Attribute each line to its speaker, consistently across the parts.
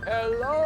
Speaker 1: Hello.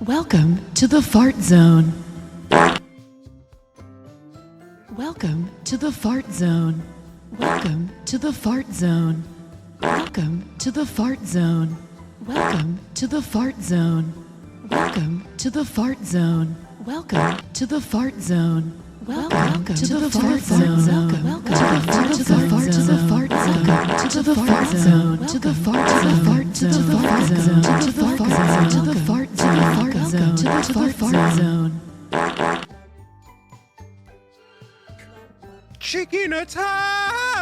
Speaker 2: Welcome to the fart zone. Welcome to the fart zone. Welcome to the fart zone. Welcome to the fart zone. Welcome to the fart zone. Welcome to the fart zone. Welcome to the fart zone. Welcome to the fart zone. Welcome to the fart zone. To the fart zone. To the fart zone. To the fart zone. To the fart zone. To the fart zone. To the fart zone. To the fart zone.
Speaker 1: Chicken attack!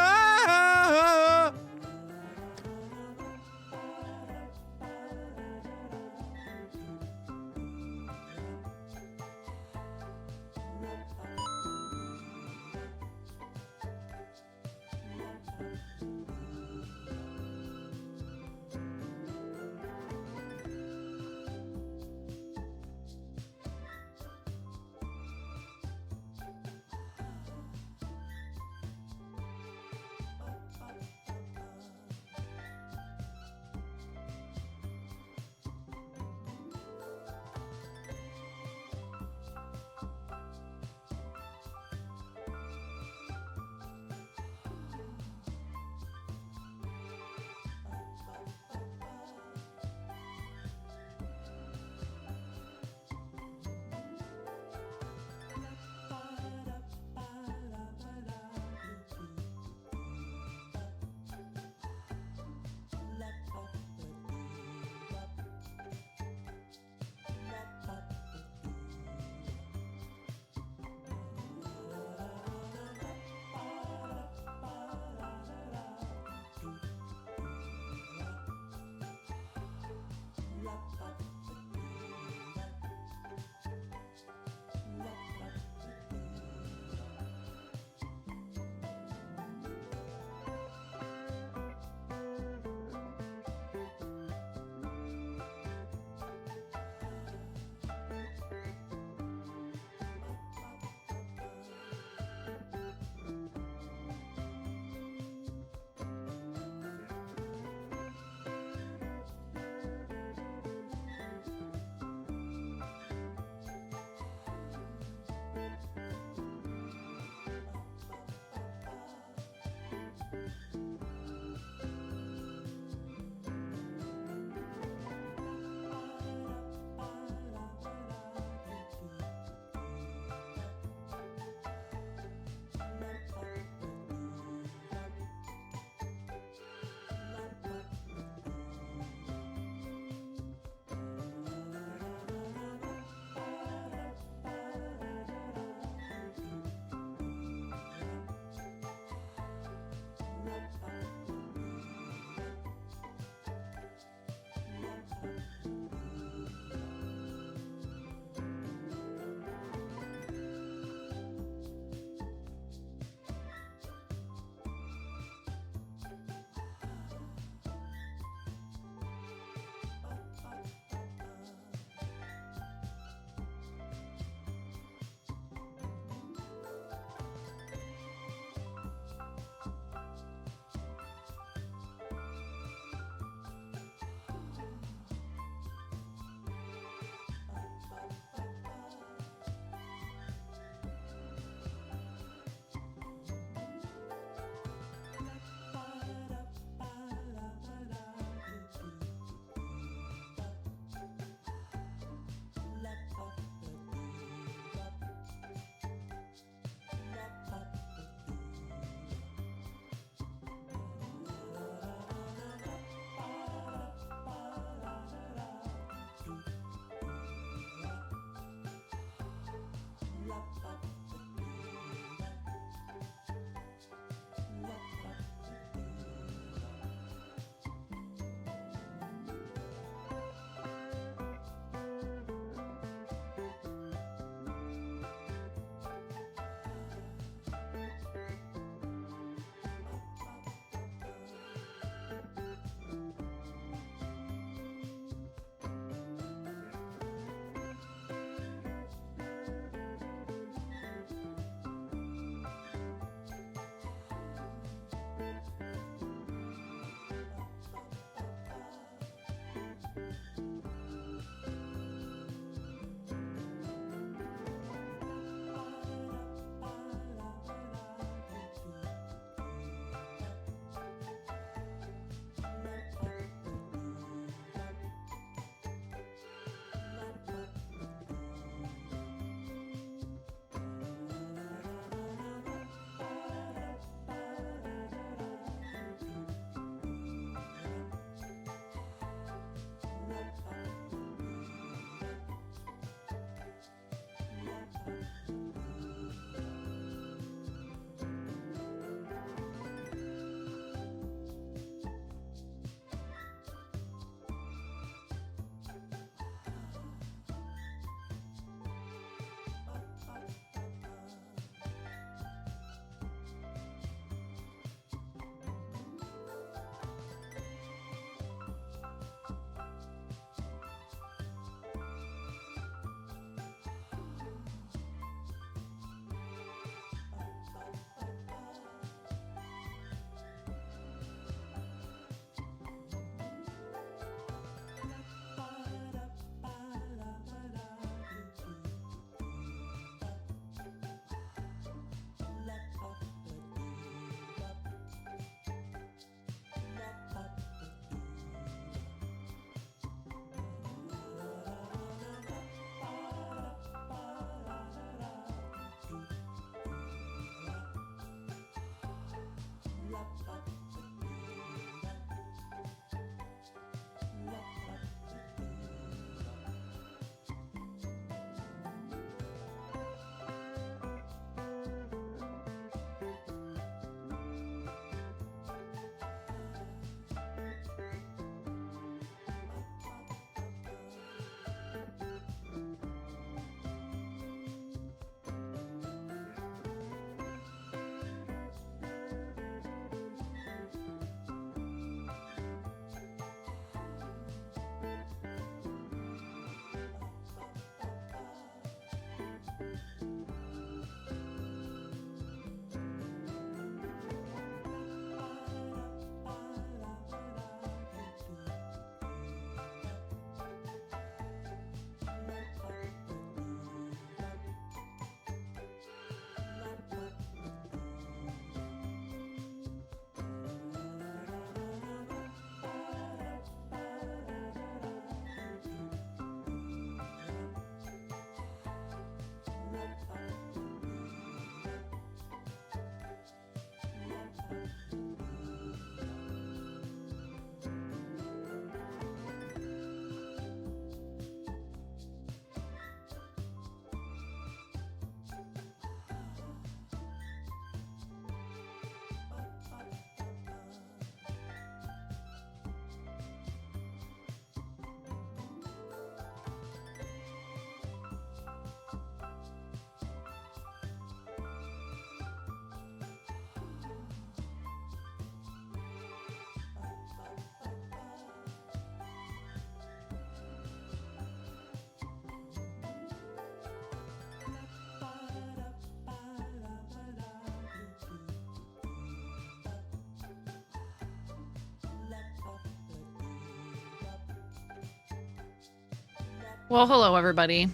Speaker 1: Well, hello, everybody.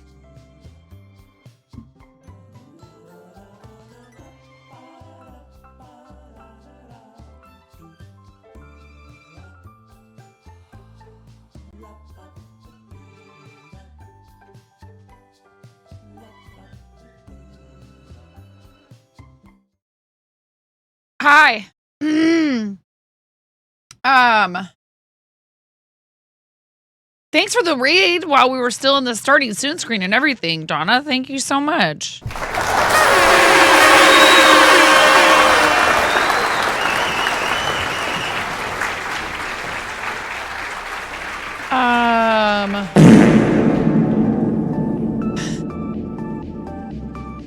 Speaker 1: Hi. Thanks for the raid while we were still in the starting soon screen and everything, Donna. Thank you so much.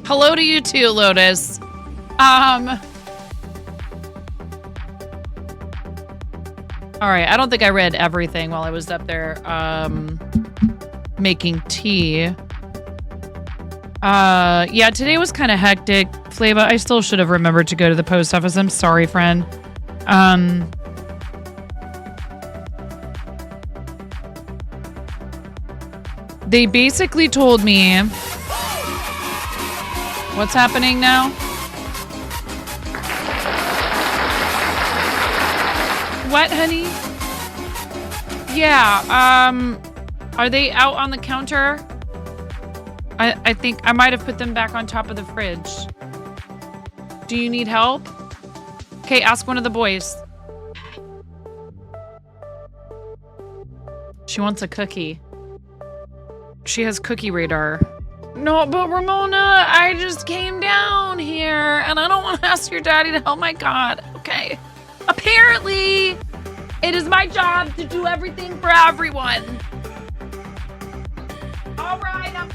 Speaker 1: Hello to you too, Lotus. All right, I don't think I read everything while I was up there making tea. Yeah, today was kind of hectic. Flava, I still should have remembered to go to the post office. I'm sorry, friend. They basically told me... What's happening now? What, honey? Yeah, are they out on the counter? I think I might have put them back on top of the fridge. Do you need help? Okay, ask one of the boys. She wants a cookie. She has cookie radar. No, but Ramona, I just came down here and I don't want to ask your daddy to help. My God. Okay. Apparently, it is my job to do everything for everyone. All right, I'm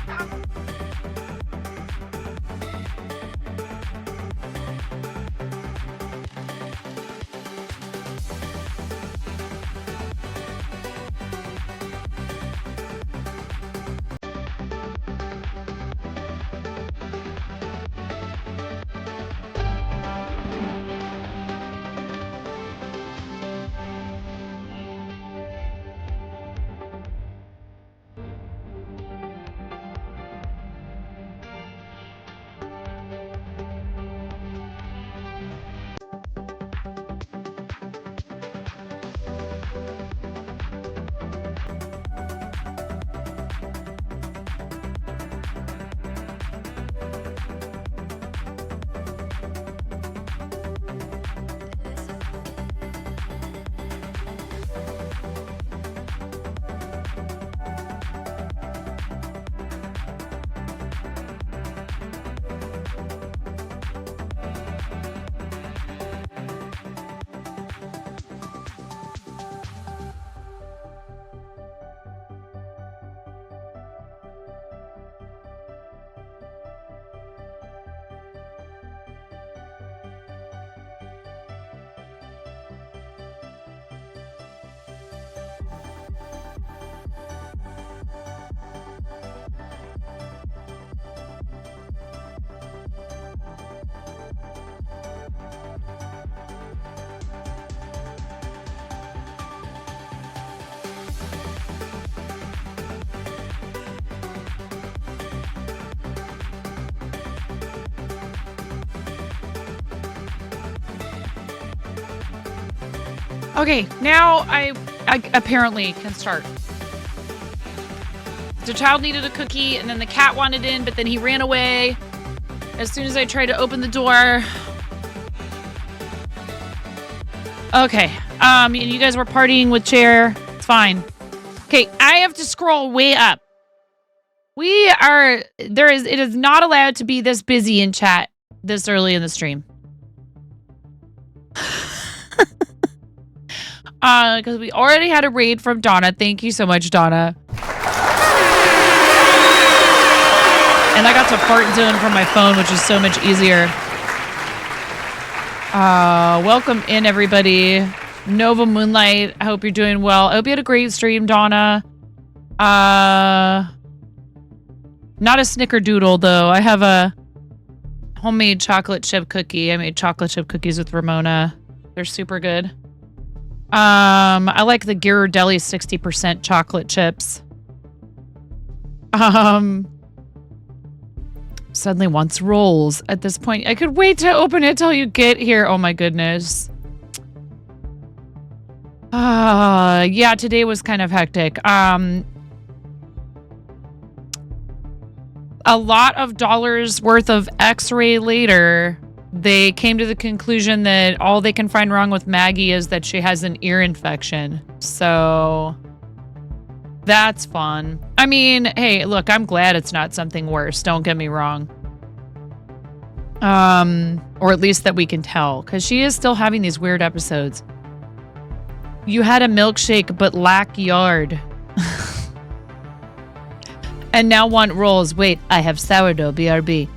Speaker 1: Okay, now I apparently can start. The child needed a cookie, and then the cat wanted in, but then he ran away. As soon as I tried to open the door. Okay, and you guys were partying with Chair. It's fine. Okay, I have to scroll way up. It is not allowed to be this busy in chat this early in the stream. Because we already had a raid from Donna. Thank you so much, Donna. And I got to fart zone from my phone, which is so much easier. Welcome in, everybody. Nova Moonlight, I hope you're doing well. I hope you had a great stream, Donna. Not a snickerdoodle, though. I have a homemade chocolate chip cookie. I made chocolate chip cookies with Ramona. They're super good. I like the Ghirardelli 60% chocolate chips. Suddenly wants rolls at this point. I could wait to open it till you get here. Oh my goodness. Yeah, today was kind of hectic. A lot of dollars worth of x-ray later, they came to the conclusion that all they can find wrong with Maggie is that she has an ear infection. So that's fun. I mean, hey, look, I'm glad it's not something worse. Don't get me wrong. Or at least that we can tell, because she is still having these weird episodes. You had a milkshake, but lack yard. And now want rolls. Wait, I have sourdough, BRB.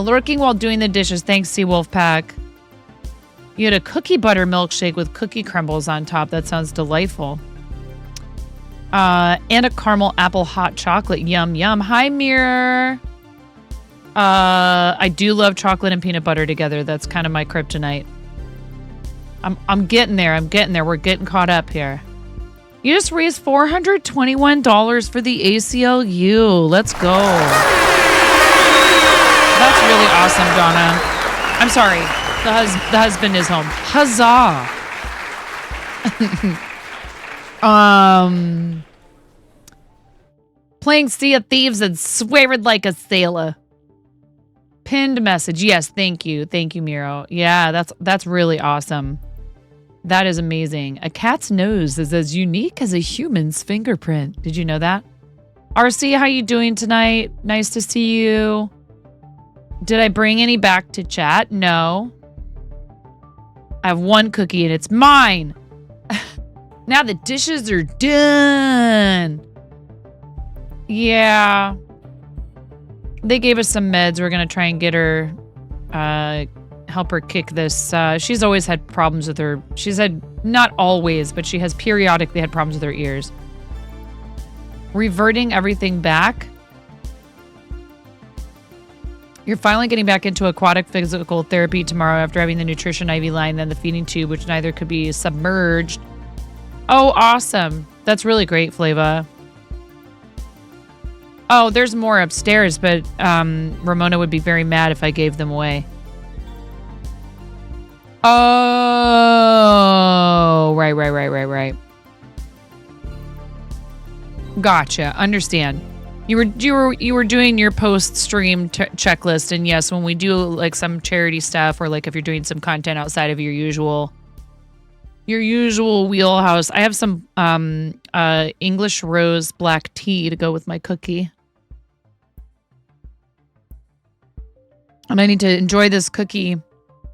Speaker 1: Lurking while doing the dishes. Thanks, Seawolf Pack. You had a cookie butter milkshake with cookie crumbles on top. That sounds delightful. And a caramel apple hot chocolate. Yum, yum. Hi, Mirror. I do love chocolate and peanut butter together. That's kind of my kryptonite. I'm getting there. I'm getting there. We're getting caught up here. You just raised $421 for the ACLU. Let's go. That's really awesome, Donna. I'm sorry. The husband is home. Huzzah. Playing Sea of Thieves and swearing like a sailor. Pinned message. Yes, thank you. Thank you, Miro. Yeah, that's really awesome. That is amazing. A cat's nose is as unique as a human's fingerprint. Did you know that? RC, how you doing tonight? Nice to see you. Did I bring any back to chat? No. I have one cookie and it's mine. Now the dishes are done. Yeah. They gave us some meds. We're going to try and get her, help her kick this. She's always had problems with her. She's had, not always, but she has periodically had problems with her ears. Reverting everything back. You're finally getting back into aquatic physical therapy tomorrow after having the nutrition IV line, then the feeding tube, which neither could be submerged. Oh, awesome. That's really great, Flava. Oh, there's more upstairs, but Ramona would be very mad if I gave them away. Oh, right. Gotcha. Understand. You were doing your post-stream checklist, and yes, when we do like some charity stuff, or like if you're doing some content outside of your usual wheelhouse, I have some English rose black tea to go with my cookie. And I need to enjoy this cookie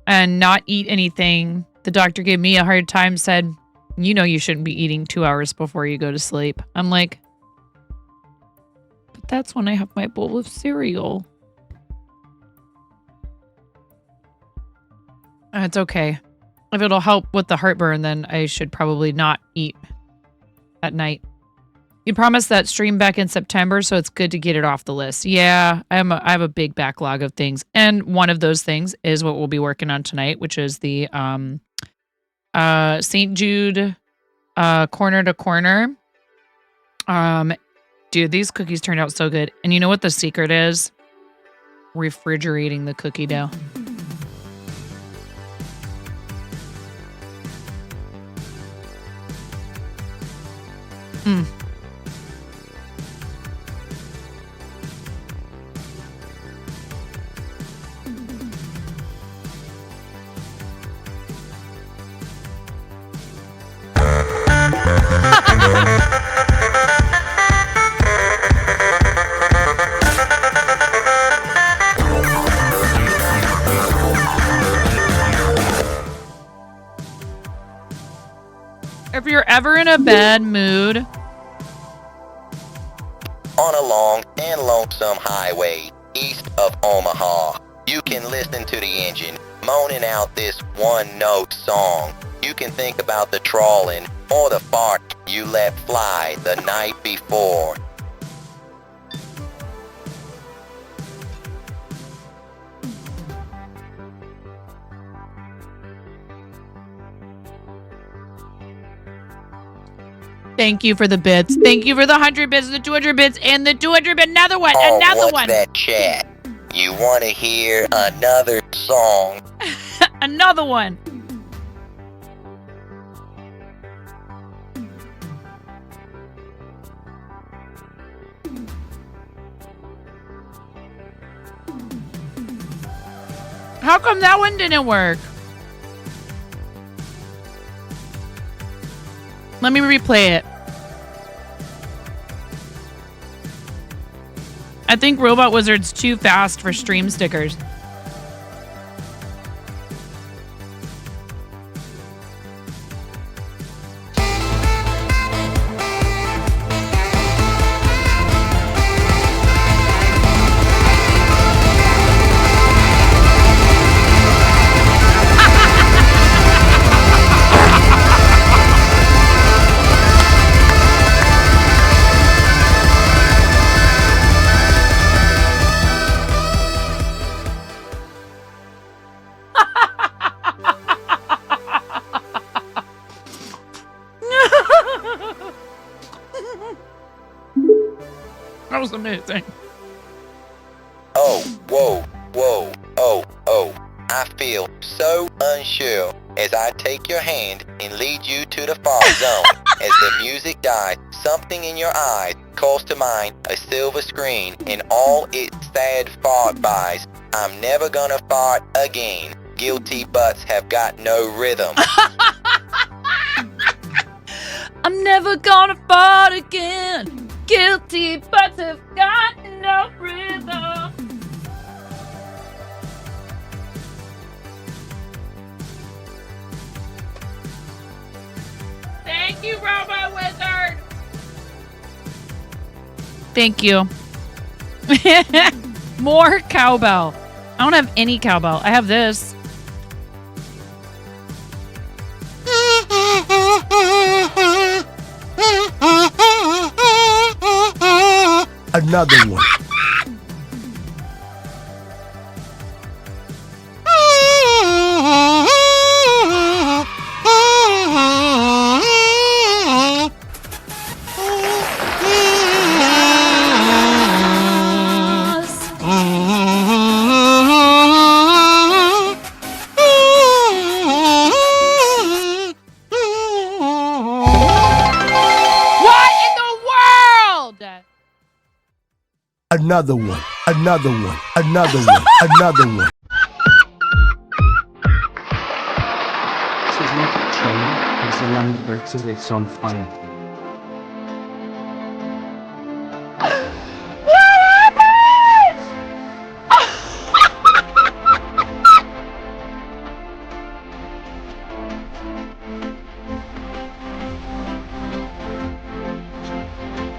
Speaker 1: and not eat anything. The doctor gave me a hard time, said, you know you shouldn't be eating 2 hours before you go to sleep. I'm like, but that's when I have my bowl of cereal. It's okay. If it'll help with the heartburn, then I should probably not eat at night. You promised that stream back in September, so it's good to get it off the list. Yeah, I have a big backlog of things. And one of those things is what we'll be working on tonight, which is the St. Jude corner to corner. Dude, these cookies turned out so good. And you know what the secret is? Refrigerating the cookie dough. If you're ever in a bad mood,
Speaker 3: on a long and lonesome highway east of Omaha, you can listen to the engine moaning out this one-note song. You can think about the trawling or the fart you let fly the night before.
Speaker 1: Thank you for the bits. Thank you for the 100 bits, the 200 bits, and the 200 bit. Another one.
Speaker 3: Oh,
Speaker 1: Another
Speaker 3: what's
Speaker 1: one.
Speaker 3: that chat? You want to hear another song?
Speaker 1: Another one. How come that one didn't work? Let me replay it. I think Robot Wizard's too fast for stream stickers. That was amazing.
Speaker 3: Oh, whoa, whoa, oh. I feel so unsure as I take your hand and lead you to the fart zone. As the music dies, something in your eyes calls to mind a silver screen and all its sad fart buys. I'm never gonna fart again. Guilty butts have got no rhythm.
Speaker 1: I'm never gonna fart again. Guilty butts have got no rhythm. Thank you, Robot Wizard. Thank you. More cowbell. I don't have any cowbell. I have this.
Speaker 4: Another one. Another one, another one, another one, another one.
Speaker 5: This is not a train, it's a land versus it's on fire.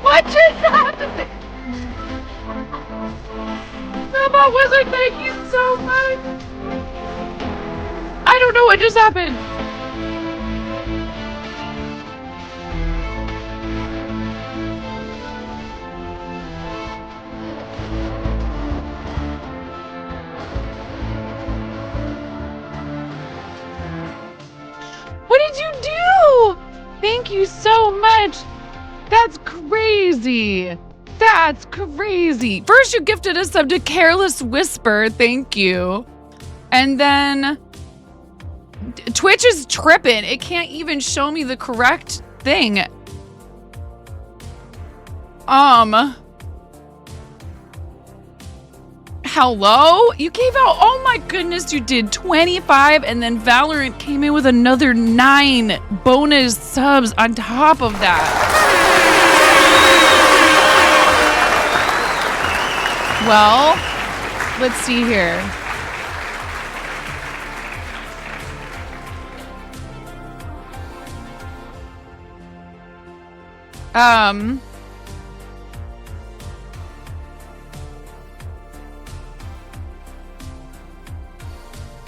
Speaker 1: What just happened? Robot Wizard, thank you so much. I don't know what just happened. What did you do? Thank you so much. That's crazy. That's crazy. First, you gifted us sub to Careless Whisper. Thank you. And then Twitch is tripping. It can't even show me the correct thing. Hello? You gave out, oh my goodness, you did 25 and then Valorant came in with another 9 bonus subs on top of that. Well, let's see here.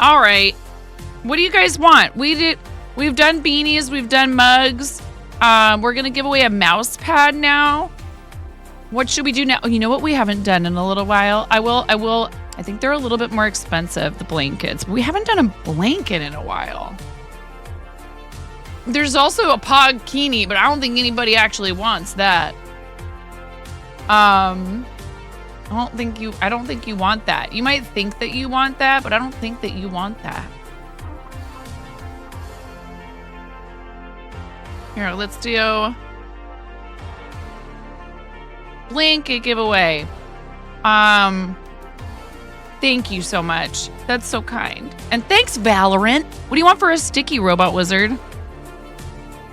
Speaker 1: All right. What do you guys want? We've done beanies, we've done mugs. We're gonna give away a mouse pad now. What should we do now? Oh, you know what we haven't done in a little while? I think they're a little bit more expensive, the blankets. We haven't done a blanket in a while. There's also a Pogkini, but I don't think anybody actually wants that. I don't think you want that. You might think that you want that, but I don't think that you want that. Here, let's do blanket giveaway. Thank you so much. That's so kind. And thanks, Valorant. What do you want for a sticky, Robot Wizard?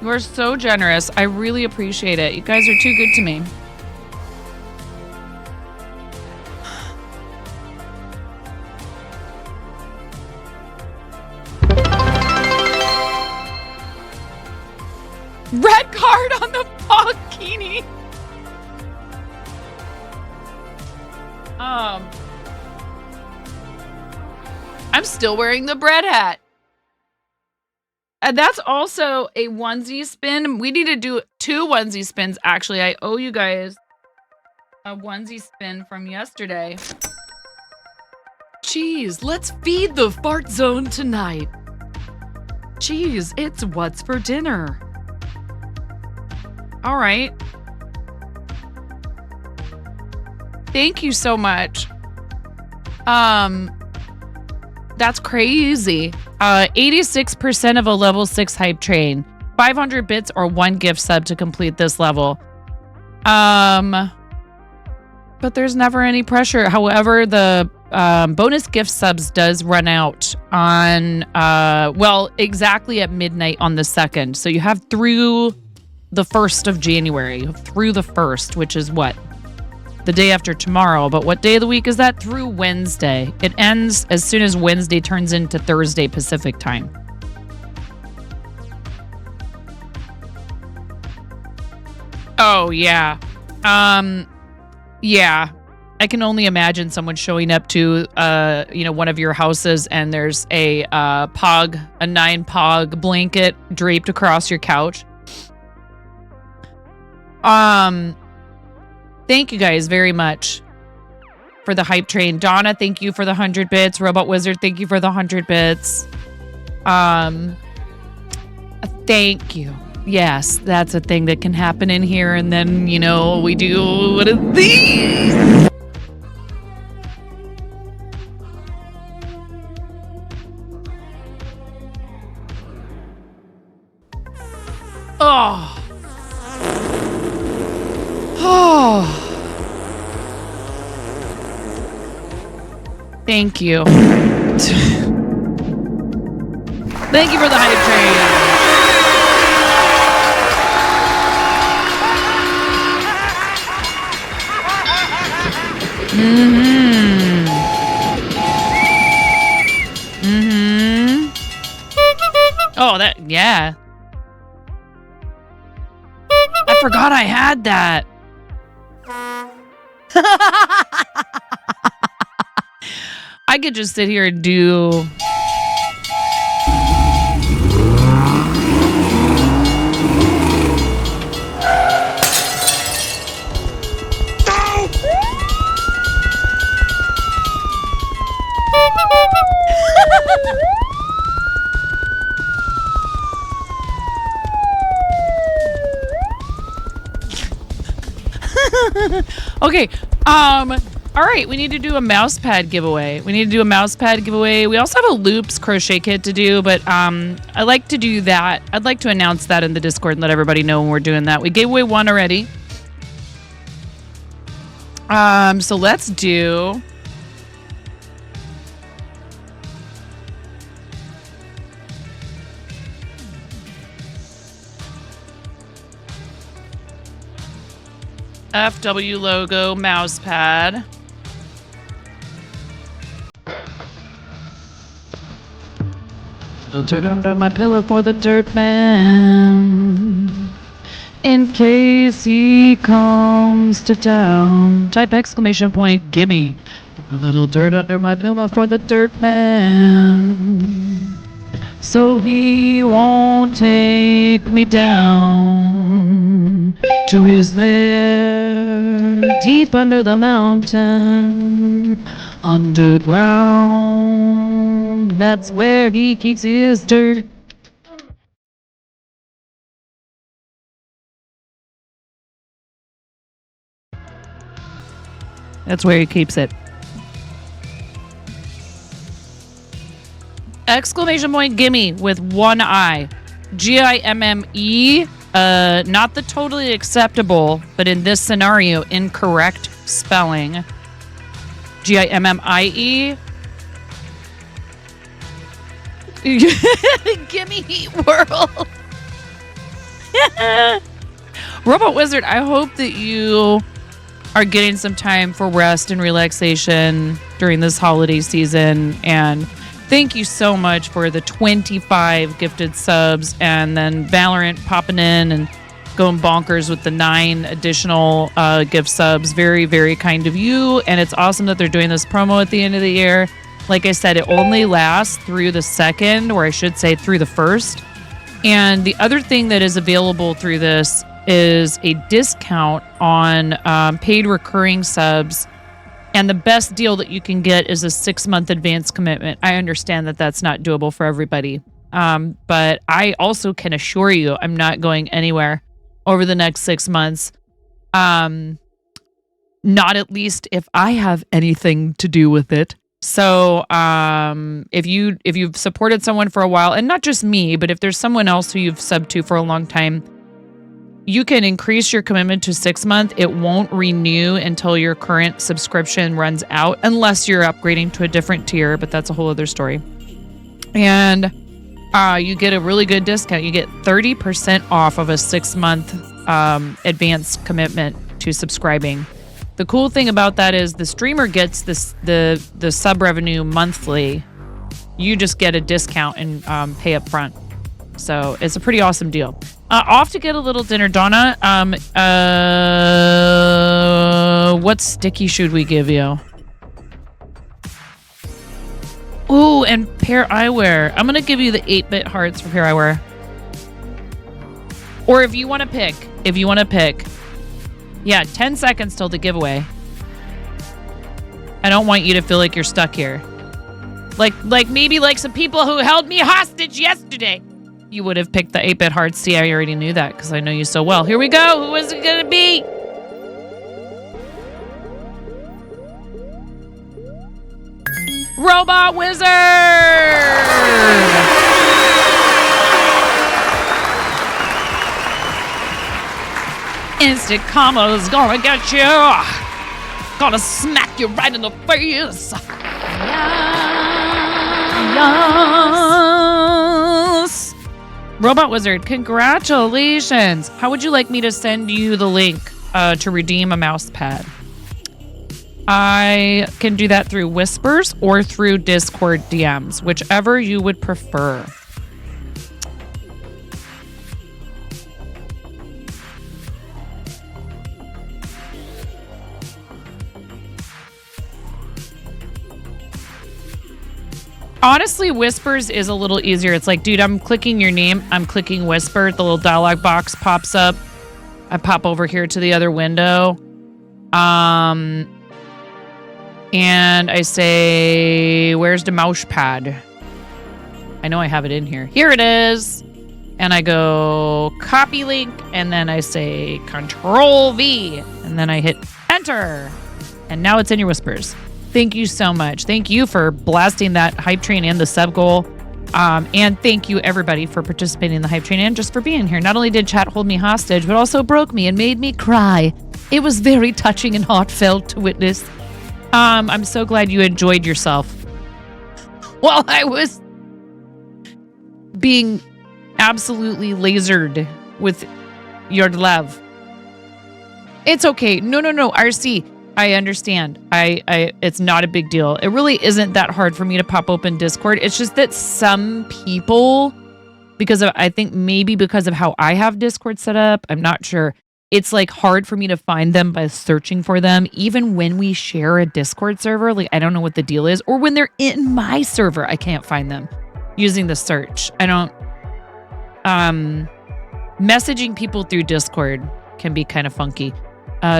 Speaker 1: You are so generous. I really appreciate it. You guys are too good to me. Red card on the Pogkini. I'm still wearing the bread hat. And that's also a onesie spin. We need to do 2 onesie spins, actually. I owe you guys a onesie spin from yesterday.
Speaker 2: Jeez, let's feed the fart zone tonight. Jeez, it's what's for dinner.
Speaker 1: All right. Thank you so much. That's crazy. 86% of a level 6 hype train. 500 bits or 1 gift sub to complete this level. But there's never any pressure. However, the bonus gift subs does run out on, exactly at midnight on the 2nd. So you have through the 1st of January, through the 1st, which is what? The day after tomorrow. But what day of the week is that? Through Wednesday. It ends as soon as Wednesday turns into Thursday Pacific time. Oh, yeah. Yeah. I can only imagine someone showing up to, one of your houses and there's a 9 pog blanket draped across your couch. Thank you guys very much for the hype train. Donna, thank you for the 100 bits. Robot Wizard, thank you for the 100 bits. Thank you. Yes, that's a thing that can happen in here. And then, we do what are these? Oh. Oh. Thank you. Thank you for the hype train. Oh, yeah. I forgot I had that. I could just sit here and do... Okay, all right, we need to do a mouse pad giveaway. We also have a loops crochet kit to do, but I like to do that. I'd like to announce that in the Discord and let everybody know when we're doing that. We gave away one already. So let's do... FW logo mouse pad.
Speaker 2: I'll turn under my pillow for the dirt man. In case he comes to town. Type exclamation point, gimme. A little dirt under my pillow for the dirt man. So he won't take me down to his lair deep under the mountain, underground. That's where he keeps his dirt.
Speaker 1: That's where he keeps it. Exclamation point gimme with one I. Gimme. Not the totally acceptable, but in this scenario, incorrect spelling. Gimme. Gimme Heat World. Robot Wizard, I hope that you are getting some time for rest and relaxation during this holiday season. And thank you so much for the 25 gifted subs, and then Valorant popping in and going bonkers with the 9 additional gift subs. Very, very kind of you. And it's awesome that they're doing this promo at the end of the year. Like I said, it only lasts through the 2nd, or I should say through the 1st. And the other thing that is available through this is a discount on paid recurring subs. And the best deal that you can get is a 6-month advance commitment. I understand that that's not doable for everybody. But I also can assure you I'm not going anywhere over the next 6 months. Not at least if I have anything to do with it. So if you've supported someone for a while, and not just me, but if there's someone else who you've subbed to for a long time, you can increase your commitment to 6 months. It won't renew until your current subscription runs out, unless you're upgrading to a different tier, but that's a whole other story. And you get a really good discount. You get 30% off of a 6-month advance commitment to subscribing. The cool thing about that is the streamer gets the sub revenue monthly. You just get a discount and pay up front. So it's a pretty awesome deal. Off to get a little dinner, Donna. What sticky should we give you? Ooh, and Pair Eyewear. I'm going to give you the 8-bit hearts for Pair Eyewear. Or if you want to pick. Yeah, 10 seconds till the giveaway. I don't want you to feel like you're stuck here. Like maybe like some people who held me hostage yesterday. You would have picked the 8-bit hearts. See, I already knew that because I know you so well. Here we go. Who is it going to be? Robot Wizard! Instant combo's gonna get you. Gonna smack you right in the face. Yes. Robot Wizard, congratulations. How would you like me to send you the link to redeem a mouse pad? I can do that through Whispers or through Discord DMs, whichever you would prefer. Honestly, Whispers is a little easier. It's like, dude, I'm clicking your name. I'm clicking Whisper. The little dialog box pops up. I pop over here to the other window. And I say, where's the mouse pad? I know I have it in here. Here it is. And I go copy link. And then I say Control V. And then I hit enter. And now it's in your Whispers. Thank you so much. Thank you for blasting that hype train and the sub goal. And thank you, everybody, for participating in the hype train and just for being here. Not only did chat hold me hostage, but also broke me and made me cry. It was very touching and heartfelt to witness. I'm so glad you enjoyed yourself while I was being absolutely lasered with your love. It's okay. No, RC. I understand. It's not a big deal. It really isn't that hard for me to pop open Discord. It's just that some people, I think maybe because of how I have Discord set up, I'm not sure. It's like hard for me to find them by searching for them. Even when we share a Discord server, like I don't know what the deal is. Or when they're in my server, I can't find them using the search. I don't, messaging people through Discord can be kind of funky.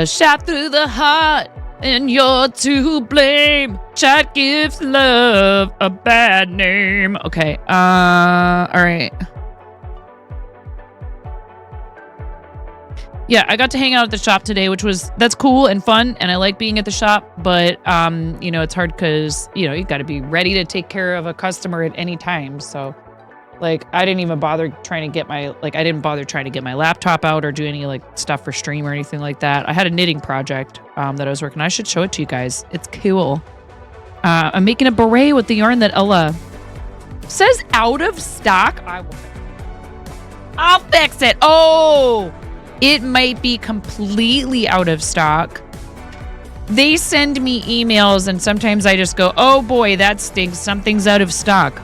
Speaker 1: Shot through the heart, and you're to blame. Chat gives love a bad name. Okay, all right. yeah, I got to hang out at the shop today, that's cool and fun, and I like being at the shop, but you know, it's hard because, you know, you got to be ready to take care of a customer at any time. So like I didn't bother trying to get my laptop out or do any like stuff for stream or anything like that. I had a knitting project that I was working on. I should show it to you guys. It's cool. I'm making a beret with the yarn that Ella says out of stock. I'll fix it. Oh, it might be completely out of stock. They send me emails and sometimes I just go, oh boy, that stinks. Something's out of stock.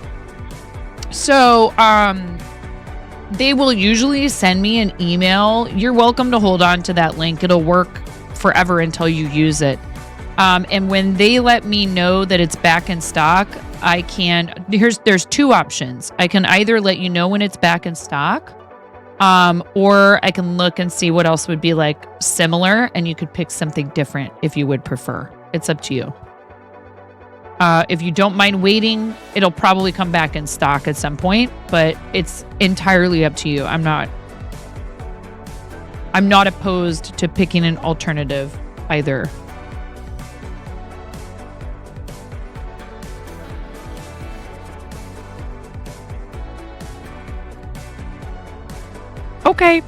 Speaker 1: So, they will usually send me an email. You're welcome to hold on to that link. It'll work forever until you use it. And when they let me know that it's back in stock, there's two options. I can either let you know when it's back in stock, or I can look and see what else would be like similar, and you could pick something different if you would prefer. It's up to you. If you don't mind waiting, it'll probably come back in stock at some point, but it's entirely up to you. I'm not opposed to picking an alternative either. Okay.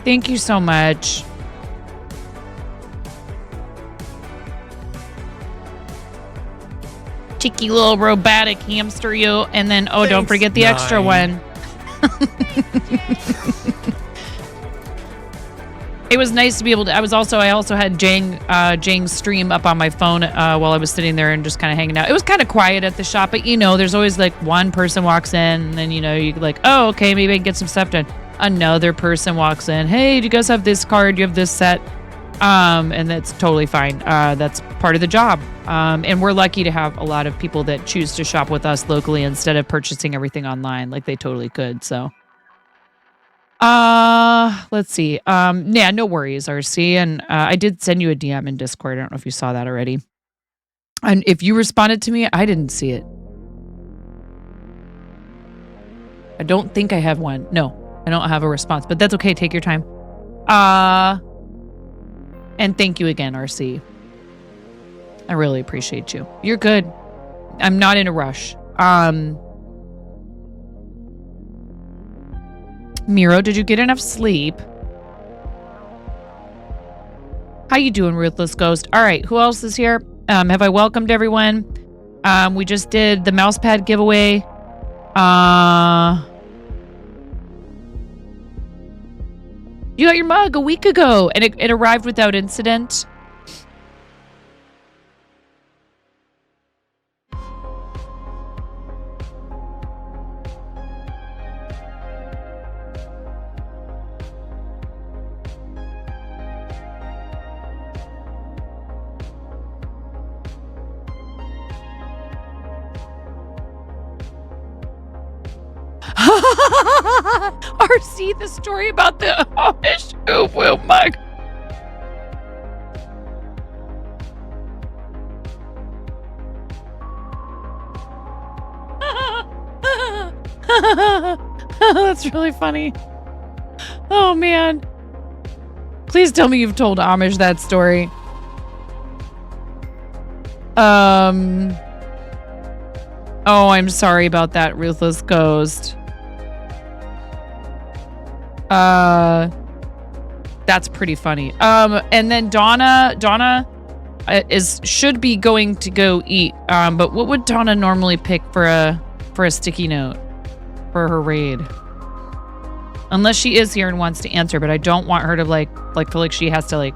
Speaker 1: Thank you so much. Cheeky little robotic hamster you. And then, don't forget the extra one. It was nice to be able to, I also had Jang's stream up on my phone while I was sitting there and just kind of hanging out. It was kind of quiet at the shop, but you know, there's always like one person walks in and then, you know, you like, oh, okay, maybe I can get some stuff done. Another person walks in. Hey, do you guys have this card? Do you have this set? And that's totally fine. That's part of the job. And we're lucky to have a lot of people that choose to shop with us locally instead of purchasing everything online like they totally could. So, let's see. Yeah, no worries, RC. And I did send you a DM in Discord. I don't know if you saw that already. And if you responded to me, I didn't see it. I don't think I have one. No. I don't have a response, but that's okay. Take your time. And thank you again, RC. I really appreciate you. You're good. I'm not in a rush. Miro, did you get enough sleep? How you doing, Ruthless Ghost? All right, who else is here? Have I welcomed everyone? We just did the mousepad giveaway. You got your mug a week ago, and it arrived without incident. RC, the story about the Amish Goodwill mug. That's really funny. Oh, man. Please tell me you've told Amish that story. Oh, I'm sorry about that, Ruthless Ghost. That's pretty funny. And then Donna should be going to go eat. But what would Donna normally pick for a sticky note for her raid? Unless she is here and wants to answer, but I don't want her to feel like she has to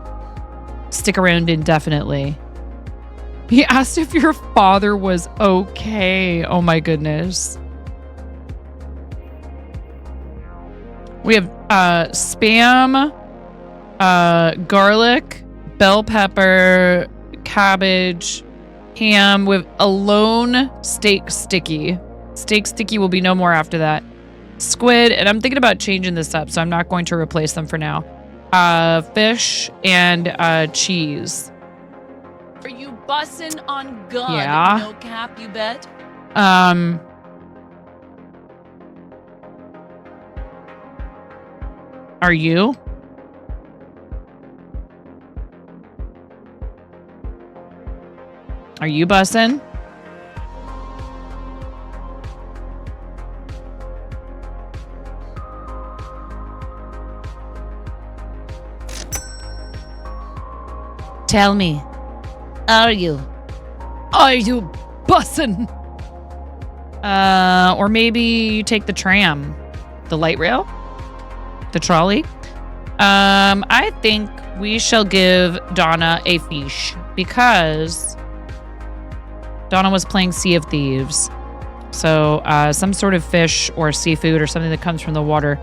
Speaker 1: stick around indefinitely. He asked if your father was okay. Oh my goodness. We have spam, garlic, bell pepper, cabbage, ham with a lone steak sticky. Steak sticky will be no more after that. Squid, and I'm thinking about changing this up, so I'm not going to replace them for now. Fish and cheese.
Speaker 2: Are you bussin' on God?
Speaker 1: Yeah.
Speaker 2: No cap, you bet.
Speaker 1: Are you? Are you bussing? Tell me, are you? Are you bussin'? Or maybe you take the tram, the light rail, the trolley. I think we shall give Donna a fish because Donna was playing Sea of Thieves. So some sort of fish or seafood or something that comes from the water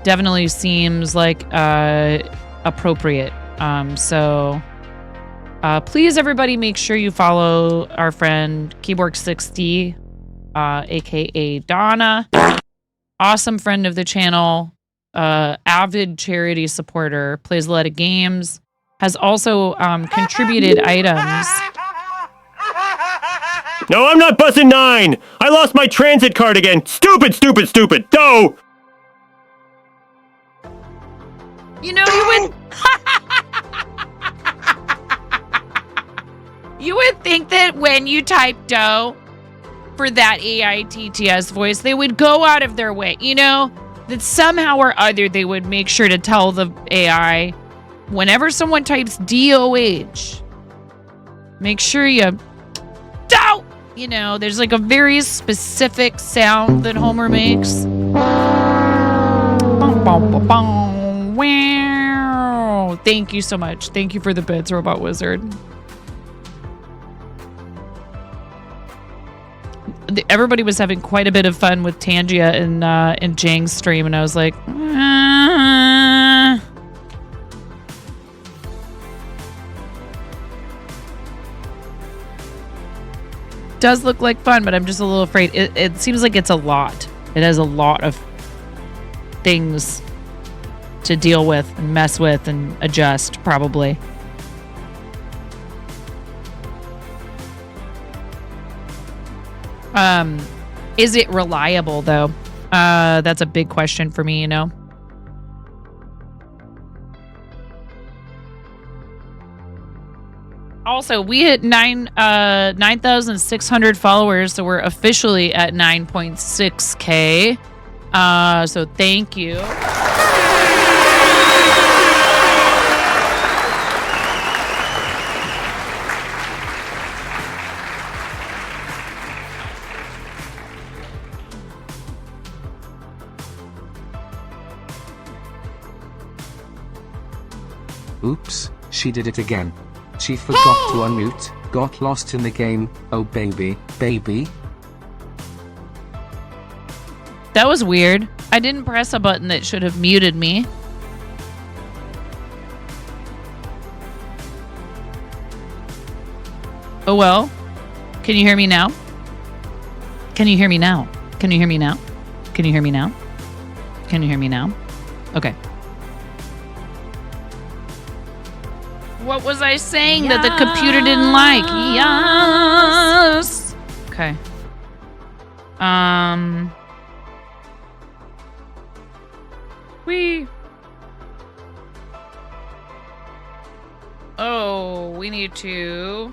Speaker 1: definitely seems like appropriate. So please, everybody, make sure you follow our friend Keyboard60, aka Donna. Awesome friend of the channel, avid charity supporter, plays a lot of games, has also contributed items.
Speaker 6: No, I'm not bussing 9! I lost my transit card again! Stupid, stupid, stupid! No!
Speaker 1: You know, you would... You would think that when you type dough for that AITTS voice, they would go out of their way, you know? That somehow or other they would make sure to tell the AI, whenever someone types DOH, make sure you dough! You know, there's like a very specific sound that Homer makes. Wow. Thank you so much. Thank you for the bits, Robot Wizard. Everybody was having quite a bit of fun with Tangia in Jang's stream, and I was like, does look like fun, but I'm just a little afraid. It seems like it's a lot. It has a lot of things to deal with and mess with and adjust, probably. Is it reliable though? That's a big question for me, you know. Also, we hit 9,600 followers, so we're officially at 9.6K. So thank you.
Speaker 5: Oops, she did it again. She forgot to unmute, got lost in the game. Oh baby, baby.
Speaker 1: That was weird. I didn't press a button that should have muted me. Oh well. Can you hear me now? Can you hear me now? Can you hear me now? Can you hear me now? Can you hear me now? Okay. What was I saying that the computer didn't like? Yes. Okay. Oh, we need to...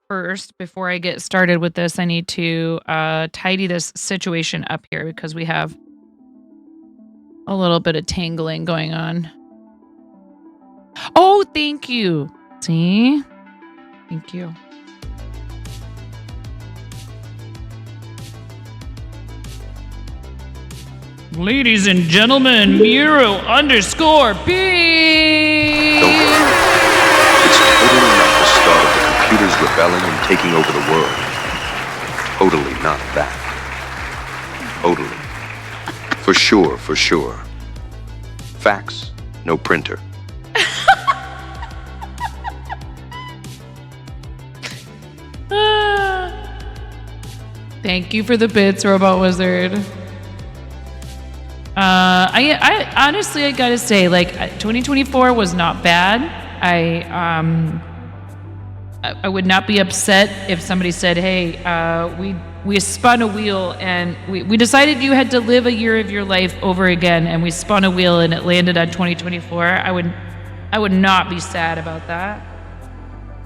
Speaker 1: First, before I get started with this, I need to tidy this situation up here because we have a little bit of tangling going on. Oh, thank you. See? Thank you. Ladies and gentlemen, Miro_B.
Speaker 7: Don't worry. It's totally not the start of the computers rebelling and taking over the world. Totally not that. Totally. For sure, for sure. Fax, no printer.
Speaker 1: Thank you for the bits, Robot Wizard. I honestly, I gotta say, like, 2024 was not bad. I would not be upset if somebody said, hey, we spun a wheel and we decided you had to live a year of your life over again, and we spun a wheel and it landed on 2024. I would not be sad about that.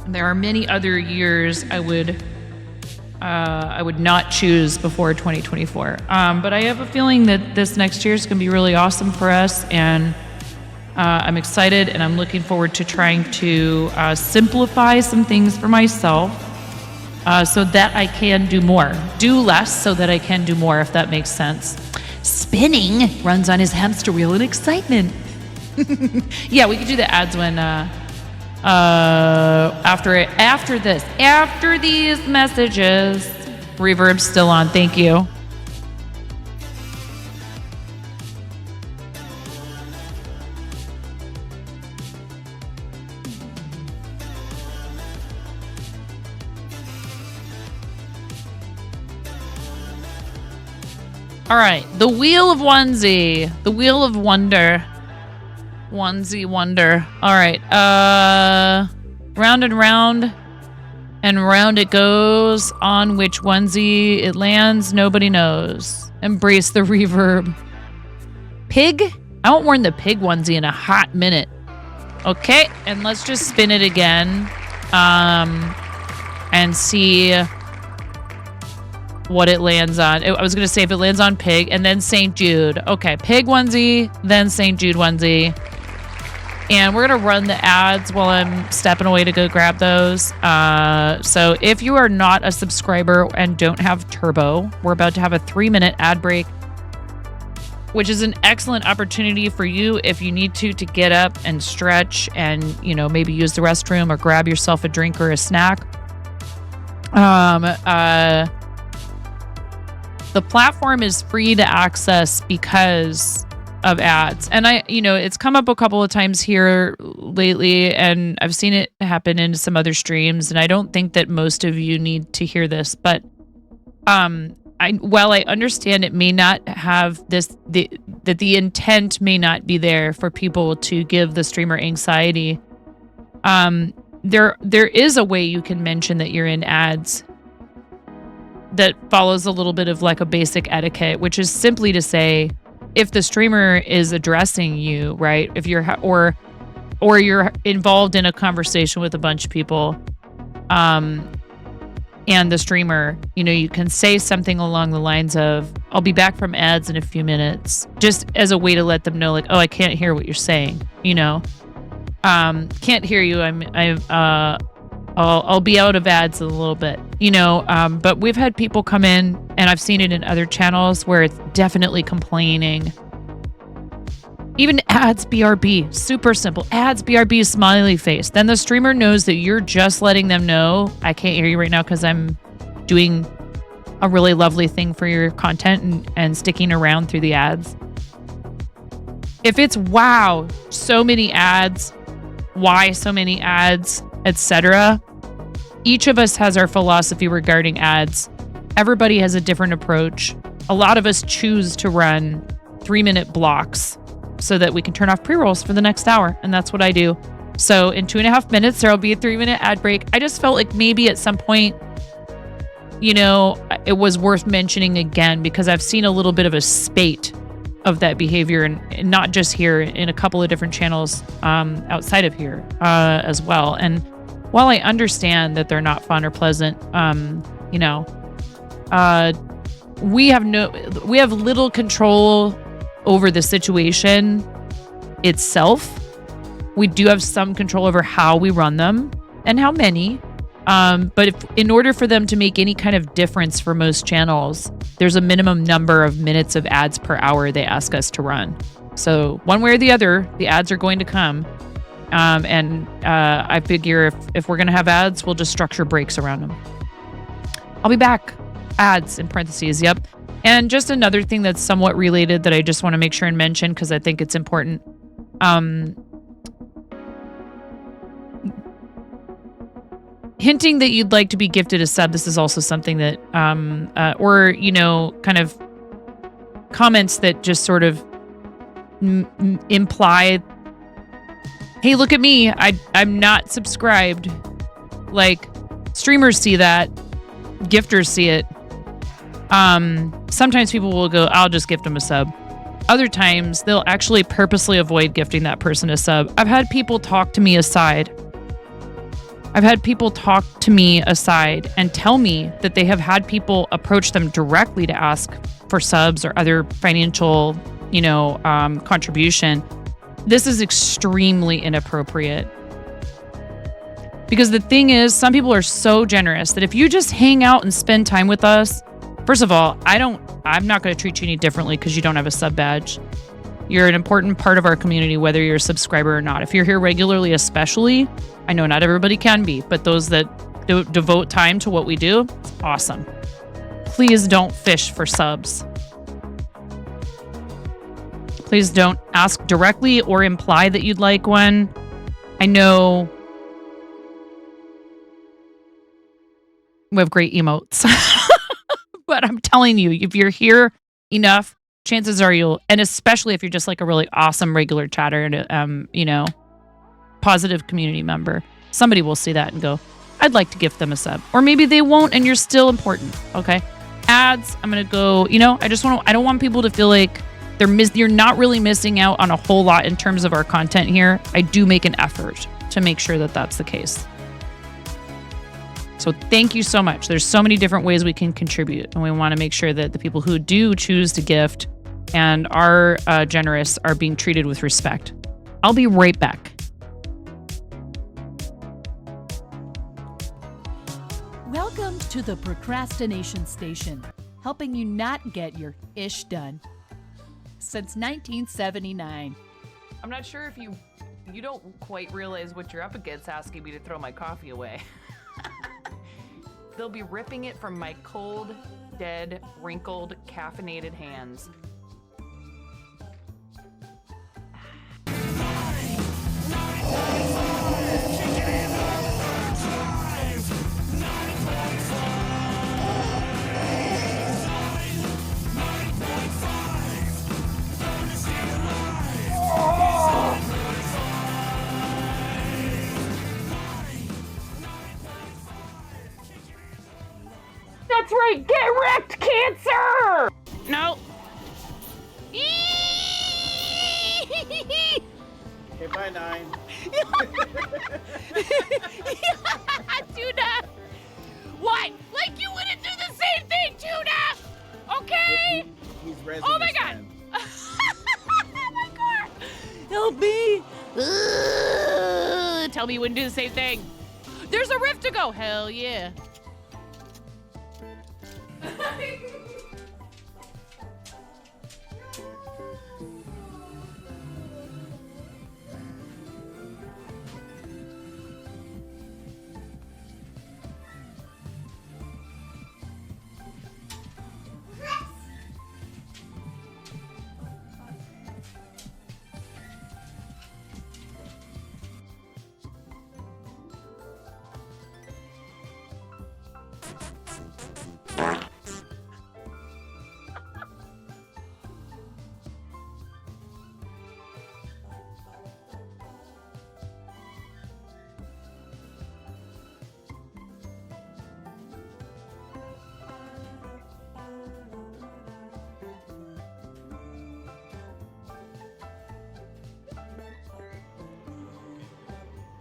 Speaker 1: There are many other years I would not choose before 2024. But I have a feeling that this next year is going to be really awesome for us, and I'm excited, and I'm looking forward to trying to simplify some things for myself so that I can do more. Do less so that I can do more, if that makes sense. Spinning runs on his hamster wheel in excitement. Yeah, we could do the ads when after these messages. Reverb's still on. Thank you. All right, the Wheel of Onesie, the Wheel of Wonder. Onesie Wonder. All right. Round and round it goes. On which onesie it lands, nobody knows. Embrace the reverb. Pig? I won't warn the pig onesie in a hot minute. Okay, and let's just spin it again. And see what it lands on. I was going to say if it lands on pig and then St. Jude. Okay, pig onesie, then St. Jude onesie. And we're going to run the ads while I'm stepping away to go grab those. So if you are not a subscriber and don't have Turbo, we're about to have a 3-minute ad break, which is an excellent opportunity for you if you need to get up and stretch and, you know, maybe use the restroom or grab yourself a drink or a snack. The platform is free to access because of ads. And it's come up a couple of times here lately, and I've seen it happen in some other streams, and I don't think that most of you need to hear this, but while I understand it may not have that the intent may not be there for people to give the streamer anxiety, there is a way you can mention that you're in ads that follows a little bit of like a basic etiquette, which is simply to say, if the streamer is addressing you, right? If you're or you're involved in a conversation with a bunch of people, and the streamer, you can say something along the lines of, "I'll be back from ads in a few minutes," just as a way to let them know, like, "Oh, I can't hear what you're saying," can't hear you. I'll be out of ads in a little bit, but we've had people come in, and I've seen it in other channels where it's definitely complaining. Even ads BRB, super simple. Ads BRB smiley face. Then the streamer knows that you're just letting them know, I can't hear you right now because I'm doing a really lovely thing for your content and sticking around through the ads. If it's, wow, so many ads, why so many ads, etc. Each of us has our philosophy regarding ads. Everybody has a different approach. A lot of us choose to run 3-minute blocks so that we can turn off pre-rolls for the next hour, and that's what I do. So in 2.5 minutes, there'll be a 3-minute ad break. I just felt like maybe at some point, it was worth mentioning again, because I've seen a little bit of a spate of that behavior, and not just here, in a couple of different channels outside of here as well. And while I understand that they're not fun or pleasant, we have little control over the situation itself. We do have some control over how we run them and how many. But in order for them to make any kind of difference for most channels, there's a minimum number of minutes of ads per hour they ask us to run. So one way or the other, the ads are going to come. And I figure if we're going to have ads, we'll just structure breaks around them. I'll be back. Ads in parentheses. Yep. And just another thing that's somewhat related that I just want to make sure and mention, because I think it's important. Hinting that you'd like to be gifted a sub. This is also something that, or, kind of comments that just sort of imply, hey, look at me. I'm not subscribed. Like, streamers see that. Gifters see it. Sometimes people will go, I'll just gift them a sub. Other times, they'll actually purposely avoid gifting that person a sub. I've had people talk to me aside I've had people talk to me aside and tell me that they have had people approach them directly to ask for subs or other financial, contribution. This is extremely inappropriate. Because the thing is, some people are so generous that if you just hang out and spend time with us, first of all, I'm not going to treat you any differently because you don't have a sub badge. You're an important part of our community, whether you're a subscriber or not. If you're here regularly, especially, I know not everybody can be, but those that devote time to what we do, it's awesome. Please don't fish for subs. Please don't ask directly or imply that you'd like one. I know we have great emotes, but I'm telling you, if you're here enough, chances are and especially if you're just like a really awesome regular chatter and, positive community member, somebody will see that and go, I'd like to gift them a sub. Or maybe they won't and you're still important. Okay. Ads. I'm going to go, I don't want people to feel like you're not really missing out on a whole lot in terms of our content here. I do make an effort to make sure that that's the case. So thank you so much. There's so many different ways we can contribute, and we want to make sure that the people who do choose to gift and are generous are being treated with respect. I'll be right back.
Speaker 2: Welcome to the Procrastination Station, helping you not get your ish done. Since 1979.
Speaker 1: I'm not sure if you don't quite realize what you're up against asking me to throw my coffee away. They'll be ripping it from my cold, dead, wrinkled, caffeinated hands. That's right, get wrecked, Cancer! No.
Speaker 8: Okay, bye, 9.
Speaker 1: Tuna! What? Like you wouldn't do the same thing, Tuna! Okay?
Speaker 8: He's rezzing
Speaker 1: Oh my
Speaker 8: his
Speaker 1: god!
Speaker 8: friend.
Speaker 1: Oh my god! Help me! Tell me you wouldn't do the same thing. There's a rift to go. Hell yeah.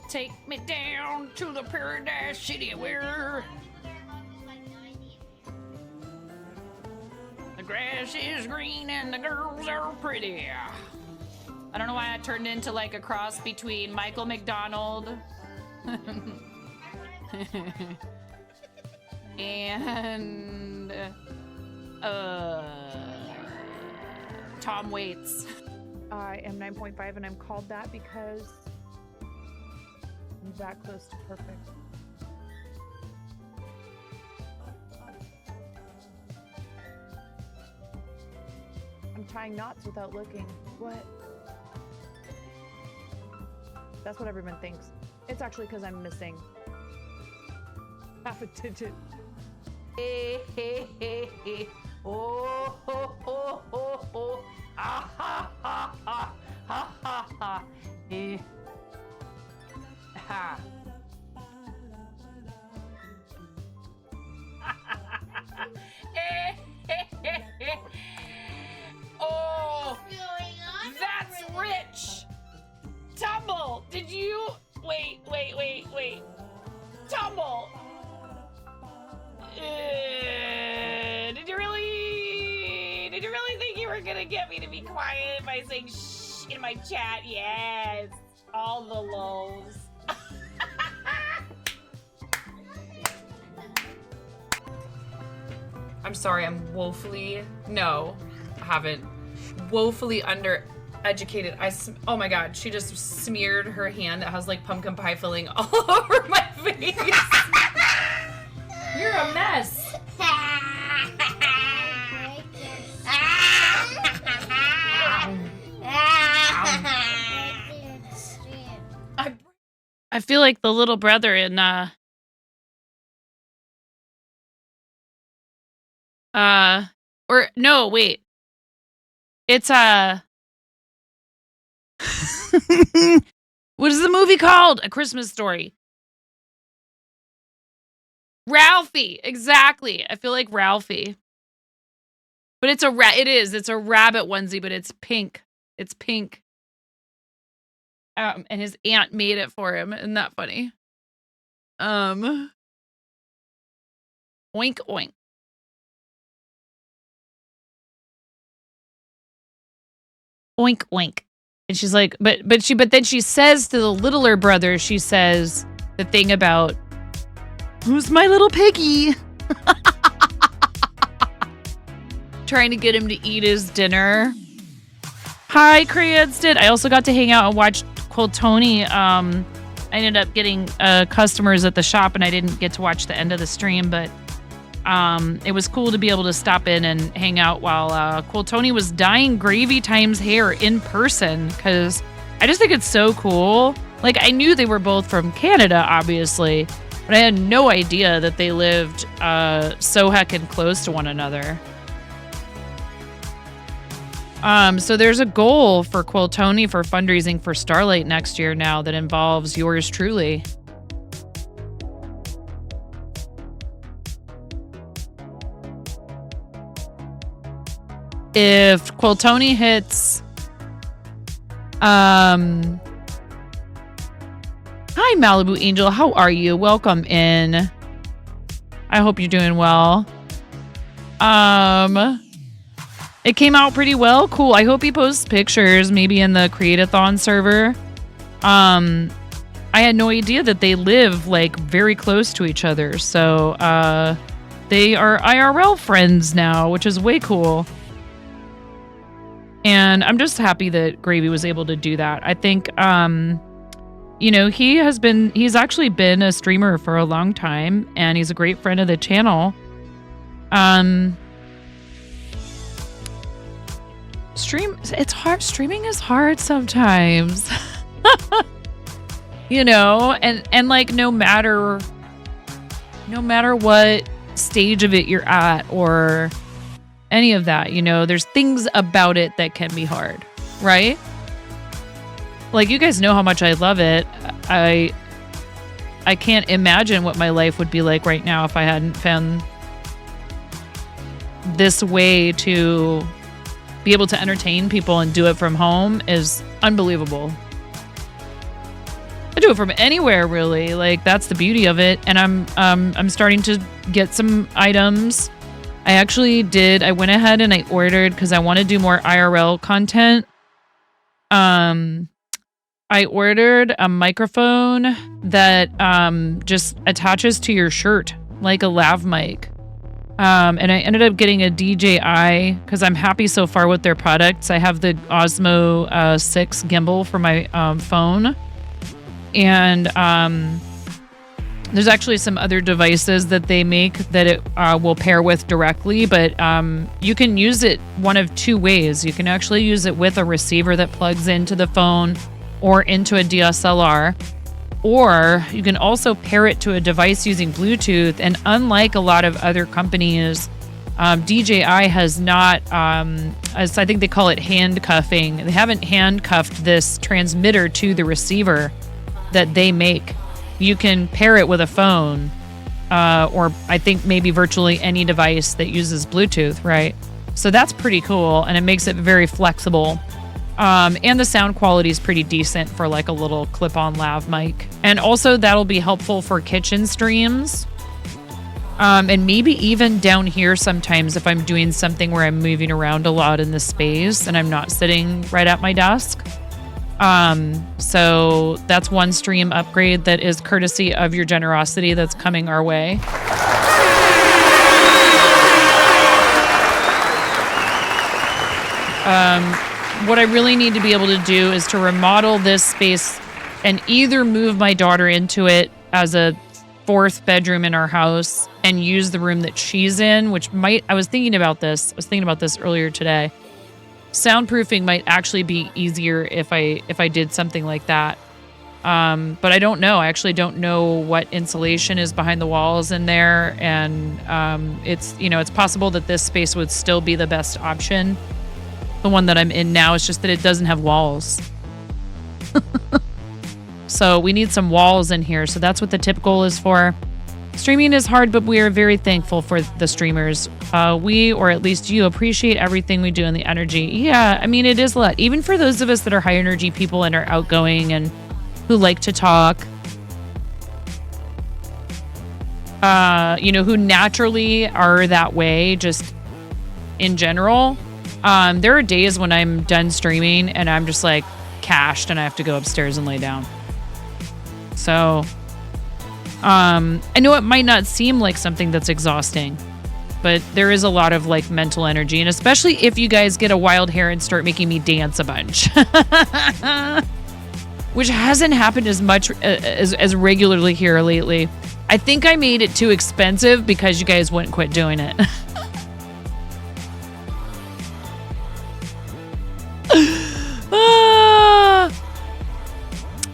Speaker 1: Take me down to the paradise city where the grass is green and the girls are pretty. I don't know why I turned into like a cross between Michael McDonald and Tom Waits. I am 9.5 and I'm called that because I'm that close to perfect. I'm tying knots without looking. What? That's what everyone thinks. It's actually because I'm missing half a digit. Hey, hey, hey, hey. Oh, ho, ho, ho, ho. Ah, ha, ha, ha, ha, ha, ha. Eh. Ha. Oh, that's rich. Tumble, did you? Wait. were gonna get me to be quiet by saying shh in my chat. Yes. All the lulls. I'm sorry, I'm woefully, no, I haven't. Woefully undereducated. Oh my god, she just smeared her hand that has like pumpkin pie filling all over my face. You're a mess. I feel like the little brother in or no, wait. It's what is the movie called? A Christmas Story. Ralphie, exactly. I feel like Ralphie. But it's it's a rabbit onesie, but it's pink. It's pink. And his aunt made it for him. Isn't that funny? Oink oink. Oink oink. And she's like, but then she says to the littler brother, she says the thing about, who's my little piggy? Trying to get him to eat his dinner. Hi, Cranston. I also got to hang out and watch Tony. I ended up getting customers at the shop, and I didn't get to watch the end of the stream, but it was cool to be able to stop in and hang out while Tony was dyeing Gravy Time's hair in person, because I just think it's so cool. Like, I knew they were both from Canada, obviously, but I had no idea that they lived so heckin' close to one another. So there's a goal for Tony for fundraising for Starlight next year now that involves yours truly. If Tony hits, hi Malibu Angel, how are you? Welcome in. I hope you're doing well. It came out pretty well. Cool. I hope he posts pictures, maybe in the Create-a-thon server. I had no idea that they live like very close to each other. So they are IRL friends now, which is way cool. And I'm just happy that Gravy was able to do that. I think, he's actually been a streamer for a long time, and he's a great friend of the channel. It's hard. Streaming is hard sometimes. And like no matter what stage of it you're at or any of that, there's things about it that can be hard, right? Like, you guys know how much I love it. I can't imagine what my life would be like right now if I hadn't found this way to be able to entertain people and do it from home is unbelievable. I do it from anywhere, really. Like, that's the beauty of it. And I'm starting to get some items. I went ahead and I ordered, because I want to do more IRL content. I ordered a microphone that just attaches to your shirt, like a lav mic. And I ended up getting a DJI because I'm happy so far with their products. I have the Osmo 6 gimbal for my phone. And there's actually some other devices that they make that it will pair with directly. But you can use it one of two ways. You can actually use it with a receiver that plugs into the phone or into a DSLR. Or you can also pair it to a device using Bluetooth. And unlike a lot of other companies, DJI has not, as I think they call it handcuffing. They haven't handcuffed this transmitter to the receiver that they make. You can pair it with a phone, or I think maybe virtually any device that uses Bluetooth, right? So that's pretty cool, and it makes it very flexible. And the sound quality is pretty decent for like a little clip-on lav mic. And also that'll be helpful for kitchen streams. And maybe even down here sometimes if I'm doing something where I'm moving around a lot in the space and I'm not sitting right at my desk. So that's one stream upgrade that is courtesy of your generosity that's coming our way. What I really need to be able to do is to remodel this space and either move my daughter into it as a 4th bedroom in our house and use the room that she's in, which I was thinking about this earlier today. Soundproofing might actually be easier if I did something like that. But I don't know. I actually don't know what insulation is behind the walls in there. And it's possible that this space would still be the best option. The one that I'm in now is just that it doesn't have walls. So we need some walls in here. So that's what the tip goal is for. Streaming is hard, but we are very thankful for the streamers. We, or at least you, appreciate everything we do and the energy. Yeah, I mean, it is a lot. Even for those of us that are high energy people and are outgoing and who like to talk. Who naturally are that way, just in general. There are days when I'm done streaming and I'm just like cashed and I have to go upstairs and lay down. So, I know it might not seem like something that's exhausting, but there is a lot of like mental energy, and especially if you guys get a wild hair and start making me dance a bunch, which hasn't happened as much as regularly here lately. I think I made it too expensive because you guys wouldn't quit doing it.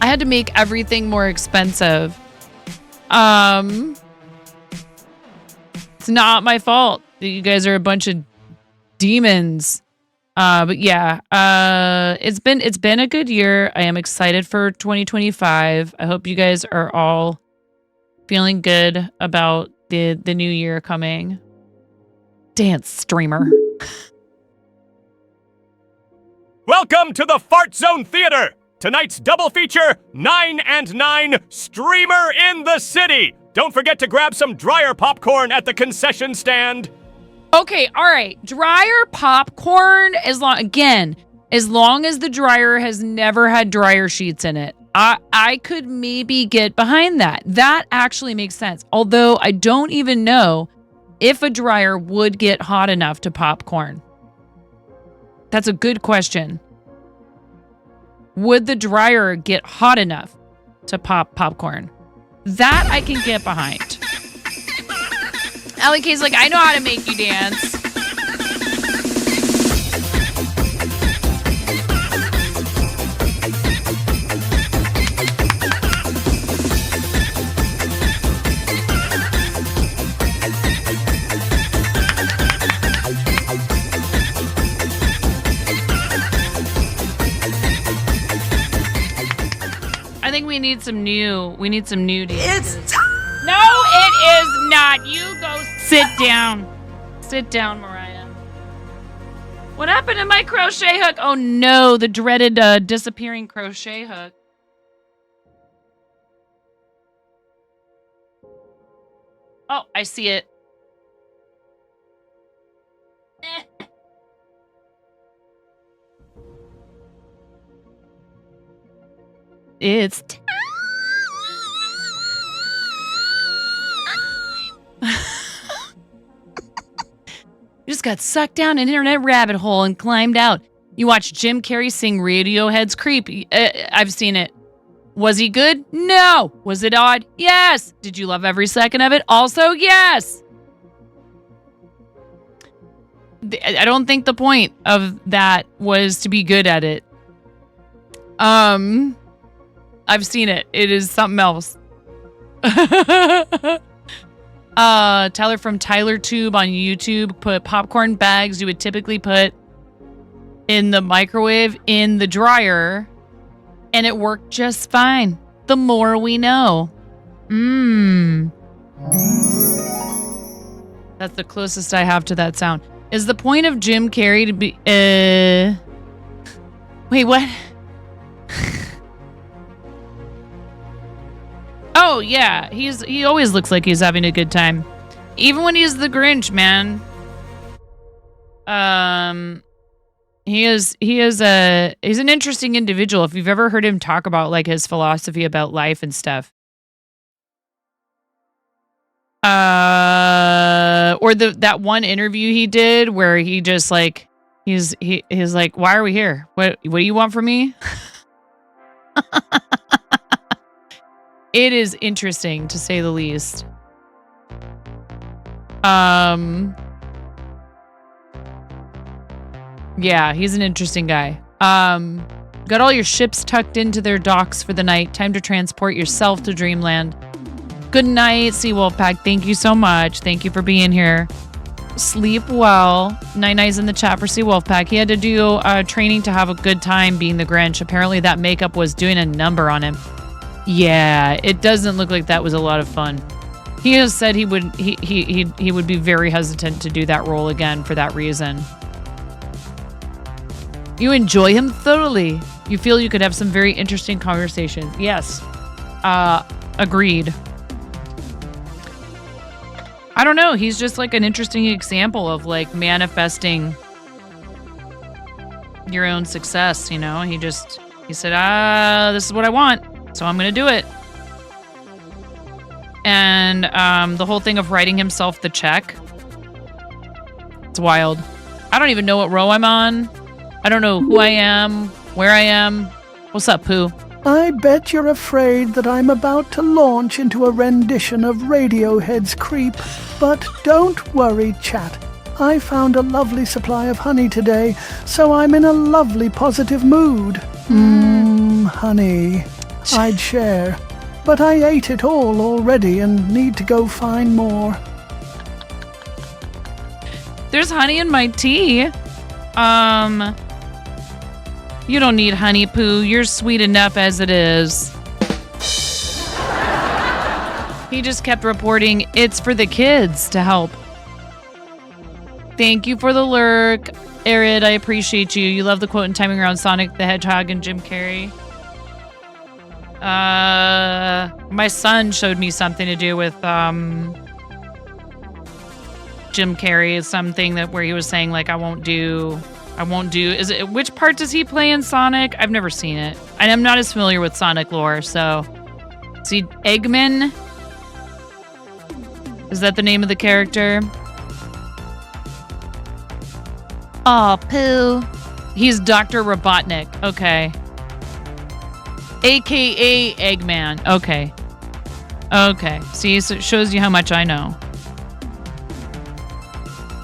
Speaker 1: I had to make everything more expensive. It's not my fault that you guys are a bunch of demons. But yeah, it's been a good year. I am excited for 2025. I hope you guys are all feeling good about the new year coming. Dance streamer.
Speaker 6: Welcome to the Fart Zone Theater! Tonight's double feature, 9 and 9, Streamer in the City! Don't forget to grab some dryer popcorn at the concession stand.
Speaker 1: Okay, all right. Dryer popcorn, as long as the dryer has never had dryer sheets in it. I could maybe get behind that. That actually makes sense. Although I don't even know if a dryer would get hot enough to pop corn. That's a good question. Would the dryer get hot enough to pop popcorn? That I can get behind. Allie K's like, I know how to make you dance. I think we need some new dances. It's time! No, it is not. You go sit down. Sit down, Mariah. What happened to my crochet hook? Oh no, the dreaded disappearing crochet hook. Oh, I see it. It's time. You just got sucked down an internet rabbit hole and climbed out. You watched Jim Carrey sing Radiohead's Creep. I've seen it. Was he good? No. Was it odd? Yes. Did you love every second of it? Also, yes. I don't think the point of that was to be good at it. I've seen it. It is something else. Tyler from TylerTube on YouTube put popcorn bags you would typically put in the microwave in the dryer, and it worked just fine. The more we know. That's the closest I have to that sound. Is the point of Jim Carrey to be... Wait, what? Oh, yeah. He always looks like he's having a good time. Even when he's the Grinch, man. He's an interesting individual. If you've ever heard him talk about like his philosophy about life and stuff. Or that one interview he did where he just like he's like, why are we here? What do you want from me? It is interesting to say the least. Yeah, he's an interesting guy. Got all your ships tucked into their docks for the night. Time to transport yourself to Dreamland. Good night, Sea Wolfpack. Thank you so much. Thank you for being here. Sleep well. Night-night's in the chat for Sea Wolfpack. He had to do training to have a good time being the Grinch. Apparently that makeup was doing a number on him. Yeah, it doesn't look like that was a lot of fun. He has said he would be very hesitant to do that role again for that reason. You enjoy him thoroughly. You feel you could have some very interesting conversations. Yes. Agreed. I don't know. He's just like an interesting example of like manifesting your own success, you know? He said, this is what I want, so I'm going to do it. And the whole thing of writing himself the check. It's wild. I don't even know what row I'm on. I don't know who I am, where I am. What's up, Pooh?
Speaker 9: I bet you're afraid that I'm about to launch into a rendition of Radiohead's Creep. But don't worry, chat. I found a lovely supply of honey today, so I'm in a lovely positive mood. Honey. I'd share. But I ate it all already and need to go find more.
Speaker 1: There's honey in my tea. You don't need honey, Pooh. You're sweet enough as it is. He just kept reporting, it's for the kids to help. Thank you for the lurk, Arid. I appreciate you. You love the quote and timing around Sonic the Hedgehog and Jim Carrey. My son showed me something to do with Jim Carrey, something that where he was saying like I won't do is it which part does he play in Sonic? I've never seen it. And I'm not as familiar with Sonic lore, so see Eggman? Is that the name of the character? Aw, Pooh. He's Dr. Robotnik. Okay. AKA Eggman. Okay. Okay. See, so it shows you how much I know.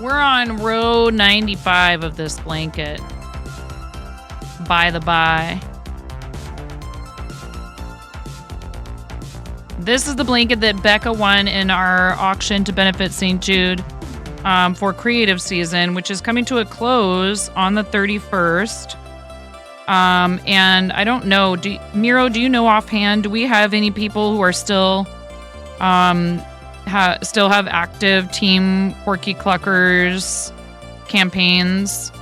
Speaker 1: We're on row 95 of this blanket. By the by. This is the blanket that Becca won in our auction to benefit St. Jude for creative season, which is coming to a close on the 31st. And I don't know, Miro, do you know offhand, do we have any people who are still still have active Team Porky Cluckers campaigns?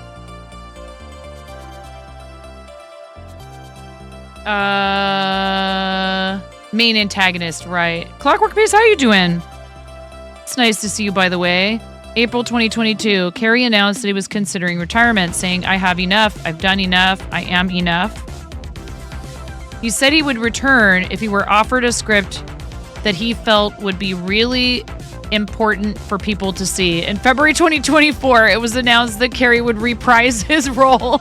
Speaker 1: Main antagonist, right. Clockwork Base, how you doing? It's nice to see you, by the way. April 2022, Carrie announced that he was considering retirement, saying, I have enough, I've done enough, I am enough. He said he would return if he were offered a script that he felt would be really important for people to see. In February 2024, it was announced that Carrie would reprise his role.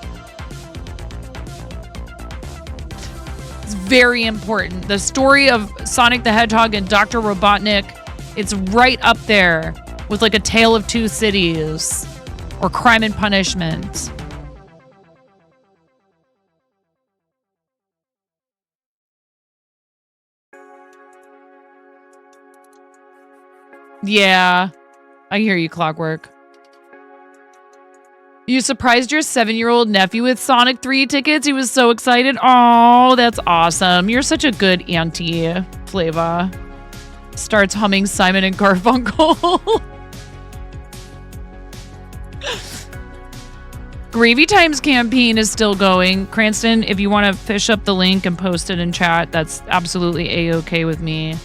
Speaker 1: It's very important. The story of Sonic the Hedgehog and Dr. Robotnik, it's right up there with like A Tale of Two Cities or Crime and Punishment. Yeah, I hear you, Clockwork. You surprised your 7-year-old nephew with Sonic 3 tickets? He was so excited. Oh, that's awesome. You're such a good auntie, Flava. Starts humming Simon and Garfunkel. Gravy Times campaign is still going. Cranston, if you want to fish up the link and post it in chat, that's absolutely A-okay with me.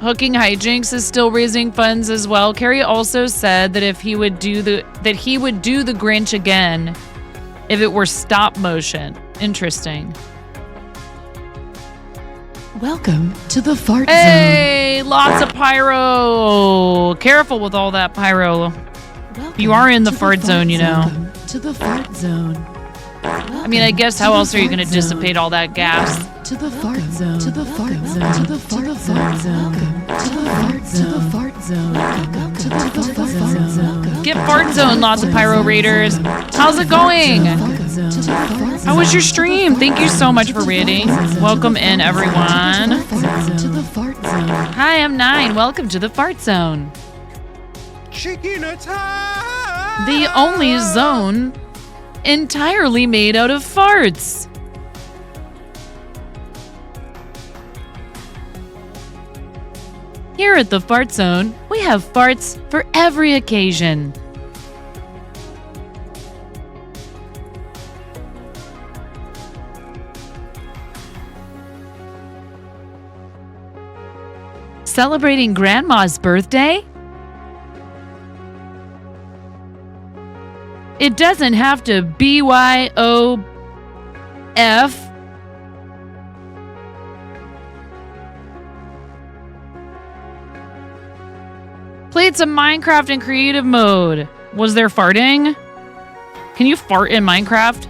Speaker 1: Hooking Hijinks is still raising funds as well. Carrie also said that if he would do the Grinch again if it were stop motion. Interesting.
Speaker 2: Welcome to the Fart Zone.
Speaker 1: Hey, lots of pyro. Careful with all that pyro.
Speaker 2: Welcome
Speaker 1: You are in the
Speaker 2: to
Speaker 1: fart zone, you know.
Speaker 2: Welcome to the Fart Zone.
Speaker 1: I mean, I guess how else are you going to dissipate all that gas?
Speaker 2: To the Fart Zone. To the Fart Zone. To the Fart Zone. To the Fart Zone. To the Fart Zone. To the Fart Zone.
Speaker 1: Get Fart Zone, lots of pyro raiders. How's it going? How was your stream? Thank you so much for reading. Welcome in, everyone.
Speaker 2: To the Fart Zone.
Speaker 1: Hi, I'm 9. Welcome to the Fart Zone.
Speaker 10: Chicken attack!
Speaker 1: The only zone entirely made out of farts. Here at the Fart Zone, we have farts for every occasion. Celebrating Grandma's birthday? It doesn't have to BYOF. Played some Minecraft in creative mode. Was there farting? Can you fart in Minecraft?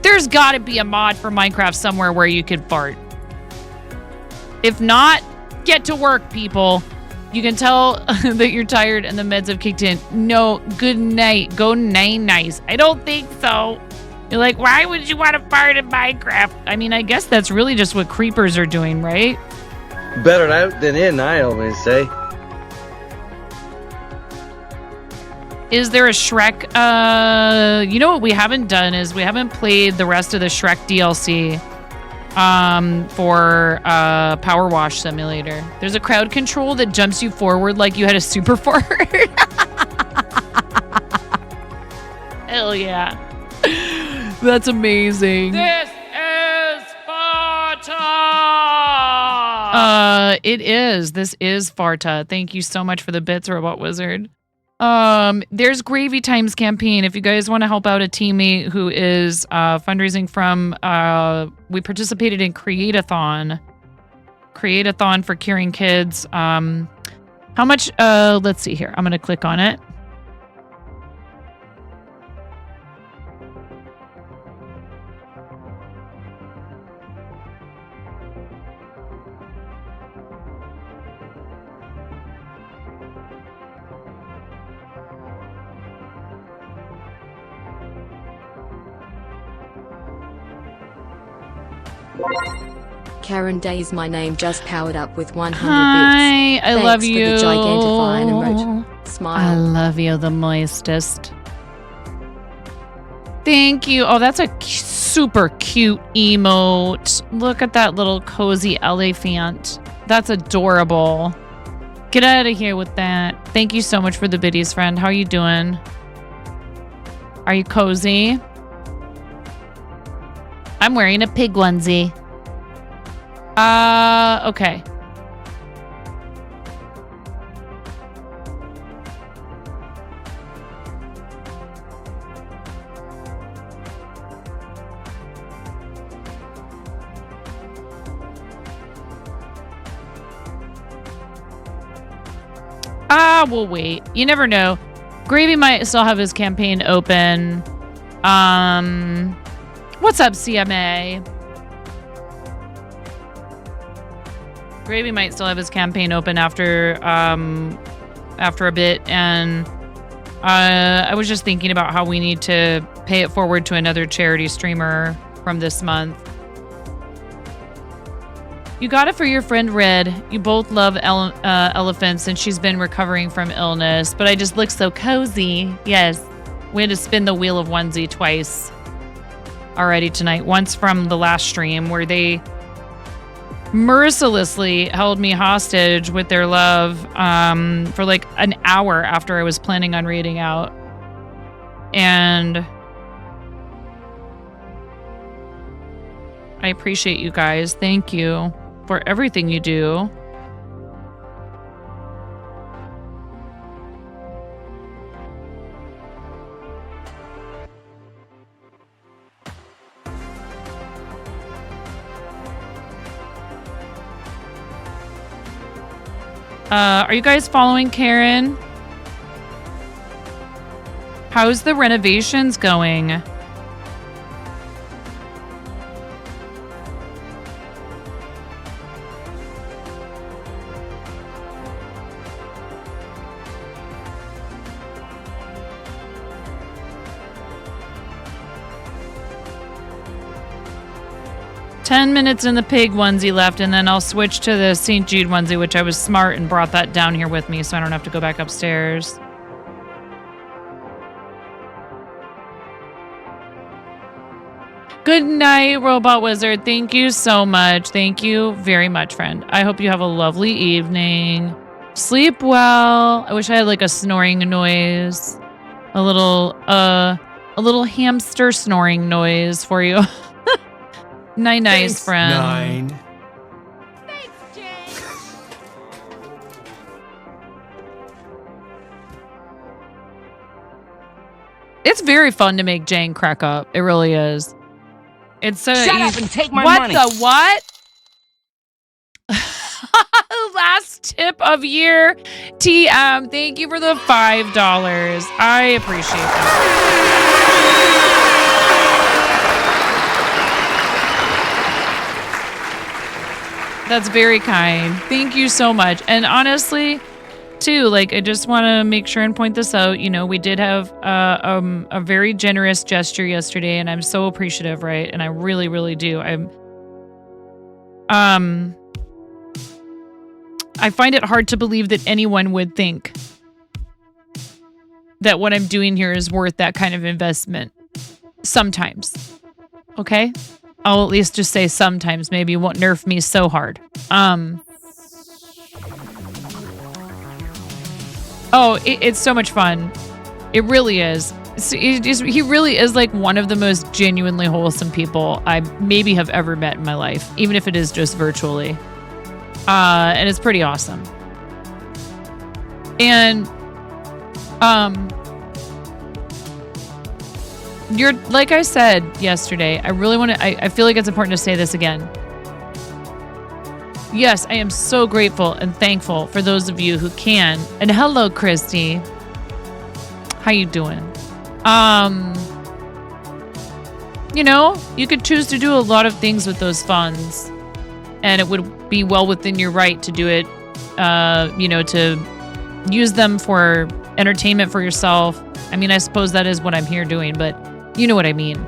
Speaker 1: There's got to be a mod for Minecraft somewhere where you can fart. If not, get to work, people. You can tell that you're tired and the meds have kicked in. No, good night. Go nice. I don't think so. You're like, why would you want to fart in Minecraft? I mean, I guess that's really just what creepers are doing, right?
Speaker 11: Better out than in, I always say.
Speaker 1: Is there a Shrek? You know what we haven't done is we haven't played the rest of the Shrek DLC for Power Wash Simulator. There's a crowd control that jumps you forward like you had a super fart. Hell yeah. That's amazing. This is Sparta! It is. This is Sparta. Thank you so much for the bits, Robot Wizard. There's Gravy Times campaign. If you guys want to help out a teammate who is fundraising from, we participated in Create-a-thon for Curing Kids. How much? Let's see here. I'm going to click on it.
Speaker 12: Karen Days, my name just powered up with 100 bits.
Speaker 1: Hi, I love you.
Speaker 12: Thanks for the gigantify and emoji. Smile.
Speaker 1: I love you the moistest. Thank you. Oh, that's a super cute emote. Look at that little cozy elephant. That's adorable. Get out of here with that. Thank you so much for the biddies, friend. How are you doing? Are you cozy? I'm wearing a pig onesie. Okay. We'll wait. You never know. Gravy might still have his campaign open. What's up, CMA? Gravy might still have his campaign open after a bit, and I was just thinking about how we need to pay it forward to another charity streamer from this month. You got it for your friend Red. You both love elephants, and she's been recovering from illness, but I just look so cozy. Yes, we had to spin the wheel of onesie twice already tonight. Once from the last stream where they mercilessly held me hostage with their love for like an hour after I was planning on reading out. And I appreciate you guys. Thank you for everything you do. Are you guys following Karen? How's the renovations going? Ten minutes in the pig onesie left, and then I'll switch to the St. Jude onesie, which I was smart and brought that down here with me so I don't have to go back upstairs. Good night, Robot Wizard. Thank you so much. Thank you very much, friend. I hope you have a lovely evening. Sleep well. I wish I had like a snoring noise. A little hamster snoring noise for you. Nice, friend.
Speaker 10: Thanks, Jane.
Speaker 1: It's very fun to make Jane crack up. It really is. It's so
Speaker 13: Shut up and take my
Speaker 1: money.
Speaker 13: money.
Speaker 1: What the what? Last tip of year. TM, thank you for the $5. I appreciate that. That's very kind. Thank you so much. And honestly, too, like, I just want to make sure and point this out. You know, we did have a very generous gesture yesterday, and I'm so appreciative, right? And I really, really do. I find it hard to believe that anyone would think that what I'm doing here is worth that kind of investment. Sometimes. Okay? I'll at least just say sometimes. Maybe you won't nerf me so hard. It's so much fun. It really is. He really is like one of the most genuinely wholesome people I maybe have ever met in my life, even if it is just virtually. And it's pretty awesome. And you're, like I said yesterday, I really want to, I feel like it's important to say this again. Yes, I am so grateful and thankful for those of you who can. And hello, Christy. How you doing? You know, you could choose to do a lot of things with those funds, and it would be well within your right to do it, you know, to use them for entertainment for yourself. I mean, I suppose that is what I'm here doing, but you know what I mean.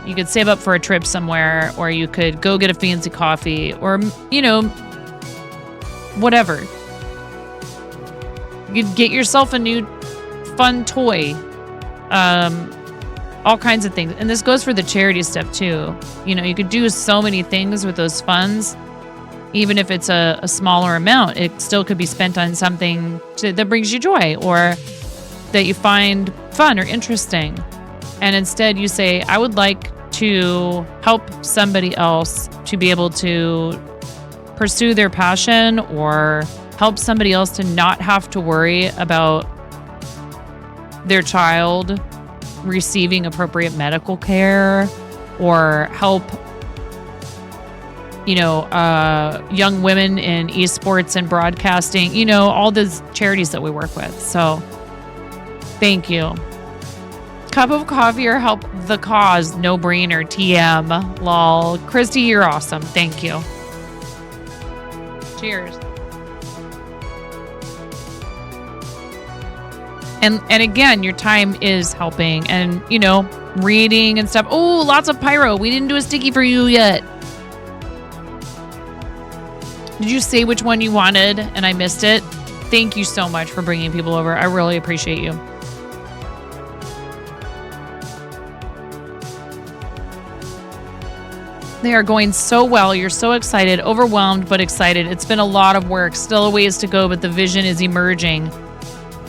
Speaker 1: You could save up for a trip somewhere, or you could go get a fancy coffee, or, you know, whatever. You'd get yourself a new fun toy. All kinds of things. And this goes for the charity stuff too. You know, you could do so many things with those funds. Even if it's a smaller amount, it still could be spent on something that brings you joy, or that you find fun or interesting. And instead you say, I would like to help somebody else to be able to pursue their passion, or help somebody else to not have to worry about their child receiving appropriate medical care, or help, you know, young women in esports and broadcasting, you know, all those charities that we work with. So thank you. Cup of coffee or help the cause, no brainer. TM. Lol. Christy, you're awesome. Thank you. Cheers. And again, your time is helping, and, you know, reading and stuff. Oh, lots of pyro. We didn't do a sticky for you yet. Did you say which one you wanted and I missed it? Thank you so much for bringing people over. I really appreciate you. They are going so well. You're so excited, overwhelmed, but excited. It's been a lot of work, still a ways to go, but the vision is emerging.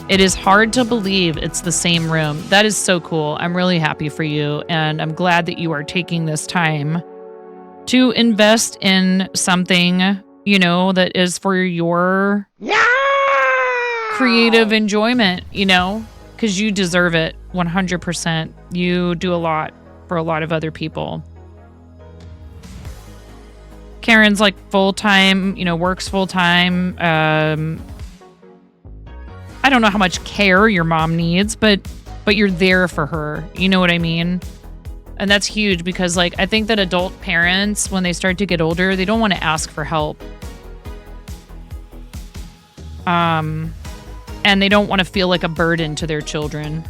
Speaker 1: It is hard to believe it's the same room. That is so cool. I'm really happy for you, and I'm glad that you are taking this time to invest in something, you know, that is for your creative enjoyment, you know, because you deserve it 100%. You do a lot for a lot of other people. Karen's like full-time, you know, works full-time. I don't know how much care your mom needs, but you're there for her. You know what I mean? And that's huge because, like, I think that adult parents, when they start to get older, they don't want to ask for help. And they don't want to feel like a burden to their children.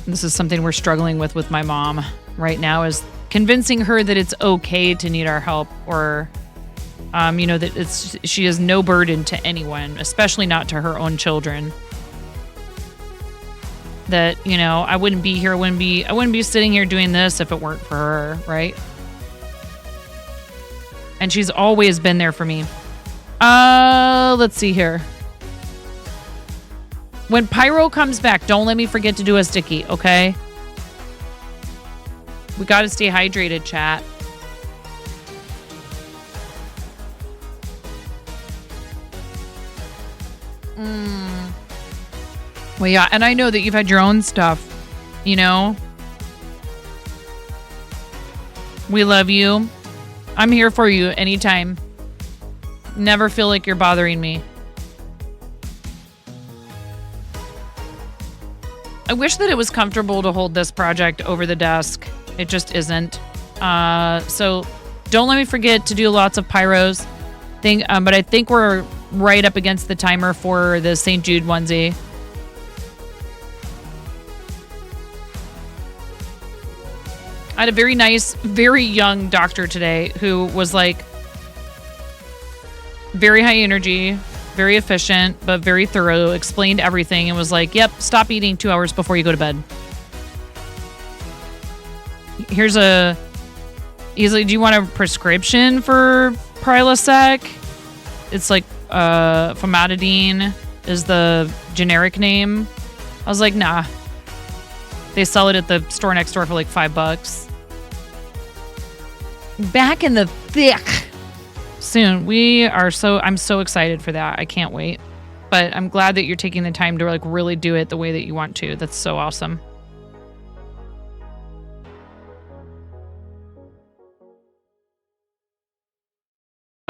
Speaker 1: This is something we're struggling with my mom right now, is convincing her that it's okay to need our help, or, you know, that she is no burden to anyone, especially not to her own children. That, you know, I wouldn't be here, I wouldn't be sitting here doing this if it weren't for her, right? And she's always been there for me. Let's see here. When Pyro comes back, don't let me forget to do a sticky, okay? We gotta stay hydrated, chat. Well, yeah, and I know that you've had your own stuff, you know? We love you. I'm here for you anytime. Never feel like you're bothering me. I wish that it was comfortable to hold this project over the desk. It just isn't. So don't let me forget to do lots of pyros. But I think we're right up against the timer for the St. Jude onesie. I had a very nice, very young doctor today who was like very high energy, very efficient, but very thorough, explained everything and was like, yep, stop eating 2 hours before you go to bed. He's like, do you want a prescription for Prilosec? It's like, famotidine is the generic name. I was like, nah. They sell it at the store next door for like $5. Back in the thick soon. I'm so excited for that. I can't wait. But I'm glad that you're taking the time to like really do it the way that you want to. That's so awesome.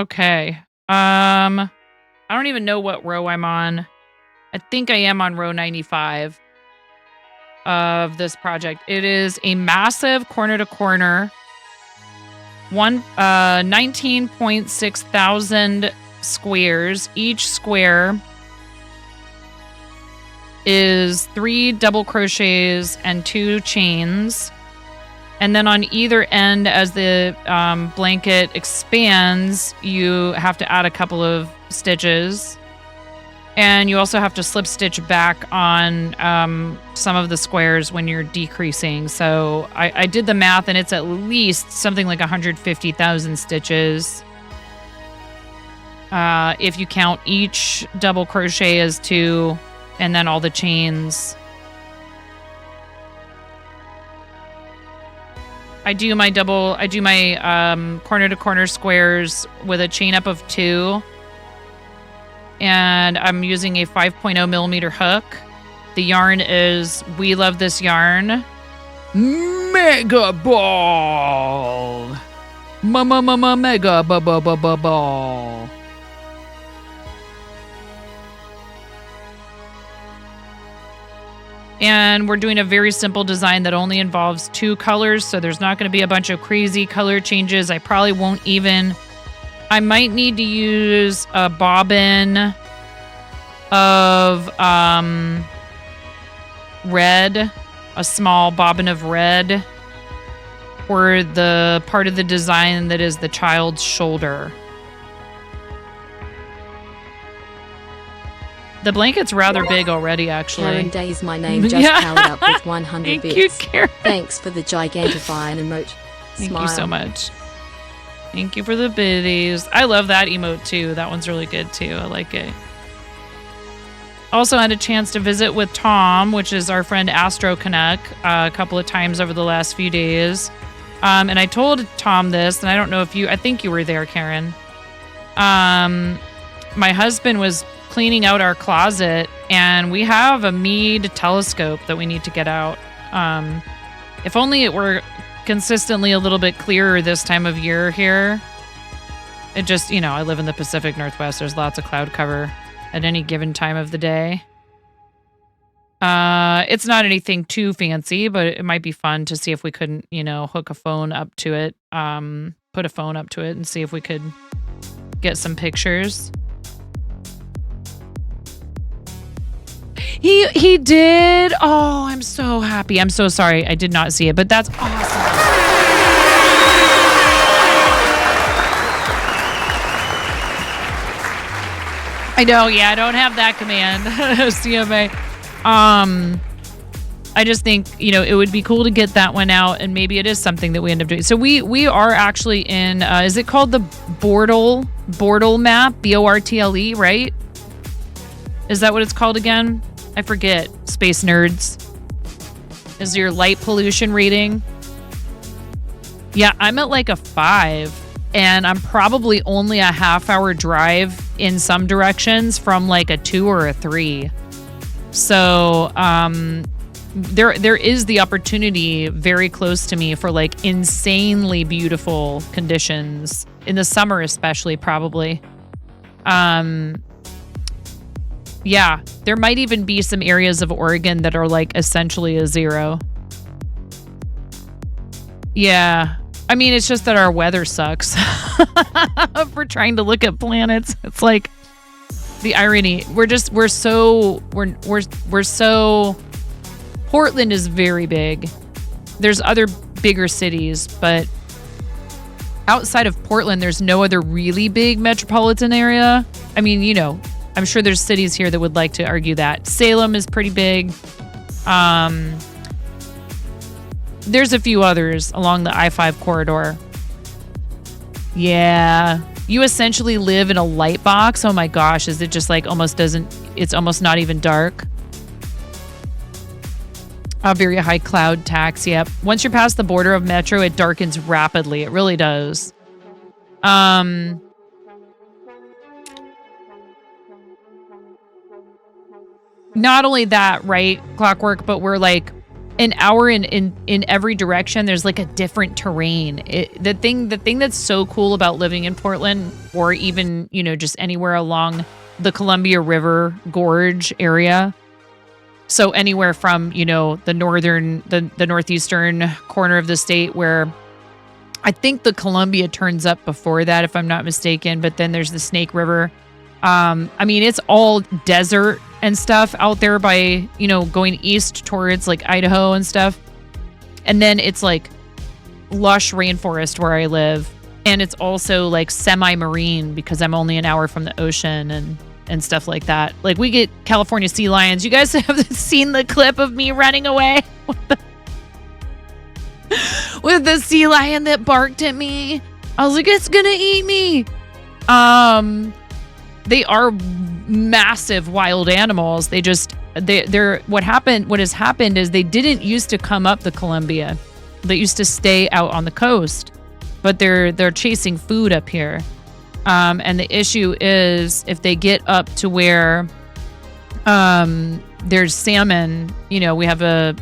Speaker 1: Okay. I don't even know what row I'm on. I think I am on row 95 of this project. It is a massive corner to corner 19.6 thousand squares. Each square is 3 double crochets and 2 chains. And then on either end, as the blanket expands, you have to add a couple of stitches. And you also have to slip stitch back on some of the squares when you're decreasing. So I did the math, and it's at least something like 150,000 stitches. If you count each double crochet as 2, and then all the chains. I do my corner to corner squares with a chain up of 2. And I'm using a 5.0 millimeter hook. The yarn is We Love This Yarn Mega Ball. Mega ball. And we're doing a very simple design that only involves 2 colors, so there's not going to be a bunch of crazy color changes. I probably won't even... I might need to use a bobbin of red, a small bobbin of red, for the part of the design that is the child's shoulder. The blanket's rather big already, actually.
Speaker 12: Karen Day's my name, just powered up with 100 bits.
Speaker 1: Thank you, Karen.
Speaker 12: Thanks for the gigantify and emote.
Speaker 1: Thank
Speaker 12: Smile.
Speaker 1: you so much. Thank you for the biddies. I love that emote too. That one's really good too. I like it. Also had a chance to visit with Tom, which is our friend Astro Canuck, a couple of times over the last few days. And I told Tom this, and I don't know if I think you were there, Karen. My husband was cleaning out our closet, and we have a Meade telescope that we need to get out. If only it were consistently a little bit clearer this time of year here. It just, I live in the Pacific Northwest. There's lots of cloud cover at any given time of the day. It's not anything too fancy, but it might be fun to see if we couldn't, hook a phone up to it, put a phone up to it and see if we could get some pictures. He did. Oh, I'm so happy. I'm so sorry. I did not see it, but that's awesome. I know. Yeah, I don't have that command. CMA. I just think, it would be cool to get that one out, and maybe it is something that we end up doing. So we are actually in, is it called the Bortle map? Bortle, right? Is that what it's called again? I forget. Space nerds. Is your light pollution rating? Yeah, I'm at like a 5, and I'm probably only a half-hour drive in some directions from like a 2 or a 3. So there is the opportunity very close to me for like insanely beautiful conditions in the summer, especially probably. Yeah, there might even be some areas of Oregon that are like essentially a 0. Yeah. I mean, it's just that our weather sucks. If we're trying to look at planets, it's like the irony. We're so Portland is very big. There's other bigger cities, but outside of Portland, there's no other really big metropolitan area. I mean, I'm sure there's cities here that would like to argue that. Salem is pretty big. There's a few others along the I-5 corridor. Yeah. You essentially live in a light box. Oh my gosh. Is it just like it's almost not even dark? A very high cloud tax. Yep. Once you're past the border of metro, it darkens rapidly. It really does. Not only that, right, Clockwork, but we're like an hour in every direction. There's like a different terrain. The thing that's so cool about living in Portland, or even, just anywhere along the Columbia River Gorge area. So anywhere from, the northeastern corner of the state, where I think the Columbia turns up before that, if I'm not mistaken. But then there's the Snake River. I mean, it's all desert and stuff out there by, going east towards like Idaho and stuff. And then it's like lush rainforest where I live. And it's also like semi-marine because I'm only an hour from the ocean and stuff like that. Like we get California sea lions. You guys have seen the clip of me running away with the sea lion that barked at me. I was like, it's gonna eat me. They are massive wild animals. What has happened is they didn't used to come up the Columbia. They used to stay out on the coast, but they're chasing food up here. And the issue is if they get up to where there's salmon, we have a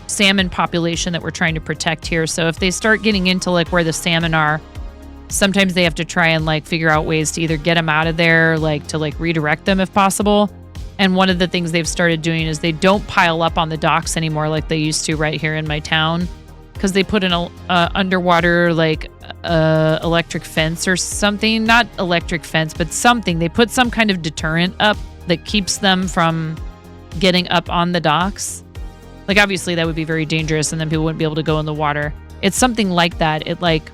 Speaker 1: salmon population that we're trying to protect here. So if they start getting into like where the salmon are, sometimes they have to try and like figure out ways to either get them out of there, like to like redirect them if possible. And one of the things they've started doing is they don't pile up on the docks anymore like they used to right here in my town, because they put an underwater like electric fence or something. Not electric fence, but something. They put some kind of deterrent up that keeps them from getting up on the docks. Like obviously that would be very dangerous, and then people wouldn't be able to go in the water. It's something like that. It like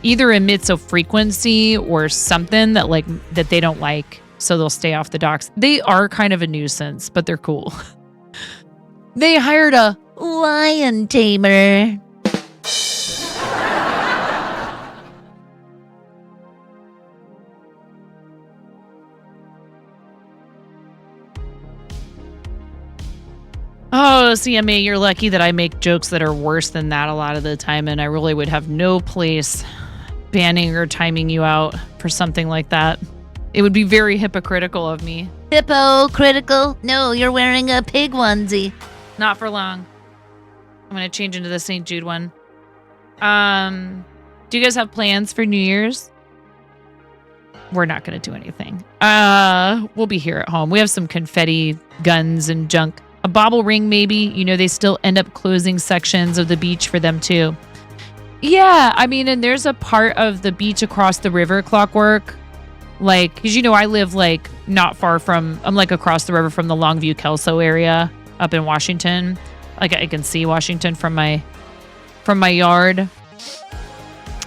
Speaker 1: either emits a frequency or something that they don't like, so they'll stay off the docks. They are kind of a nuisance, but they're cool. They hired a lion tamer. Oh, CMA, you're lucky that I make jokes that are worse than that a lot of the time, and I really would have no place banning or timing you out for something like that. It would be very hypocritical of me.
Speaker 13: Hypocritical? No, you're wearing a pig onesie.
Speaker 1: Not for long. I'm going to change into the St. Jude one. Do you guys have plans for New Year's? We're not going to do anything. We'll be here at home. We have some confetti, guns, and junk. A bobble ring, maybe. You know, they still end up closing sections of the beach for them, too. Yeah, I mean, and there's a part of the beach across the river, Clockwork. Like, because, you know, I live, like, not far from, I'm, like, across the river from the Longview-Kelso area up in Washington. Like, I can see Washington from my yard.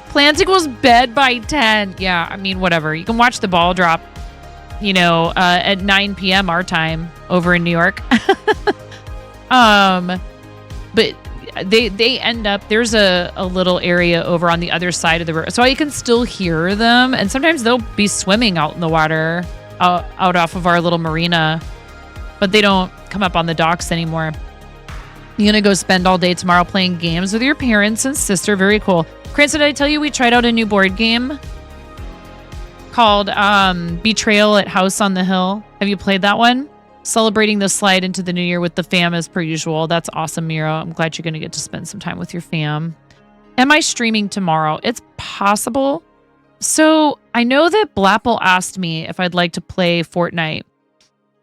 Speaker 1: Plans equals bed by 10. Yeah, I mean, whatever. You can watch the ball drop, you know, at 9 p.m. our time over in New York. But they end up, there's a little area over on the other side of the river. So I can still hear them. And sometimes they'll be swimming out in the water out off of our little marina. But they don't come up on the docks anymore. You're going to go spend all day tomorrow playing games with your parents and sister. Very cool. Cranston, did I tell you we tried out a new board game called Betrayal at House on the Hill? Have you played that one? Celebrating the slide into the new year with the fam as per usual. That's awesome, Miro. I'm glad you're going to get to spend some time with your fam. Am I streaming tomorrow? It's possible. So I know that Blapple asked me if I'd like to play Fortnite.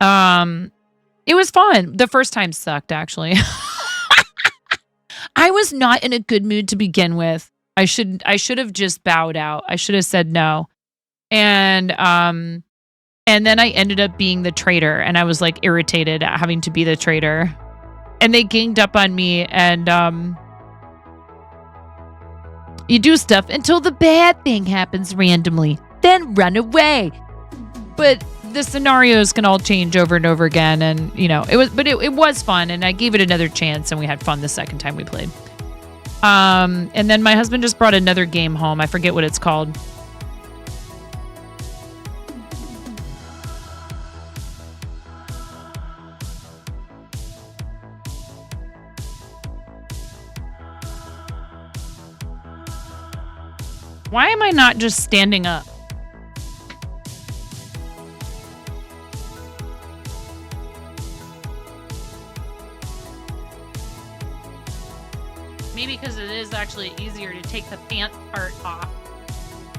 Speaker 1: It was fun. The first time sucked, actually. I was not in a good mood to begin with. I should have just bowed out. I should have said no. And then I ended up being the traitor, and I was like irritated at having to be the traitor. And they ganged up on me, and you do stuff until the bad thing happens randomly, then run away. But the scenarios can all change over and over again, and you know, it was fun, and I gave it another chance, and we had fun the second time we played. And then my husband just brought another game home. I forget what it's called. Why am I not just standing up? Maybe because it is actually easier to take the pants part off.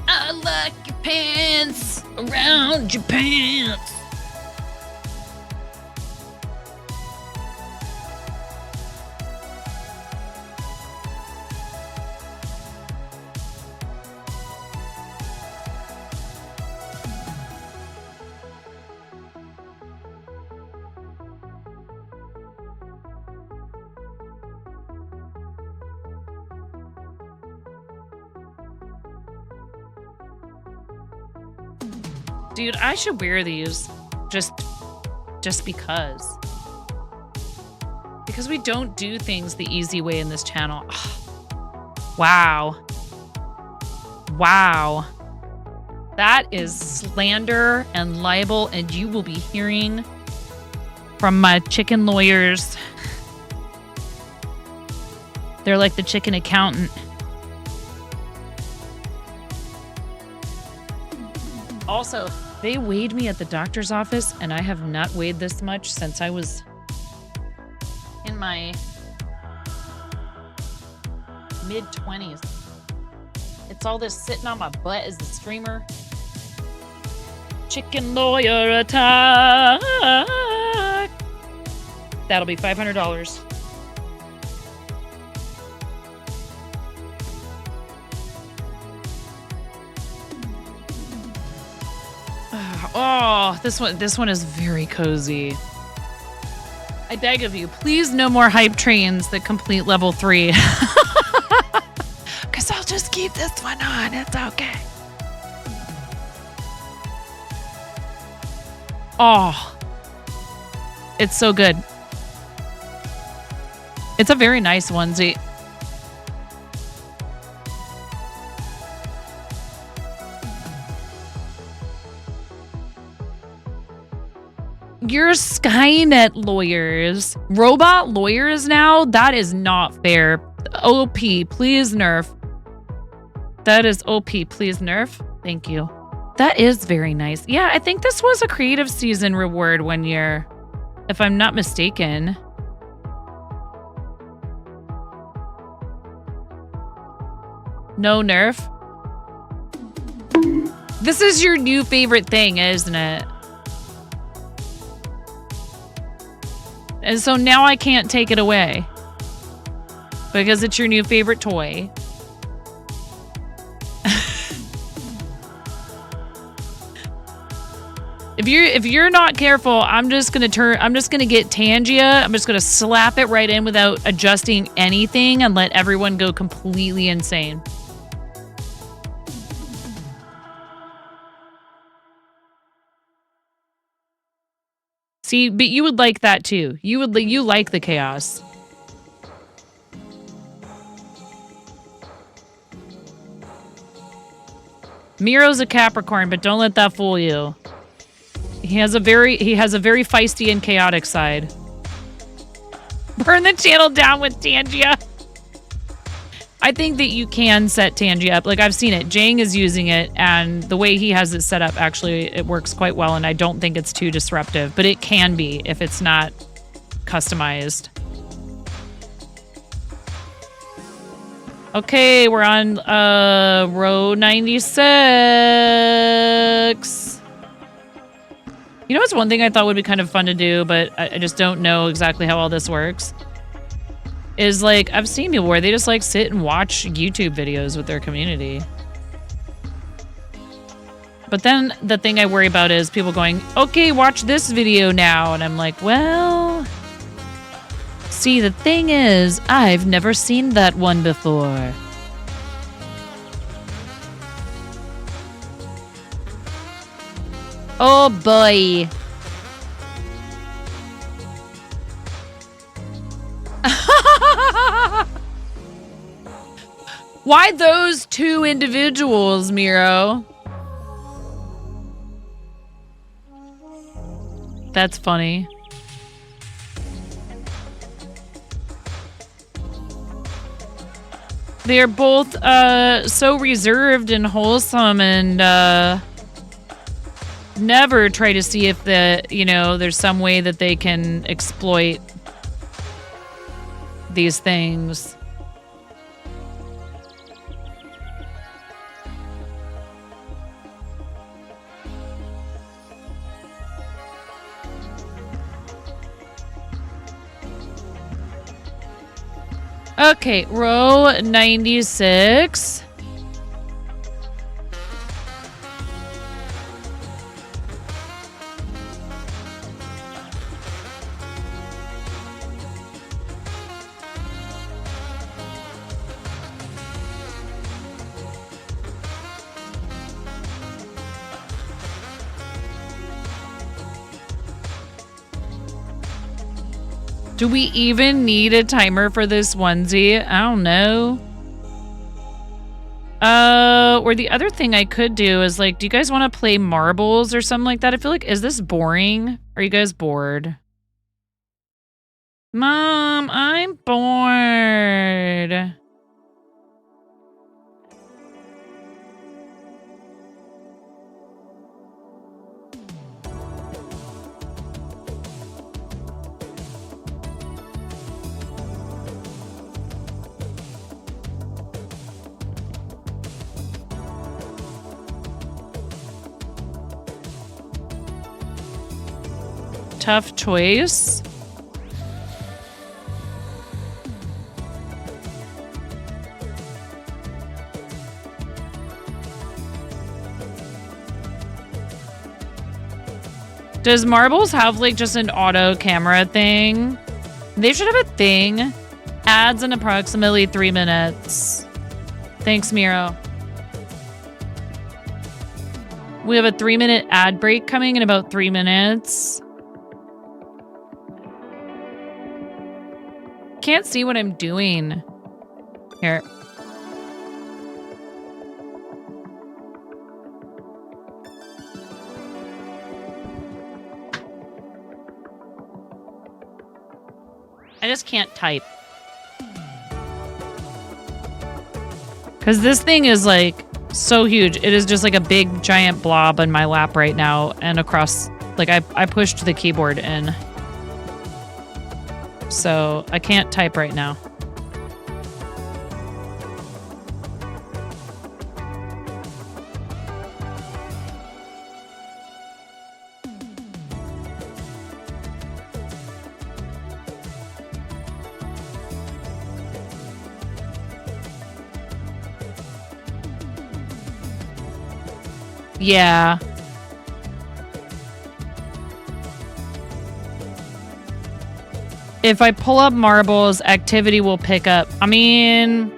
Speaker 1: I like your pants around your pants. Dude, I should wear these just because. Because we don't do things the easy way in this channel. Ugh. Wow. Wow. That is slander and libel, and you will be hearing from my chicken lawyers. They're like the chicken accountant. Also, they weighed me at the doctor's office, and I have not weighed this much since I was in my mid-20s. It's all this sitting on my butt as the streamer. Chicken lawyer attack. That'll be $500. Oh, this one is very cozy. I beg of you, please no more hype trains that complete level 3. Because I'll just keep this one on. It's okay. Oh, it's so good. It's a very nice onesie. You're Skynet lawyers. Robot lawyers now? That is not fair. OP, please nerf. That is OP, please nerf. Thank you. That is very nice. Yeah, I think this was a creative season reward one year, if I'm not mistaken. No nerf. This is your new favorite thing, isn't it? And so now I can't take it away. Because it's your new favorite toy. If you're not careful, I'm just gonna get Tangia. I'm just gonna slap it right in without adjusting anything and let everyone go completely insane. See, but you would like that too. You like the chaos. Miro's a Capricorn, but don't let that fool you. He has a very feisty and chaotic side. Burn the channel down with Tangia. I think that you can set Tangia up. Like, I've seen it. Jang is using it, and the way he has it set up, actually, it works quite well, and I don't think it's too disruptive. But it can be if it's not customized. Okay, we're on row 96. You know what's one thing I thought would be kind of fun to do, but I just don't know exactly how all this works? Is like, I've seen people where they just like sit and watch YouTube videos with their community. But then the thing I worry about is people going, okay, watch this video now. And I'm like, well, see, the thing is, I've never seen that one before. Oh boy. Why those two individuals, Miro? That's funny. They're both so reserved and wholesome, and never try to see if there's some way that they can exploit these things. Okay, row 96. Do we even need a timer for this onesie? I don't know. Or the other thing I could do is like, do you guys want to play marbles or something like that? I feel like, is this boring? Are you guys bored? Mom, I'm bored. Tough choice. Does Marbles have like just an auto camera thing? They should have a thing. Ads in approximately 3 minutes. Thanks, Miro. We have a 3-minute ad break coming in about 3 minutes. Can't see what I'm doing. Here. just can't type. Because this thing is like so huge. It is just like a big giant blob on my lap right now and across, like I pushed the keyboard in. So I can't type right now. Yeah. If I pull up marbles, activity will pick up. I mean...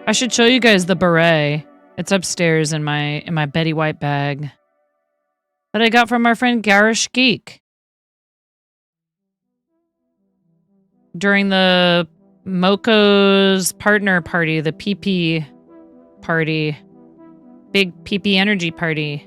Speaker 1: I should show you guys the beret. It's upstairs in my Betty White bag that I got from our friend Garish Geek during the Moco's partner party, the PP party, big PP energy party.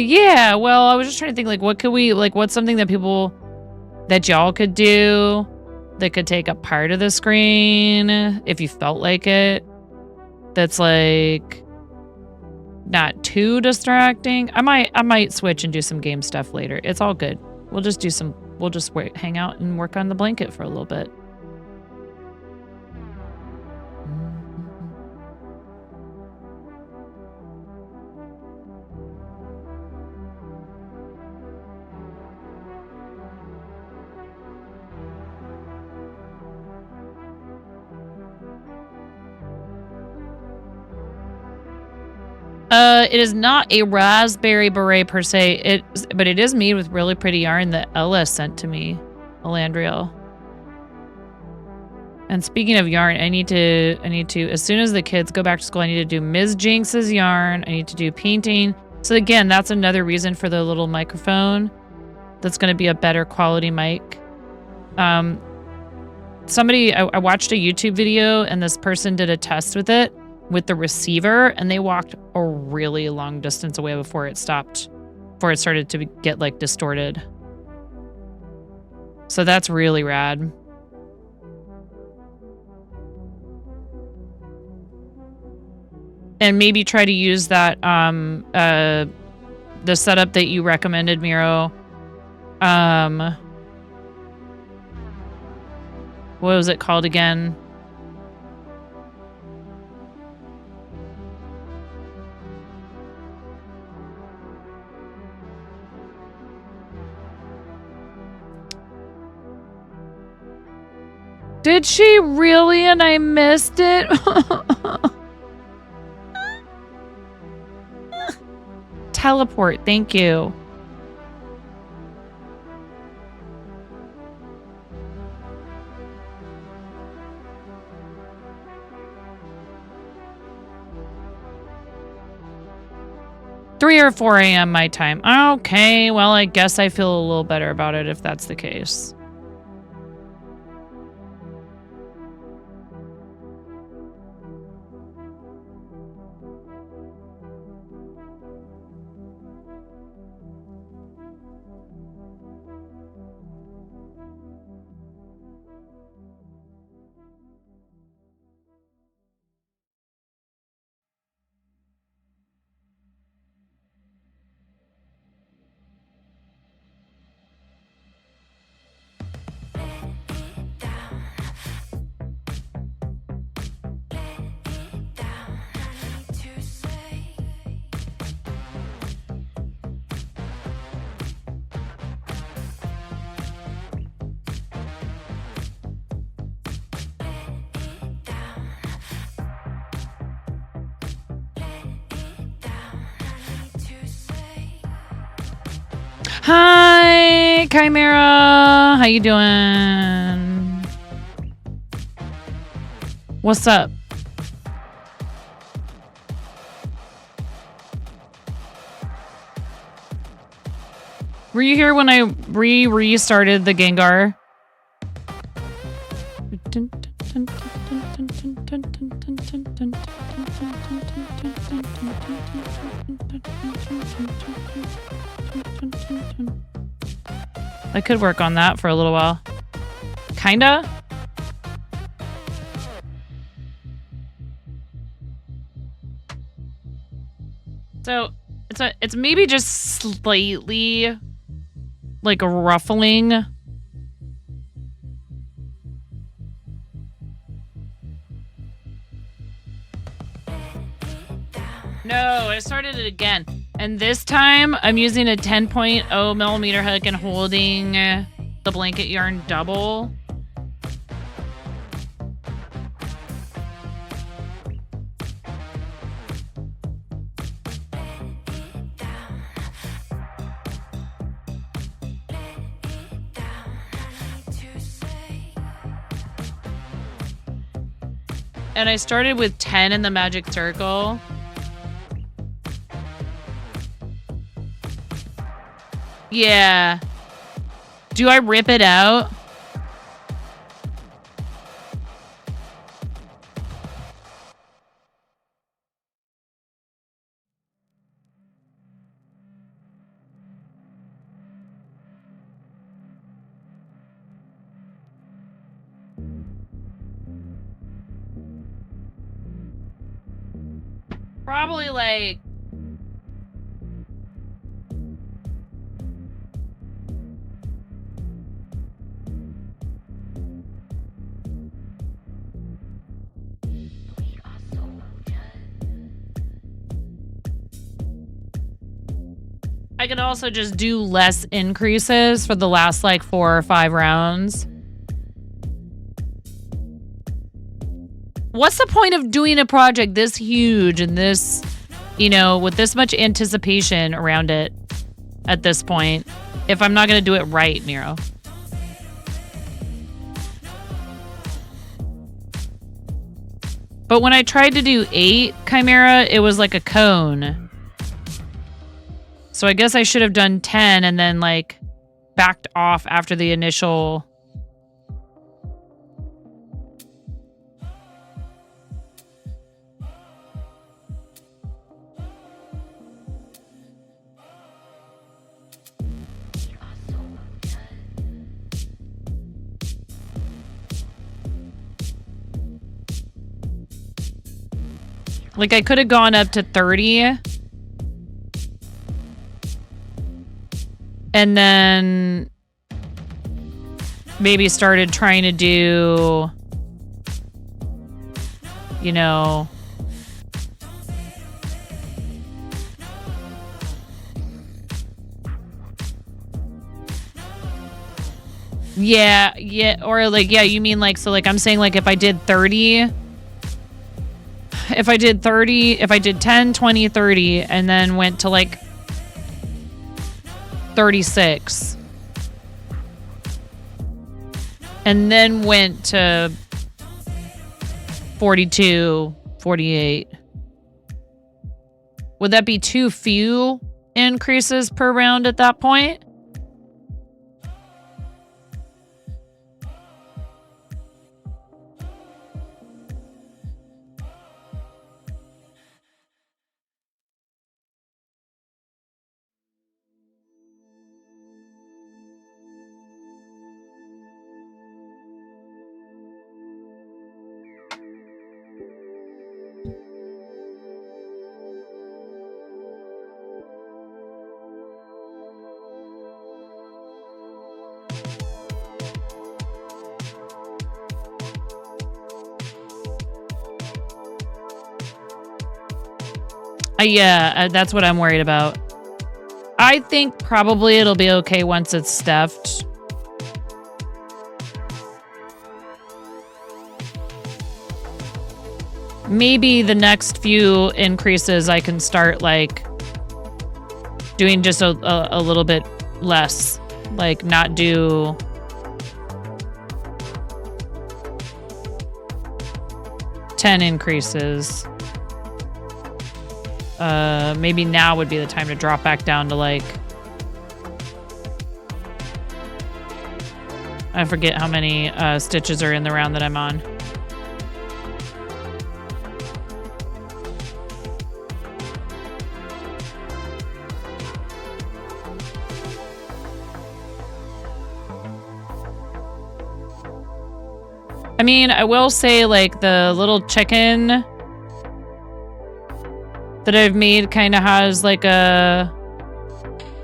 Speaker 1: Yeah, well, I was just trying to think, like, what could we, like, what's something that people, that y'all could do that could take up part of the screen if you felt like it, that's, like, not too distracting. I might switch and do some game stuff later. It's all good. We'll just hang out and work on the blanket for a little bit. It is not a raspberry beret per se, but it is made with really pretty yarn that Ella sent to me, Elandriel. And speaking of yarn, I need to, as soon as the kids go back to school, I need to do Ms. Jinx's yarn. I need to do painting. So again, that's another reason for the little microphone. That's going to be a better quality mic. I watched a YouTube video and this person did a test with it, with the receiver, and they walked a really long distance away before it started to get like distorted. So that's really rad. And maybe try to use that the setup that you recommended, Miro. What was it called again? Did she really? And I missed it? Teleport, thank you. Three or 4 a.m. my time. Okay, well, I guess I feel a little better about it if that's the case. Hi, Chimera. How you doing? What's up? Were you here when I restarted the Gengar? I could work on that for a little while. Kinda? So, it's maybe just slightly like a ruffling. No, I started it again. And this time I'm using a 10.0 millimeter hook and holding the blanket yarn double. And I started with 10 in the magic circle. Yeah. Do I rip it out? Probably like I could also just do less increases for the last like 4 or 5 rounds. What's the point of doing a project this huge and this, you know, with this much anticipation around it at this point, if I'm not going to do it right, Nero? But when I tried to do 8 Chimera, it was like a cone. So I guess I should have done 10 and then like backed off after the initial. Like I could have gone up to 30. And then maybe started trying to do, you know, yeah, or like, yeah, you mean like, so like I'm saying like if I did 30, if I did 10, 20, 30, and then went to like 36 and then went to 42, 48. Would that be too few increases per round at that point? Yeah, that's what I'm worried about. I think probably it'll be okay once it's stuffed. Maybe the next few increases I can start like doing just a little bit less. Like, not do... $10 increases. Maybe now would be the time to drop back down to like... I forget how many stitches are in the round that I'm on. I mean, I will say, like, the little chicken that I've made kind of has, like, a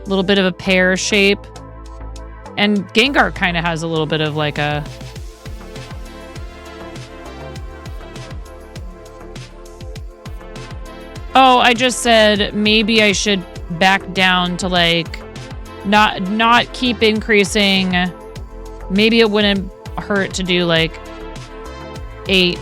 Speaker 1: little bit of a pear shape. And Gengar kind of has a little bit of, like, a... Oh, I just said maybe I should back down to, like, not keep increasing. Maybe it wouldn't hurt to do, like... 8.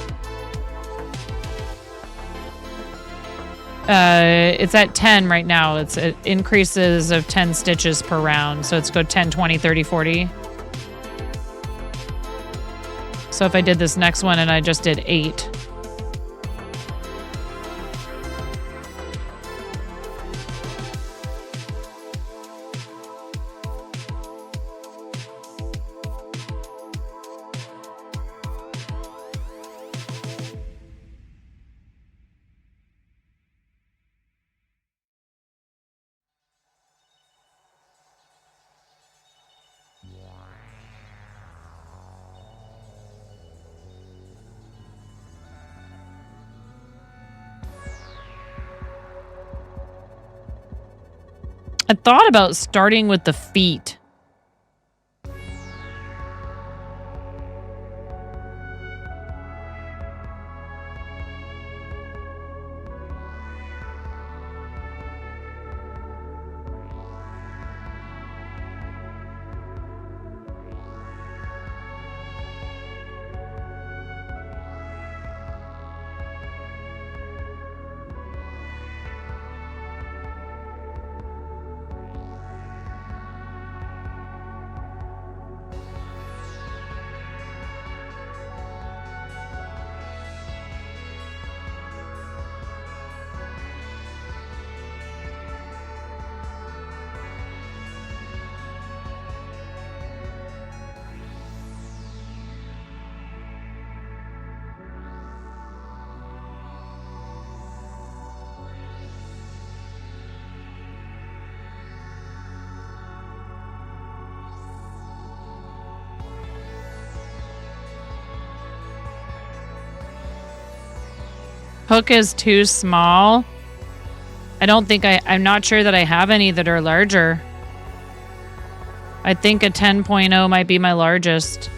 Speaker 1: It's at 10 right now. It increases of 10 stitches per round. So it's go 10, 20, 30, 40. So if I did this next one and I just did 8. I thought about starting with the feet. Hook is too small. I don't think I'm not sure that I have any that are larger. I think a 10.0 might be my largest.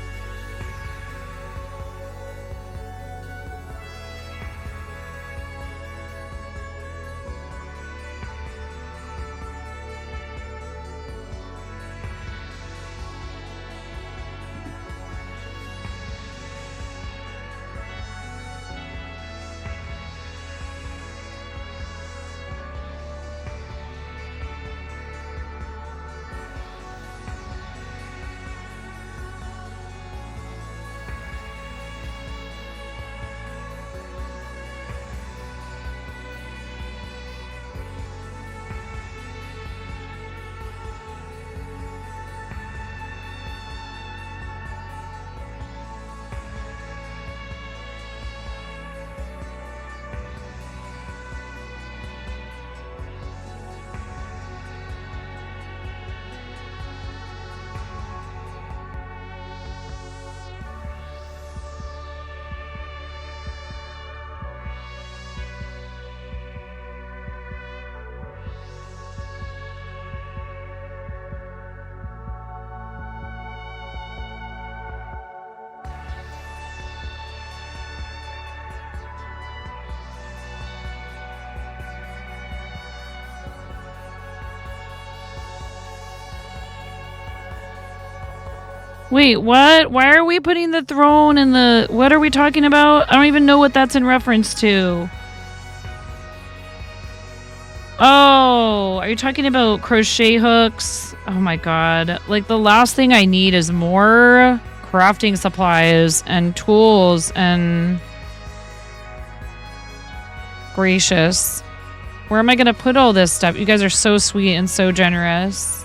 Speaker 1: Wait, what? Why are we putting the throne in the... What are we talking about? I don't even know what that's in reference to. Oh, are you talking about crochet hooks Oh my god. Like, the last thing I need is more crafting supplies and tools and... Gracious. Where am I going to put all this stuff? You guys are so sweet and so generous.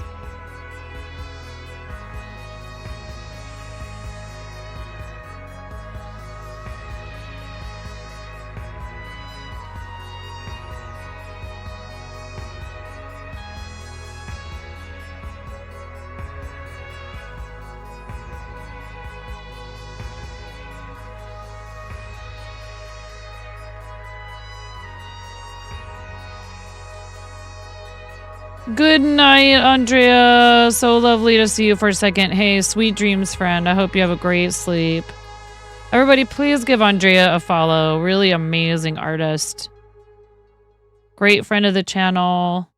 Speaker 1: Good night, Andrea. So lovely to see you for a second. Hey, sweet dreams, friend. I hope you have a great sleep. Everybody, please give Andrea a follow. Really amazing artist. Great friend of the channel.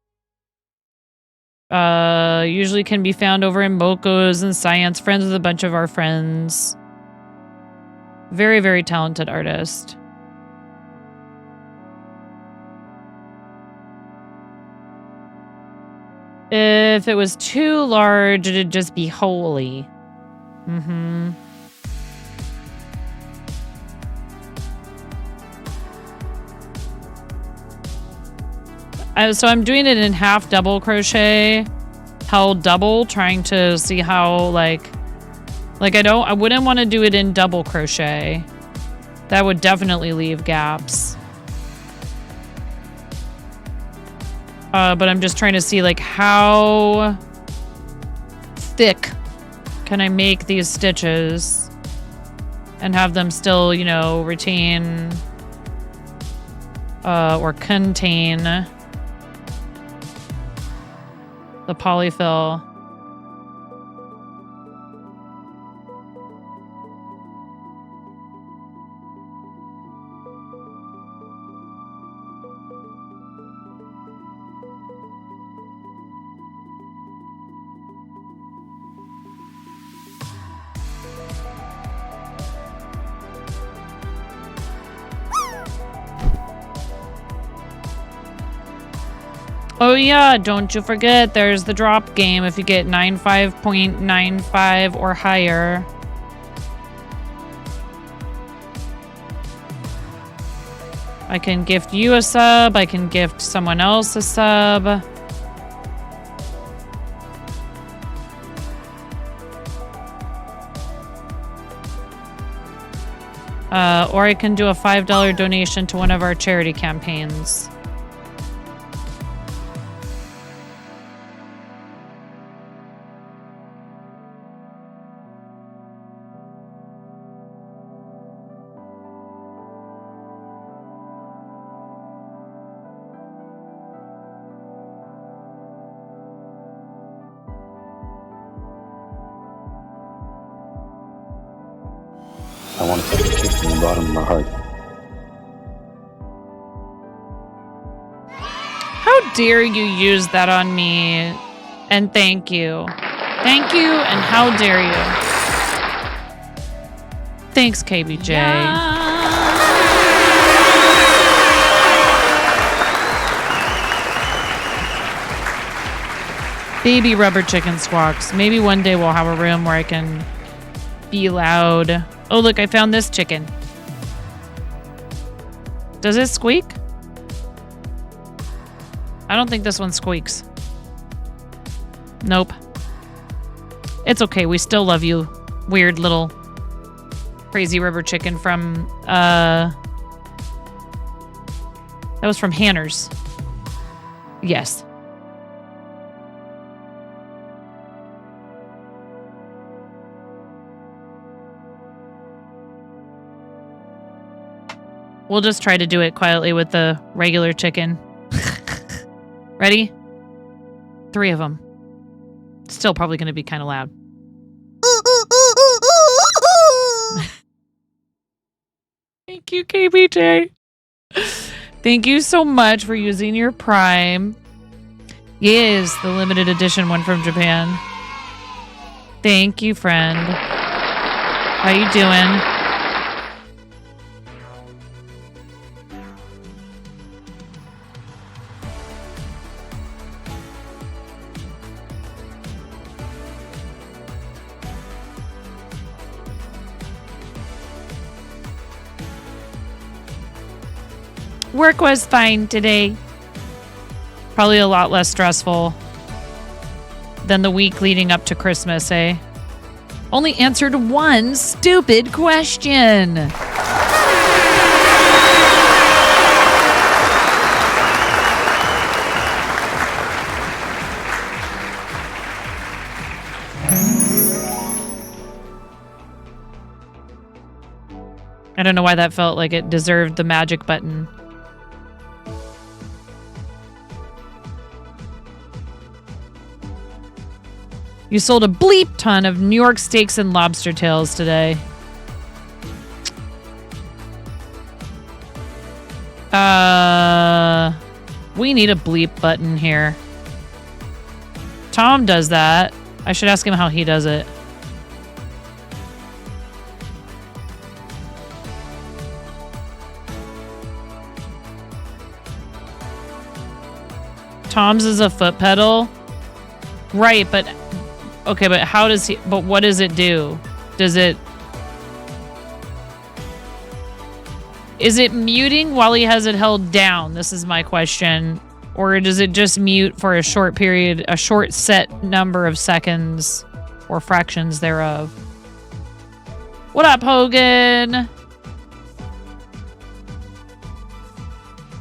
Speaker 1: Usually can be found over in Moco's and Science. Friends with a bunch of our friends. Very, very talented artist. If it was too large, it'd just be holy. So I'm doing it in half double crochet, held double, trying to see how I wouldn't want to do it in double crochet. That would definitely leave gaps. But I'm just trying to see how thick can I make these stitches and have them still, retain or contain the polyfill. Oh yeah, don't you forget, there's the drop game if you get 95.95 or higher. I can gift you a sub, I can gift someone else a sub. Or I can do a $5 donation to one of our charity campaigns.
Speaker 7: I want to put the kick in the bottom of my heart.
Speaker 1: How dare you use that on me? And thank you. Thank you, and how dare you? Thanks, KBJ. Baby rubber chicken squawks. Maybe one day we'll have a room where I can be loud. Oh, look, I found this chicken. Does it squeak? I don't think this one squeaks. Nope. It's okay. We still love you, weird little crazy rubber chicken from, that was from Hanners. Yes. We'll just try to do it quietly with the regular chicken. Ready? 3 of them. Still probably going to be kind of loud. Thank you, KBJ. Thank you so much for using your Prime. Yes, the limited edition one from Japan. Thank you, friend. How you doing? Work was fine today. Probably a lot less stressful than the week leading up to Christmas, eh? Only answered one stupid question. I don't know why that felt like it deserved the magic button. You sold a bleep ton of New York steaks and lobster tails today. We need a bleep button here. Tom does that. I should ask him how he does it. Tom's is a foot pedal. Right, but okay, but how does he, but what does it do? Does it, is it muting while he has it held down? This is my question. Or does it just mute for a short period, a short set number of seconds or fractions thereof? What up, Hogan?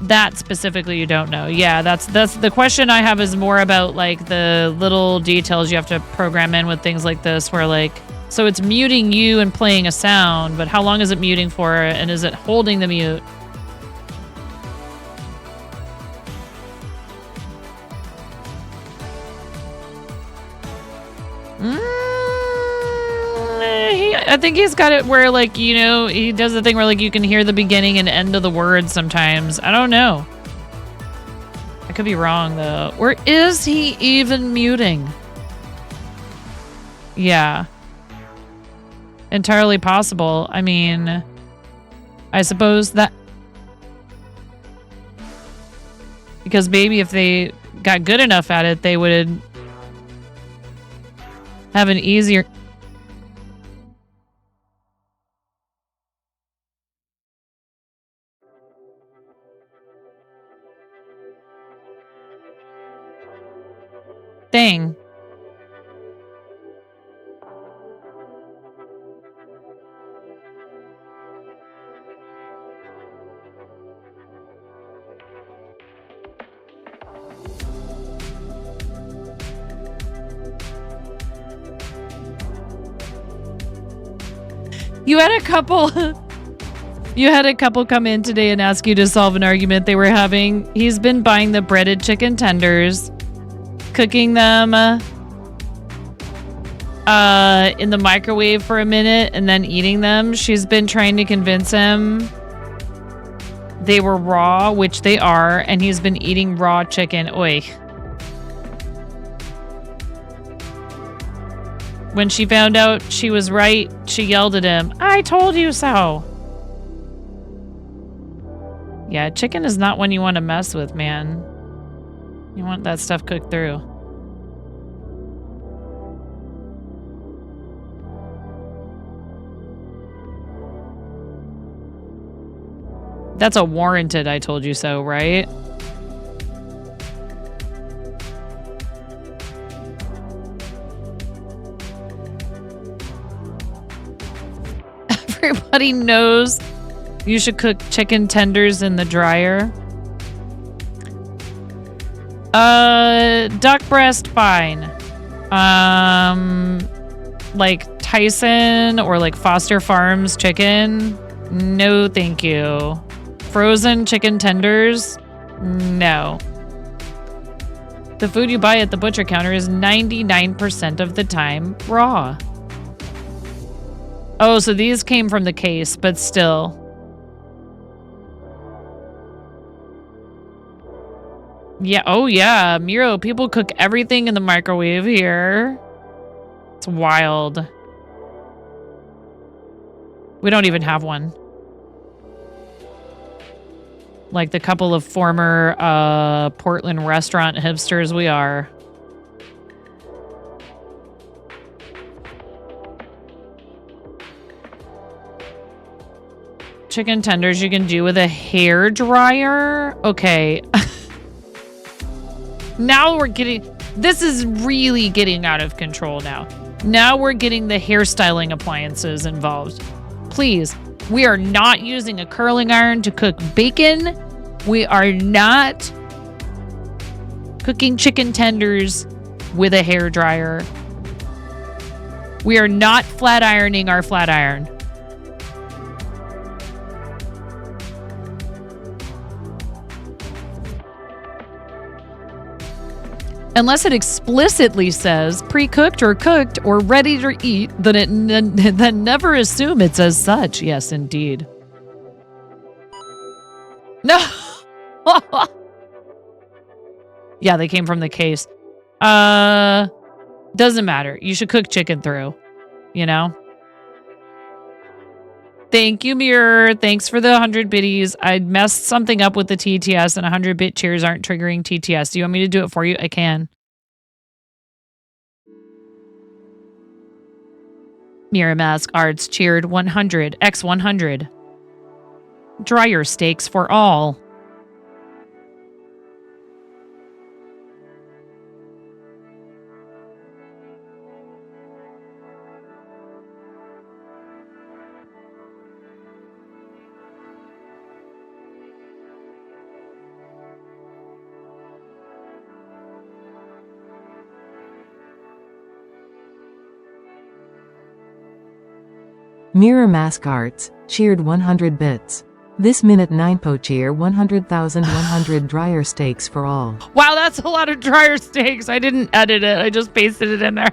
Speaker 1: That specifically you don't know. Yeah, that's the question I have is more about like the little details you have to program in with things like this where like, so it's muting you and playing a sound, but how long is it muting for and is it holding the mute? I think he's got it where, like, you know, he does the thing where, like, you can hear the beginning and end of the word sometimes. I don't know. I could be wrong, though. Or is he even muting? Yeah. Entirely possible. I mean, I suppose that... Because maybe if they got good enough at it, they would have an easier... thing. You had a couple come in today and ask you to solve an argument they were having. He's been buying the breaded chicken tenders, cooking them in the microwave for a minute and then eating them. She's been trying to convince him they were raw, which they are, and he's been eating raw chicken. Oi. When she found out she was right, she yelled at him, "I told you so." Yeah, chicken is not one you want to mess with, man. You want that stuff cooked through. That's a warranted "I told you so," right? Everybody knows you should cook chicken tenders in the dryer. Duck breast, fine. Like Tyson or like Foster Farms chicken, no thank you. Frozen chicken tenders, no. The food you buy at the butcher counter is 99% of the time raw. Oh, so these came from the case, but still. Yeah, oh yeah, Miro, people cook everything in the microwave here. It's wild. We don't even have one. Like the couple of former Portland restaurant hipsters we are. chicken tenders you can do with a hair dryer. Okay. Now we're getting... This is really getting out of control now. Now we're getting the hairstyling appliances involved. Please, we are not using a curling iron to cook bacon. We are not cooking chicken tenders with a hair dryer. We are not flat ironing our flat iron. Unless it explicitly says pre-cooked or cooked or ready to eat, then never assume it's as such. Yes, indeed. No. Yeah, they came from the case. Doesn't matter. You should cook chicken through, you know? Thank you, Mirror. Thanks for the 100 biddies. I messed something up with the TTS and 100-bit cheers aren't triggering TTS. Do you want me to do it for you? I can. Mirror Mask Arts cheered 100 x 100. Dryer steaks for all.
Speaker 14: Mirror Mask Arts cheered 100 bits. This minute 9po cheer 100,100 dryer steaks for all.
Speaker 1: Wow, that's a lot of dryer steaks. I didn't edit it. I just pasted it in there.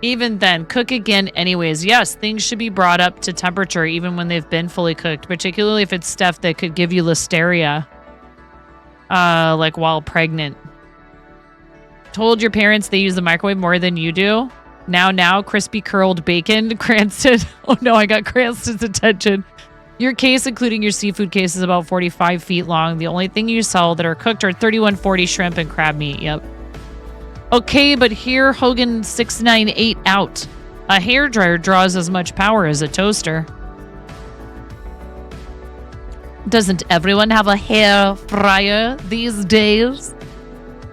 Speaker 1: Even then, cook again anyways. Yes, things should be brought up to temperature even when they've been fully cooked, particularly if it's stuff that could give you listeria. Like while pregnant. Told your parents they use the microwave more than you do. Now, crispy curled bacon. Cranston. Oh no, I got Cranston's attention. Your case, including your seafood case, is about 45 feet long. The only thing you sell that are cooked are 3140 shrimp and crab meat. Yep. Okay, but here, Hogan 698 out. A hairdryer draws as much power as a toaster. Doesn't everyone have a hair fryer these days?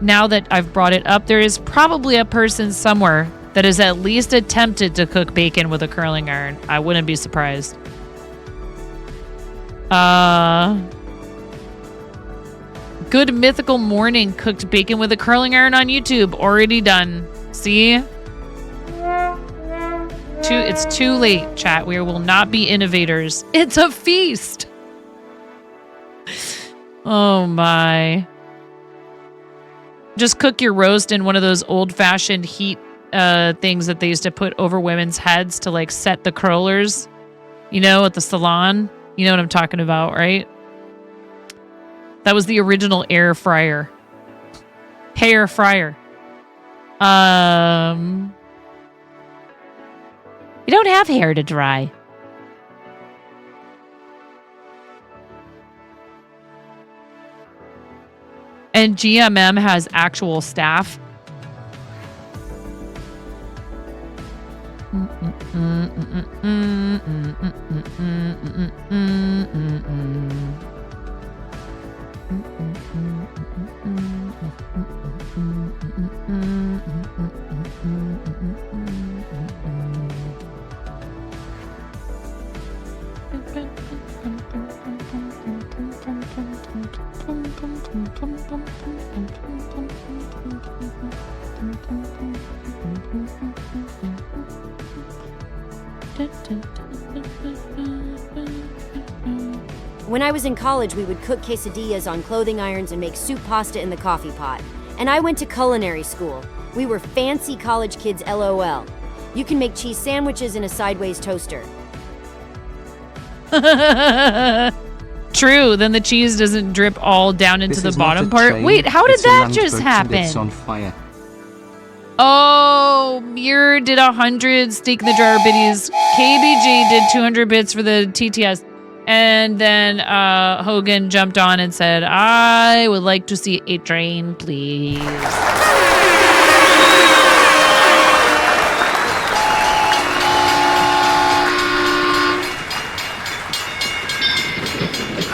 Speaker 1: Now that I've brought it up, there is probably a person somewhere that has at least attempted to cook bacon with a curling iron. I wouldn't be surprised. Good Mythical Morning cooked bacon with a curling iron on YouTube. Already done. See? It's too late, chat. We will not be innovators. It's a feast. Oh my. Just cook your roast in one of those old-fashioned heat things that they used to put over women's heads to like set the curlers, you know, at the salon. You know what I'm talking about, right? That was the original air fryer. Hair fryer. You don't have hair to dry. And GMM has actual staff.
Speaker 15: When I was in college, we would cook quesadillas on clothing irons and make soup pasta in the coffee pot. And I went to culinary school. We were fancy college kids, LOL. You can make cheese sandwiches in a sideways toaster.
Speaker 1: True, then the cheese doesn't drip all down into the
Speaker 5: This is
Speaker 1: bottom
Speaker 5: not a
Speaker 1: part.
Speaker 5: train,
Speaker 1: Wait, how did
Speaker 5: it's a
Speaker 1: that
Speaker 5: lamp
Speaker 1: just
Speaker 5: boat and
Speaker 1: happen?
Speaker 5: It's on fire.
Speaker 1: Oh, Muir did 100 steak in the jar biddies. KBG did 200 bits for the TTS. And then Hogan jumped on and said, I would like to see a train, please.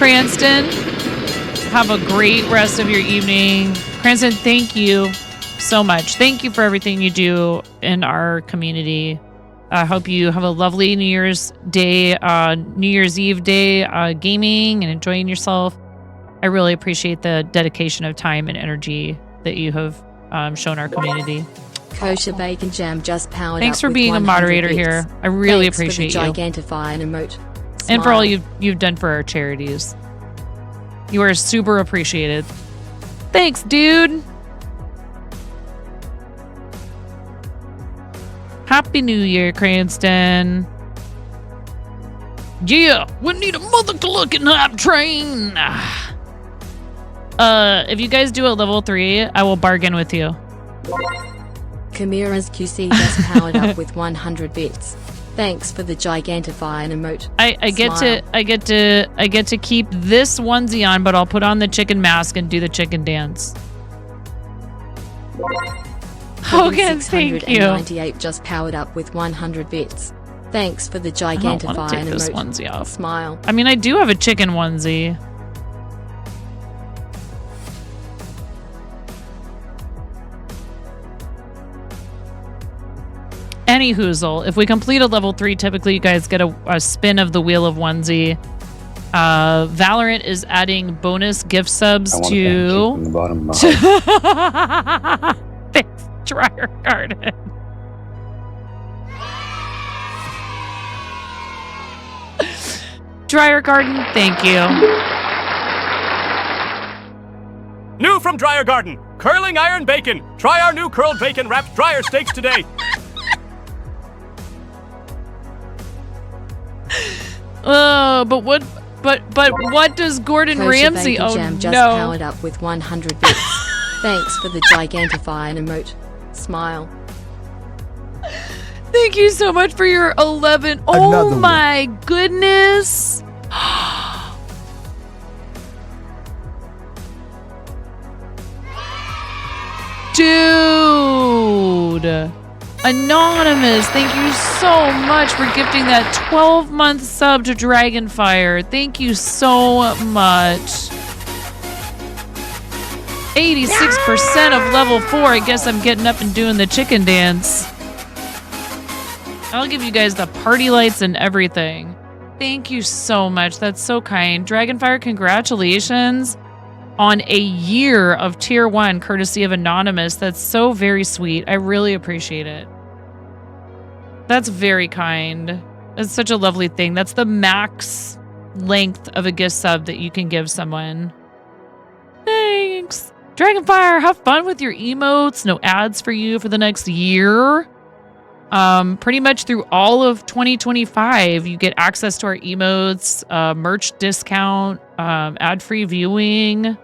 Speaker 1: Cranston. Have a great rest of your evening. Cranston, thank you so much. Thank you for everything you do in our community. I hope you have a lovely New Year's Day, New Year's Eve day, gaming and enjoying yourself. I really appreciate the dedication of time and energy that you have shown our community.
Speaker 12: Kosher Bacon Jam just powered
Speaker 1: Thanks
Speaker 12: up
Speaker 1: for
Speaker 12: with
Speaker 1: being a
Speaker 12: 100
Speaker 1: moderator
Speaker 12: bits.
Speaker 1: here. I really
Speaker 12: Thanks
Speaker 1: appreciate
Speaker 12: for the
Speaker 1: you.
Speaker 12: Gigantify and emote.
Speaker 1: And for all
Speaker 12: Smile.
Speaker 1: you've done for our charities. You are super appreciated. Thanks, dude. Happy New Year, Cranston. Yeah, we need a mother-clucking hype train. If you guys do a level 3, I will bargain with you.
Speaker 12: Kamira's QC just powered up with 100 bits. Thanks for the Gigantify and emote.
Speaker 1: I get to keep this onesie on, but I'll put on the chicken mask and do the chicken dance. Hogan, thank you.
Speaker 12: 698 just powered up with 100 bits. Thanks for the
Speaker 1: I don't
Speaker 12: Gigantify
Speaker 1: want to take
Speaker 12: and
Speaker 1: this
Speaker 12: emote.
Speaker 1: onesie off.
Speaker 12: Smile.
Speaker 1: I mean, I do have a chicken onesie. Any hoozle. If we complete a level 3, typically you guys get a spin of the Wheel of Onesie. Valorant is adding bonus gift subs to...
Speaker 7: From the bottom of
Speaker 1: Thanks, Dryer Garden. Dryer Garden, thank you.
Speaker 6: New from Dryer Garden, curling iron bacon. Try our new curled bacon wrapped dryer steaks today.
Speaker 1: But what does Gordon
Speaker 12: Kosher
Speaker 1: Ramsay?
Speaker 12: Bacon
Speaker 1: Oh
Speaker 12: Jam just
Speaker 1: no!
Speaker 12: powered up with 100 bits. Thanks for the Gigantify and emote. Smile.
Speaker 1: Thank you so much for your 11.
Speaker 4: Another
Speaker 1: Oh
Speaker 4: one.
Speaker 1: my goodness! Dude! Anonymous, thank you so much for gifting that 12-month sub to Dragonfire. Thank you so much. 86% of level 4. I guess I'm getting up and doing the chicken dance. I'll give you guys the party lights and everything. Thank you so much. That's so kind. Dragonfire, congratulations on a year of tier 1 courtesy of Anonymous. That's so very sweet. I really appreciate it. That's very kind. It's such a lovely thing. That's the max length of a gift sub that you can give someone. Thanks. Dragonfire, have fun with your emotes. No ads for you for the next year. Pretty much through all of 2025, you get access to our emotes, merch discount, ad-free viewing.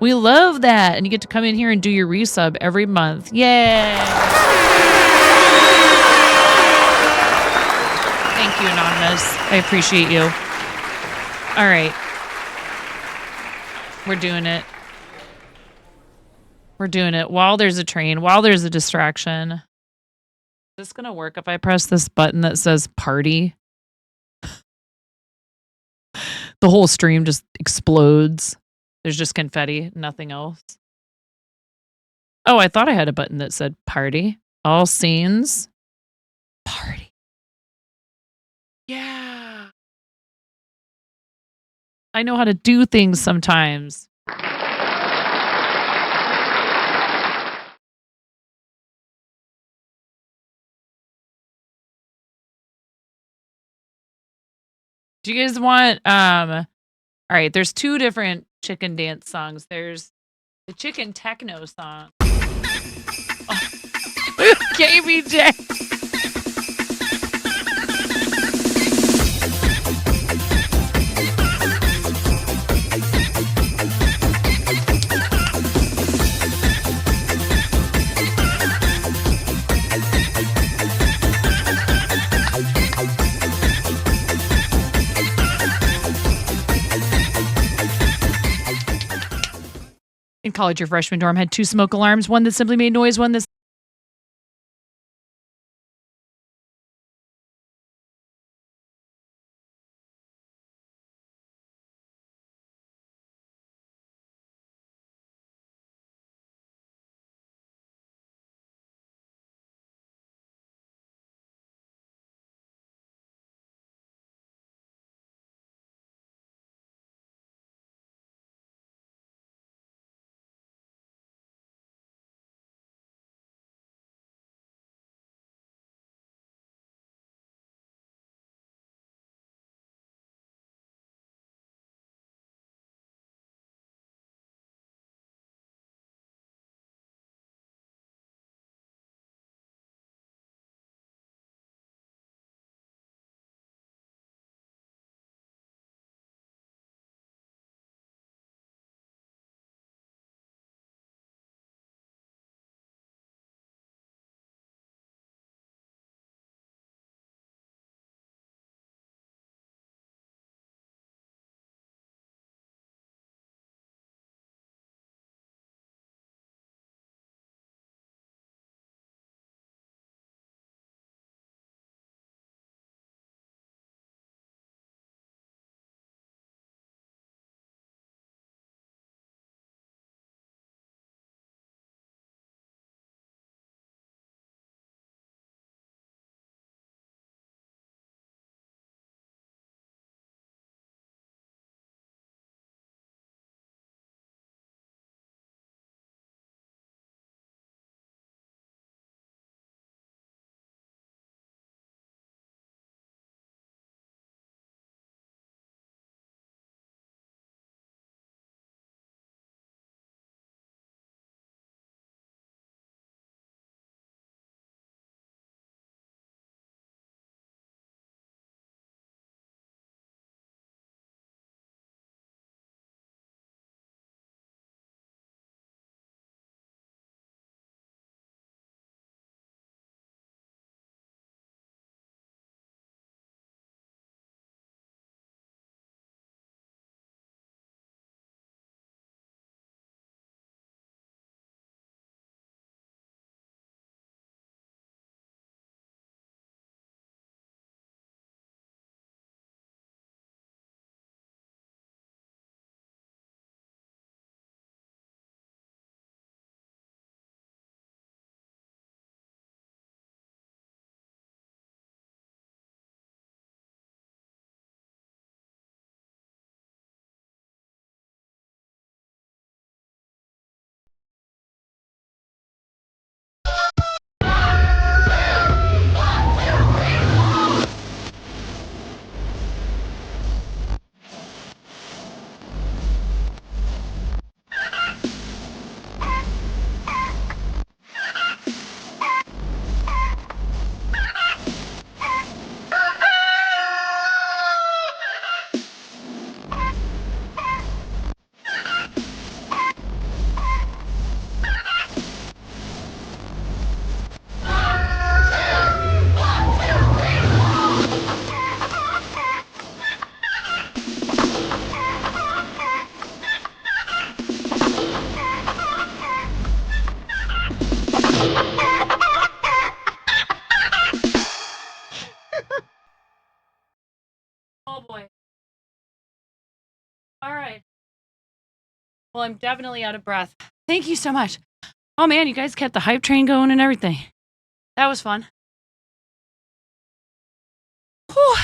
Speaker 1: We love that. And you get to come in here and do your resub every month. Yay! Thank you, Anonymous. I appreciate you. All right. We're doing it. We're doing it while there's a train, while there's a distraction. Is this going to work if I press this button that says party? The whole stream just explodes. There's just confetti, nothing else. Oh, I thought I had a button that said party. All scenes. Party. Yeah. I know how to do things sometimes. Do you guys want all right, there's 2 different chicken dance songs. There's the chicken techno song. Oh. KBJ. In college, your freshman dorm had 2 smoke alarms, one that simply made noise, one that Oh boy. All right. Well, I'm definitely out of breath. Thank you so much. Oh man, you guys kept the hype train going and everything. That was fun. Whew.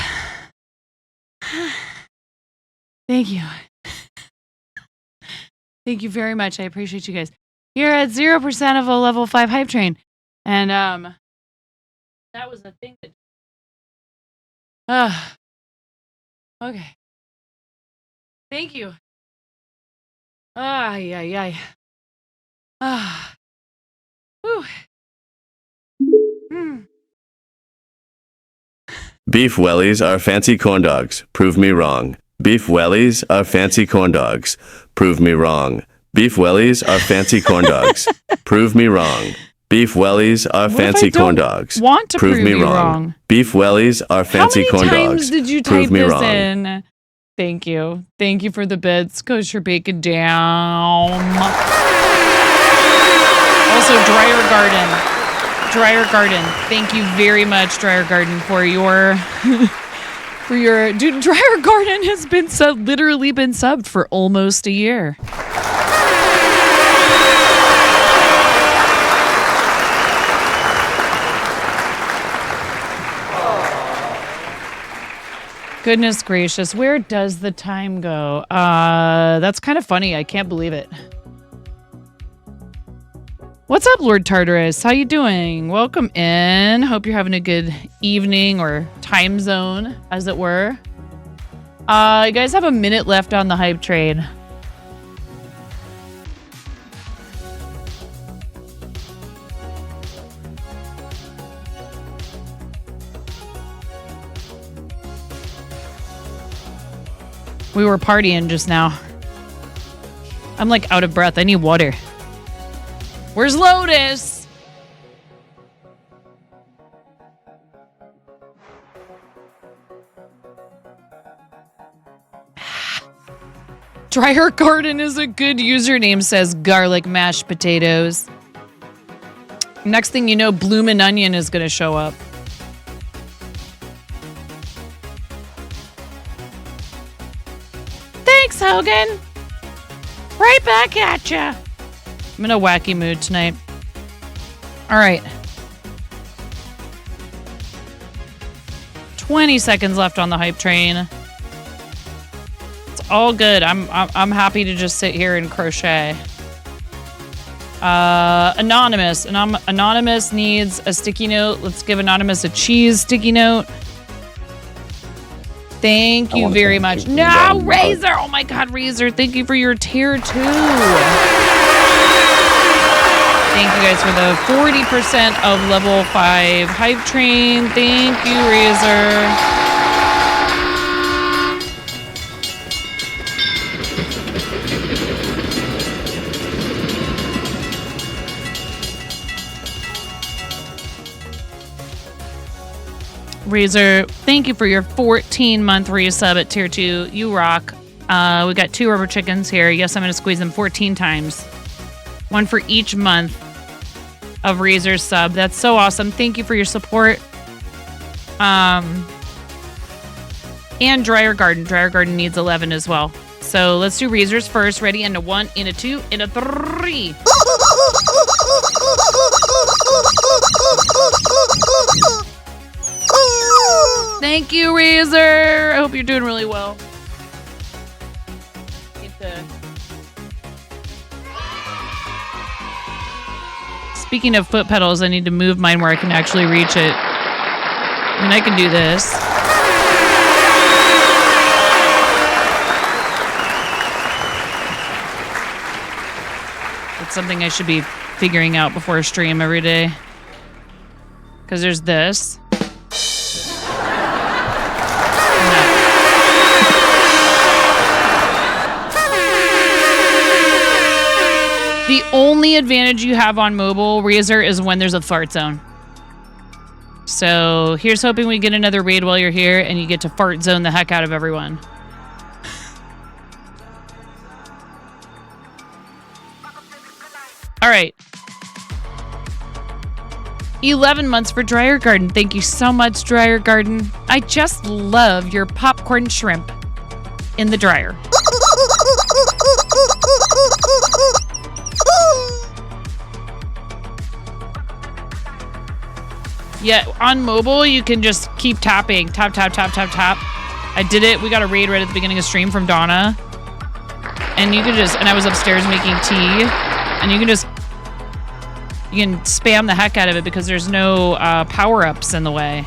Speaker 1: Thank you. Thank you very much. I appreciate you guys. You're at 0% of a level 5 hype train. And that was a thing that okay. Thank you. Yeah. Whew.
Speaker 16: Beef wellies are fancy corn dogs. Prove me wrong. Beef wellies are fancy corn dogs. Prove me wrong. Beef wellies are fancy corn dogs. Prove me wrong. Beef wellies are fancy corn dogs.
Speaker 1: Want to prove me wrong.
Speaker 16: Beef wellies are fancy corn dogs.
Speaker 1: How many times did you type this in? Thank you. Thank you for the bits. Kosher bacon down. Also, Dryer Garden. Thank you very much, Dryer Garden, for your dude. Dryer Garden has been literally been subbed for almost a year. Goodness gracious, where does the time go? That's kind of funny. I can't believe it. What's up, Lord Tartarus? How you doing? Welcome in. Hope you're having a good evening or time zone, as it were. You guys have a minute left on the hype train. We were partying just now. I'm like out of breath. I need water. Where's Lotus? Dryer Garden is a good username, says Garlic Mashed Potatoes. Next thing you know, Bloomin' Onion is going to show up. Thanks, Hogan. Right back at ya. I'm in a wacky mood tonight. All right. 20 seconds left on the hype train. It's all good. I'm happy to just sit here and crochet. Anonymous. Anonymous needs a sticky note. Let's give Anonymous a cheese sticky note. Thank you very much. No, Razor! Oh my god, Razor, thank you for your tier 2. Thank you guys for the 40% of level 5 hype train. Thank you, Razor. Razor, thank you for your 14-month resub at tier 2. You rock. We got 2 rubber chickens here. Yes, I'm going to squeeze them 14 times. 1 for each month of Razor's sub. That's so awesome. Thank you for your support. And Dryer Garden. Dryer Garden needs 11 as well. So let's do Razor's first. Ready? And a 1, and a 2, and a 3. Thank you, Razor. I hope you're doing really well. Speaking of foot pedals, I need to move mine where I can actually reach it. And I can do this. It's something I should be figuring out before a stream every day. Because there's this. The only advantage you have on mobile, Razor, is when there's a fart zone. So here's hoping we get another raid while you're here and you get to fart zone the heck out of everyone. All right. 11 months for Dryer Garden. Thank you so much, Dryer Garden. I just love your popcorn shrimp in the dryer. Yeah, on mobile, you can just keep tapping. Tap, tap, tap, tap, tap. I did it. We got a raid right at the beginning of stream from Donna. And you can just, and I was upstairs making tea. And you can spam the heck out of it because there's no power-ups in the way.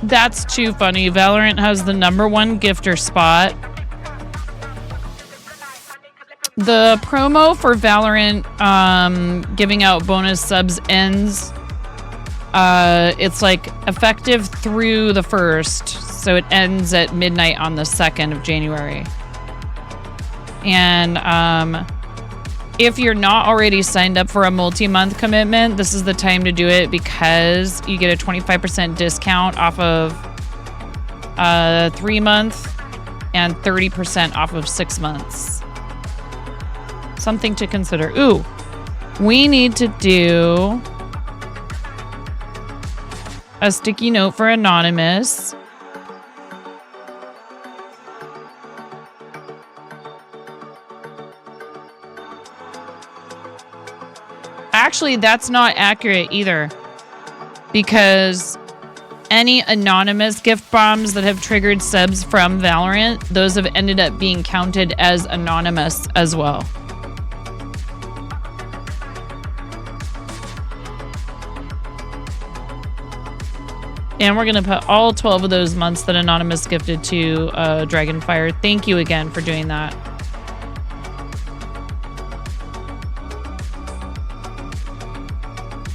Speaker 1: That's too funny. Valorant has the #1 gifter spot. The promo for Valorant giving out bonus subs ends. It's like effective through the 1st, so it ends at midnight on the 2nd of January. And if you're not already signed up for a multi-month commitment, this is the time to do it because you get a 25% discount off of 3-month and 30% off of 6 months. Something to consider. Ooh, we need to do a sticky note for Anonymous. Actually, that's not accurate either, because any anonymous gift bombs that have triggered subs from Valorant, those have ended up being counted as anonymous as well. And we're going to put all 12 of those months that Anonymous gifted to Dragonfire. Thank you again for doing that.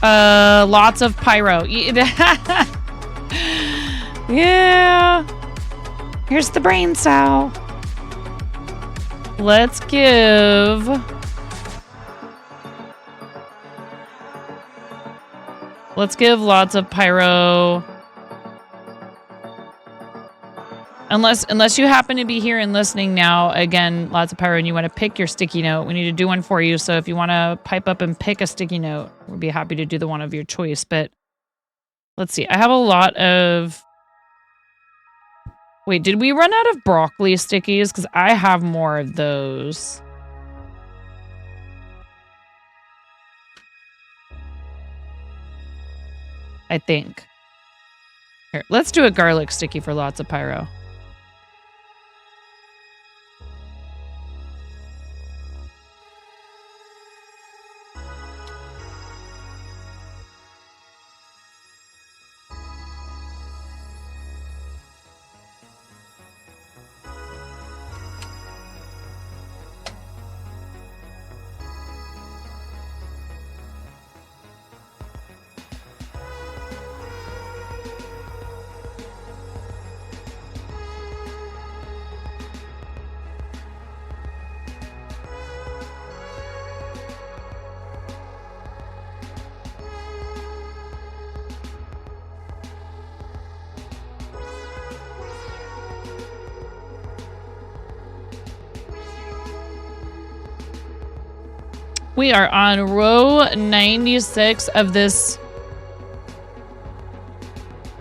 Speaker 1: Lots of pyro. Yeah. Here's the brain cell. Let's give lots of pyro. Unless you happen to be here and listening now, again, lots of pyro, and you want to pick your sticky note, we need to do one for you. So if you want to pipe up and pick a sticky note, we'd be happy to do the one of your choice. But let's see. I have a lot of... Wait, did we run out of broccoli stickies? Because I have more of those. I think. Here, let's do a garlic sticky for lots of pyro. We are on row 96 of this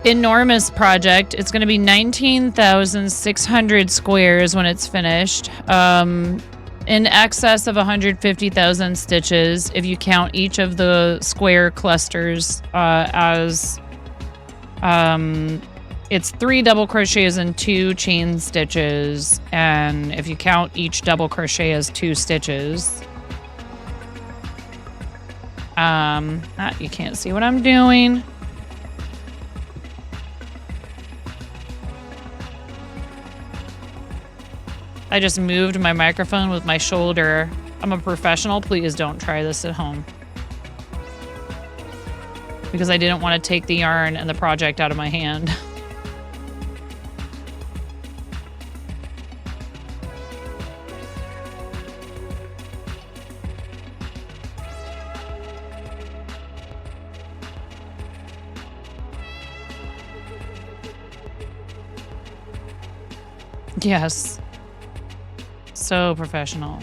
Speaker 1: enormous project. It's going to be 19,600 squares when it's finished. In excess of 150,000 stitches if you count each of the square clusters as it's 3 double crochets and 2 chain stitches, and if you count each double crochet as 2 stitches. You can't see what I'm doing. I just moved my microphone with my shoulder. I'm a professional. Please don't try this at home. because I didn't want to take the yarn and the project out of my hand. Yes. So professional.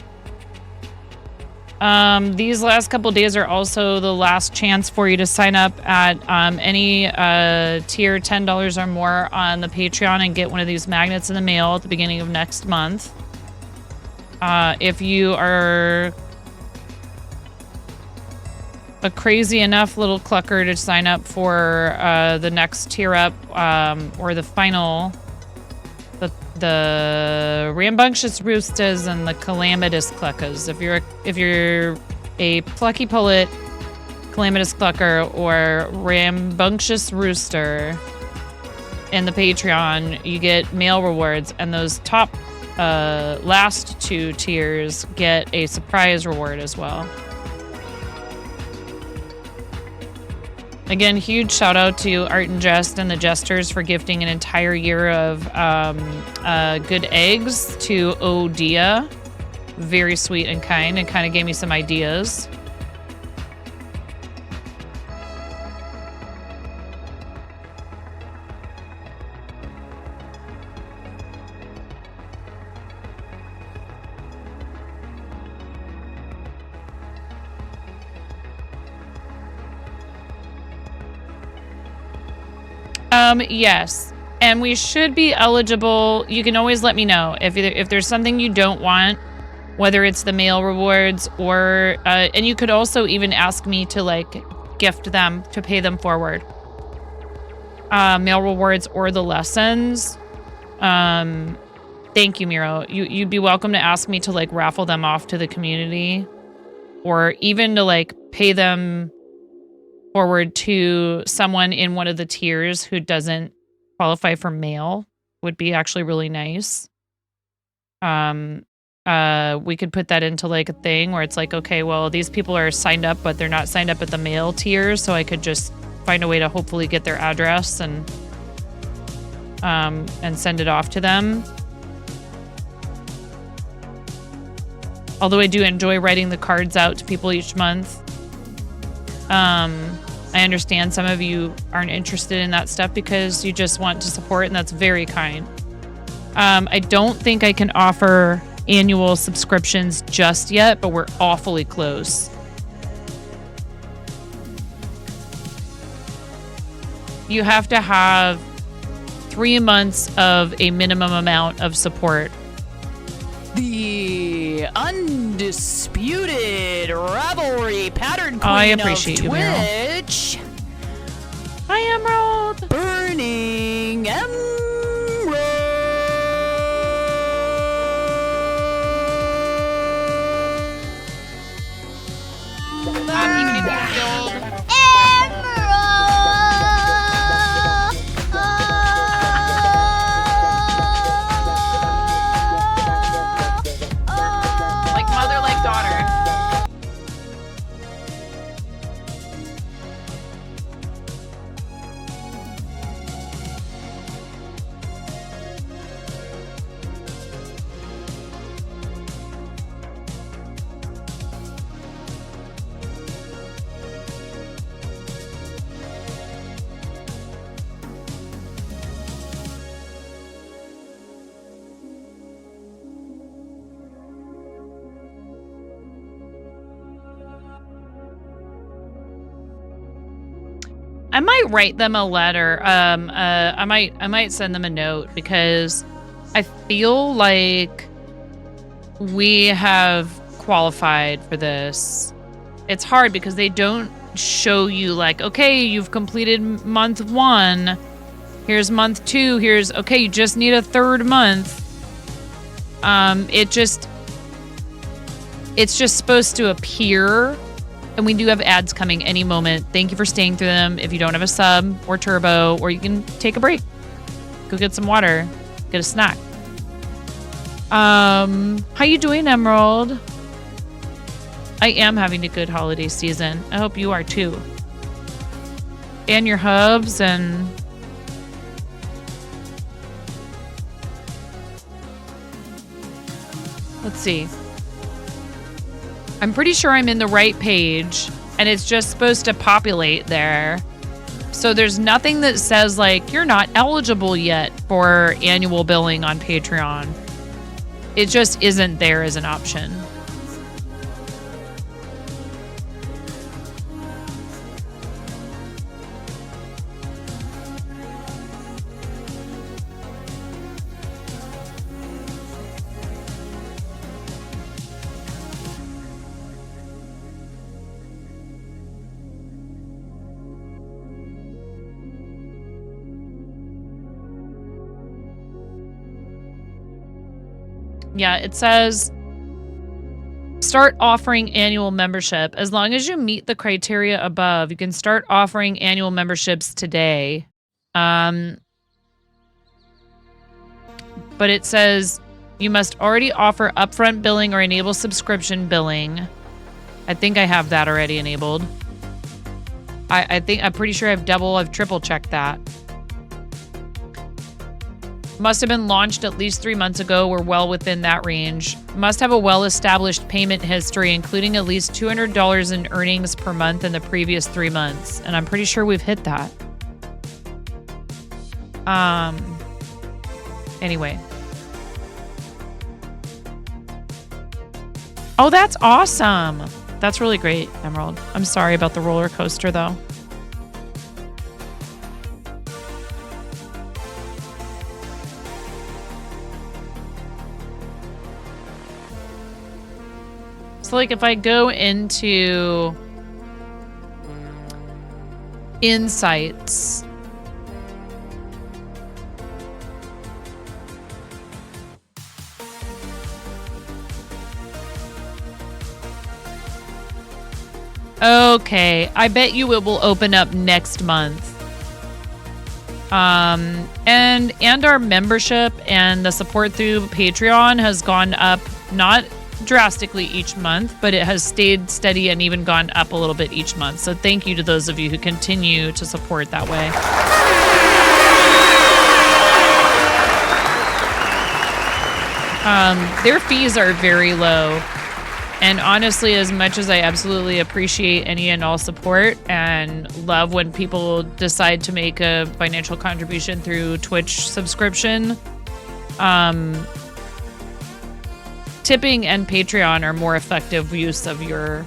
Speaker 1: These last couple days are also the last chance for you to sign up at any tier $10 or more on the Patreon and get one of these magnets in the mail at the beginning of next month. If you are a crazy enough little clucker to sign up for the next tier up or the final, the rambunctious roosters and the calamitous cluckers. If you're a plucky pullet, calamitous clucker, or rambunctious rooster in the Patreon, you get mail rewards, and those top last 2 tiers get a surprise reward as well. Again, huge shout out to Art and Jest and the Jesters for gifting an entire year of good eggs to Odia. Very sweet and kind, and kind of gave me some ideas. Yes, and we should be eligible. You can always let me know if there's something you don't want, whether it's the mail rewards or and you could also even ask me to like gift them, to pay them forward. Mail rewards or the lessons. Thank you, Miro. You'd be welcome to ask me to like raffle them off to the community, or even to like pay them forward to someone in one of the tiers who doesn't qualify for mail. Would be actually really nice. We could put that into like a thing where it's like, okay, well, these people are signed up, but they're not signed up at the mail tier, so I could just find a way to hopefully get their address and send it off to them. Although I do enjoy writing the cards out to people each month. I understand some of you aren't interested in that stuff because you just want to support, and that's very kind. I don't think I can offer annual subscriptions just yet, but we're awfully close. You have to have 3 months of a minimum amount of support.
Speaker 2: The undisputed rivalry pattern queen
Speaker 1: I appreciate
Speaker 2: of
Speaker 1: you, Meryl.
Speaker 2: Twitch.
Speaker 1: Hi, Emerald.
Speaker 2: Burning Emerald.
Speaker 1: Like mother, like daughter. I might write them a letter. I might send them a note because I feel like we have qualified for this. It's hard because they don't show you like, okay, you've completed month 1. Here's month 2. Here's, okay, you just need a 3rd month. It's just supposed to appear. And we do have ads coming any moment. Thank you for staying through them. If you don't have a sub or turbo, or you can take a break. Go get some water. Get a snack. How you doing, Emerald? I am having a good holiday season. I hope you are too. and your hubs and let's see. I'm pretty sure I'm in the right page and it's just supposed to populate there. So there's nothing that says like you're not eligible yet for annual billing on Patreon. It just isn't there as an option. Yeah, it says start offering annual membership. As long as you meet the criteria above, you can start offering annual memberships today. But it says you must already offer upfront billing or enable subscription billing. I think I have that already enabled. I'm pretty sure I've triple checked that. Must have been launched at least 3 months ago. We're well within that range. Must have a well-established payment history, including at least $200 in earnings per month in the previous 3 months. And I'm pretty sure we've hit that. Anyway. Oh, that's awesome. That's really great, Emerald. I'm sorry about the roller coaster, though. So like if I go into insights, okay, I bet you it will open up next month. And our membership and the support through Patreon has gone up, not drastically each month, but it has stayed steady and even gone up a little bit each month. So thank you to those of you who continue to support that way. Their fees are very low. And honestly, as much as I absolutely appreciate any and all support and love when people decide to make a financial contribution through Twitch subscription, tipping and Patreon are more effective use of your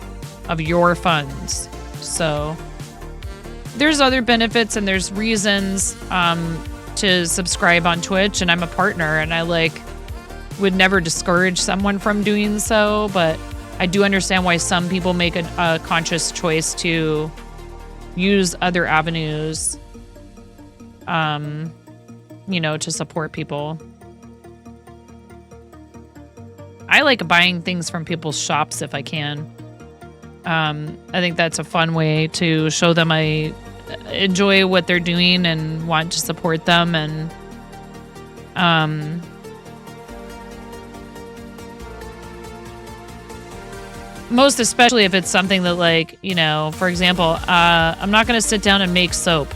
Speaker 1: funds. So there's other benefits and there's reasons to subscribe on Twitch, and I'm a partner and I would never discourage someone from doing so, but I do understand why some people make a conscious choice to use other avenues, to support people. I like buying things from people's shops if I can. I think that's a fun way to show them I enjoy what they're doing and want to support them. And most especially if it's something that for example, I'm not going to sit down and make soap.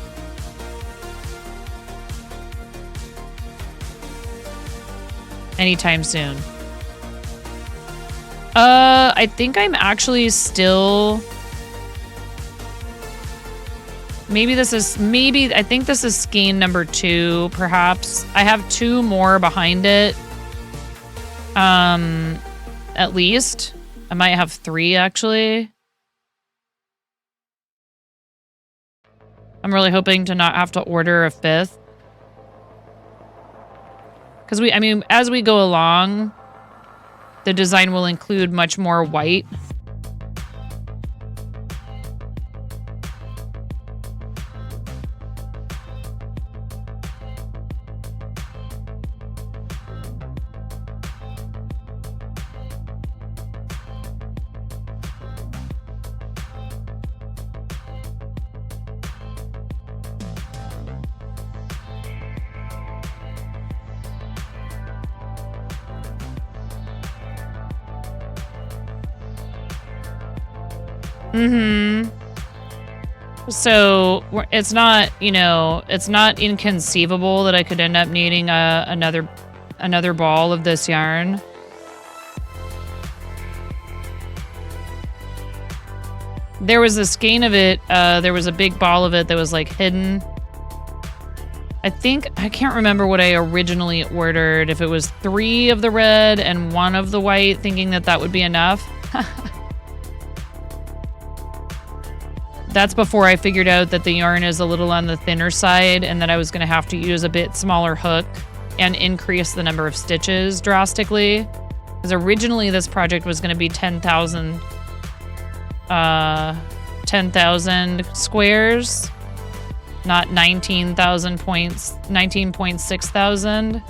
Speaker 1: Anytime soon. I think I'm actually still... I think this is skein number 2, perhaps. I have 2 more behind it. At least. I might have 3, actually. I'm really hoping to not have to order a 5th. Because as we go along, the design will include much more white. So it's not, you know, it's not inconceivable that I could end up needing another ball of this yarn. There was a skein of it. There was a big ball of it that was like hidden. I can't remember what I originally ordered. If it was 3 of the red and 1 of the white, thinking that would be enough. That's before I figured out that the yarn is a little on the thinner side and that I was going to have to use a bit smaller hook and increase the number of stitches drastically. Because originally this project was going to be 10,000 squares, not 19,000 points, 19.6 thousand.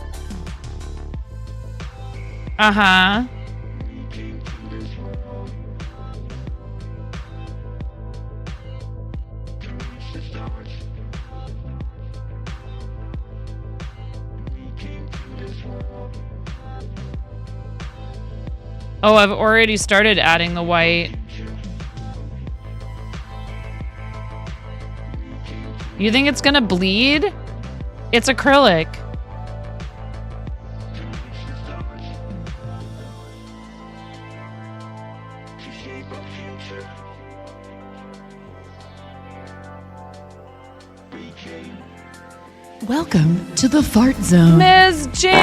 Speaker 1: Uh-huh. Oh, I've already started adding the white. You think it's gonna bleed? It's acrylic.
Speaker 2: Welcome to the Fart Zone.
Speaker 1: Ms. Jinx!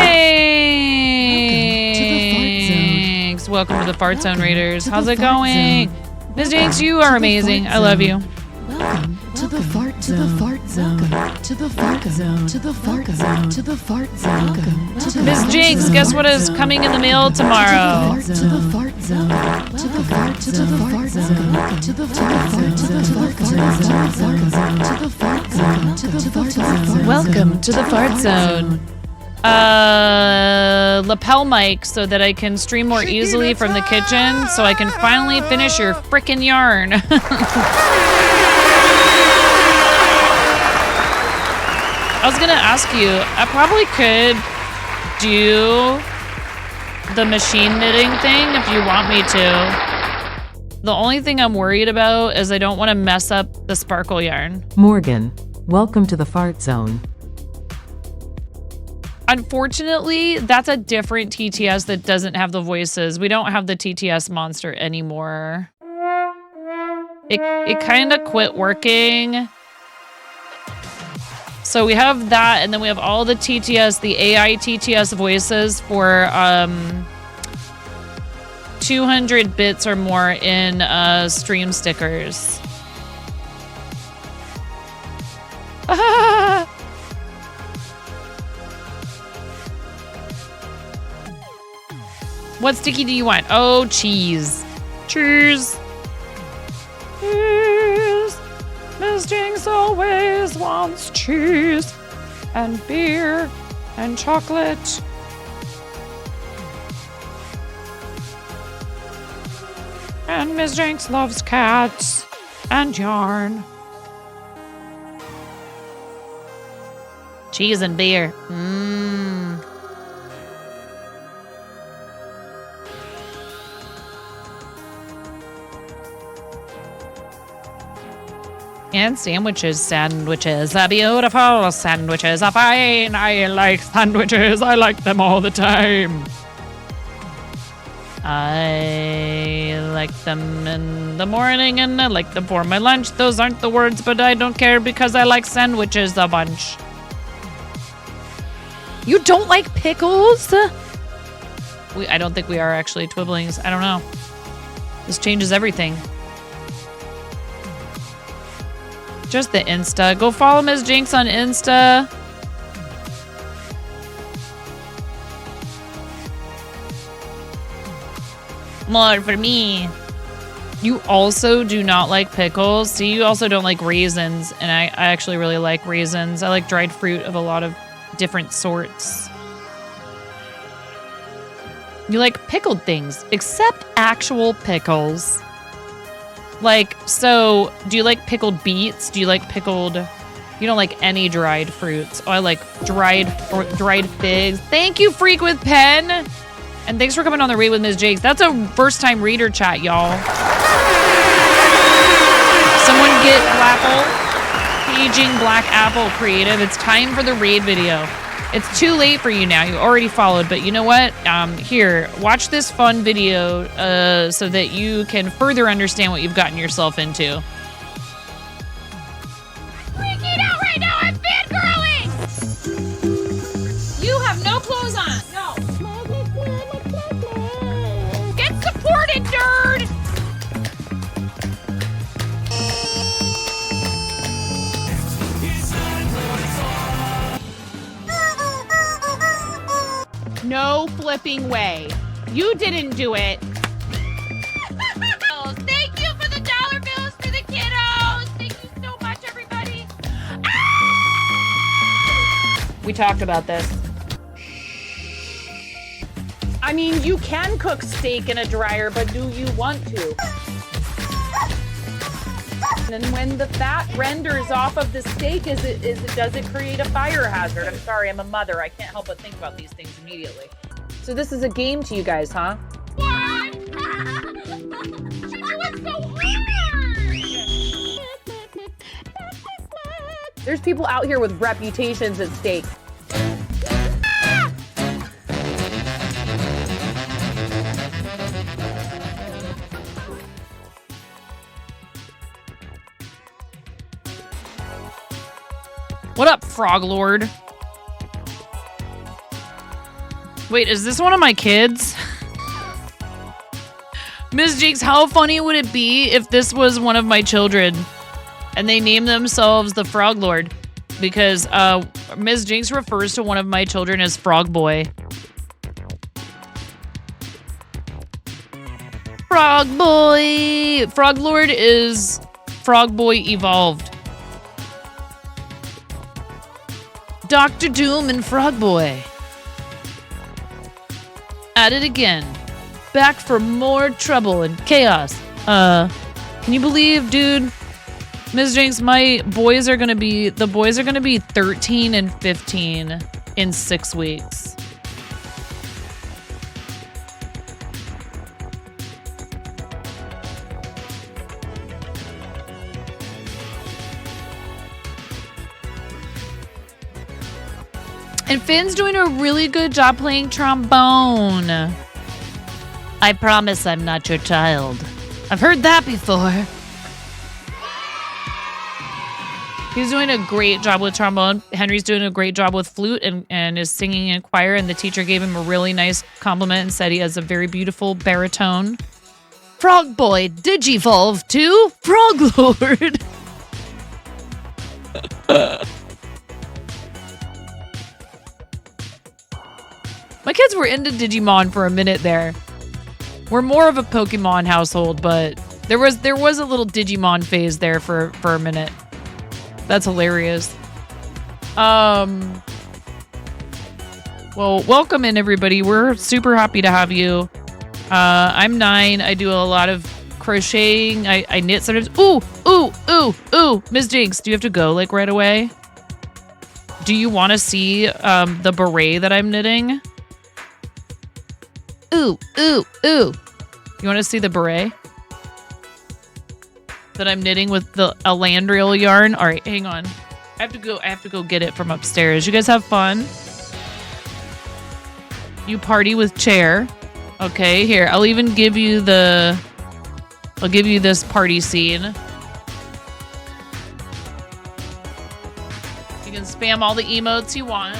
Speaker 1: Welcome to the Fart Zone Raiders. How's it going? Ms. Jinx, you are amazing. I love you.
Speaker 2: Welcome to the Fart Zone. To the Fart Zone. To the Fart Zone. To the Fart Zone. To the Fart Zone.
Speaker 1: Ms. Jinx, guess what is coming in the mail tomorrow?
Speaker 2: To the Fart Zone. To the Fart Zone. To the Fart Zone. To the Fart Zone. To the Fart Zone. To the Fart Zone. To the Fart Zone.
Speaker 1: Welcome to the Fart Zone. Lapel mic so that I can stream more easily from the kitchen so I can finally finish your frickin' yarn. I was gonna ask you, I probably could do the machine knitting thing if you want me to. The only thing I'm worried about is I don't want to mess up the sparkle yarn.
Speaker 14: Morgan, welcome to the Fart Zone.
Speaker 1: Unfortunately, that's a different TTS that doesn't have the voices. We don't have the TTS monster anymore. It kind of quit working. So we have that, and then we have all the TTS, the AI TTS voices for 200 bits or more in stream stickers. What sticky do you want? Oh, cheese. Cheese. Cheese. Miss Jinx always wants cheese and beer and chocolate. And Miss Jinx loves cats and yarn. Cheese and beer. Mmm. And sandwiches, sandwiches are beautiful, sandwiches are fine. I like sandwiches, I like them all the time. I like them in the morning and I like them for my lunch. Those aren't the words, but I don't care because I like sandwiches a bunch. You don't like pickles? I don't think we are actually Twibblings. I don't know. This changes everything. Just the Insta. Go follow Ms. Jinx on Insta. More for me. You also do not like pickles. See, you also don't like raisins. And I actually really like raisins. I like dried fruit of a lot of different sorts. You like pickled things, except actual pickles. Like, so, do you like pickled beets? Do you like pickled... You don't like any dried fruits. Oh, I like dried figs. Thank you, Freak with Pen. And thanks for coming on the raid with Ms. Jinx. That's a first-time reader chat, y'all. Someone get Paging Black Apple Creative. It's time for the raid video. It's too late for you now. You already followed, but you know what? Here, watch this fun video so that you can further understand what you've gotten yourself into.
Speaker 10: Freaking out right now! I'm fangirling! You have no clothes on! No! Get supported, nerd! No flipping way. You didn't do it. Thank you for the dollar bills for the kiddos. Thank you so much, everybody.
Speaker 1: We talked about this.
Speaker 17: I mean, you can cook steak in a dryer, but do you want to? And when the fat renders off of the steak, does it create a fire hazard? I'm sorry, I'm a mother. I can't help but think about these things immediately. So this is a game to you guys, huh?
Speaker 10: What? She was so hard.
Speaker 17: There's people out here with reputations at stake.
Speaker 1: What up, Frog Lord? Wait, is this one of my kids? Ms. Jinx, how funny would it be if this was one of my children and they named themselves the Frog Lord? Because Ms. Jinx refers to one of my children as Frog Boy. Frog Boy! Frog Lord is Frog Boy evolved. Dr. Doom and Frog Boy. At it again. Back for more trouble and chaos. Can you believe, dude? Ms. Jinx, the boys are gonna be 13 and 15 in 6 weeks. And Finn's doing a really good job playing trombone. I promise I'm not your child. I've heard that before. He's doing a great job with trombone. Henry's doing a great job with flute and is singing in choir. And the teacher gave him a really nice compliment and said he has a very beautiful baritone. Frog Boy Digivolve to Frog Lord. My kids were into Digimon for a minute there. We're more of a Pokemon household, but there was a little Digimon phase there for a minute. That's hilarious. Well, welcome in everybody. We're super happy to have you. I'm 9. I do a lot of crocheting. I knit sometimes. Ooh, Ms. Jinx, do you have to go like right away? Do you want to see the beret that I'm knitting? Ooh. You want to see the beret that I'm knitting with the Elandriel yarn? All right, hang on. I have to go get it from upstairs. You guys have fun? You party with chair. Okay, here. I'll even give you this party scene. You can spam all the emotes you want.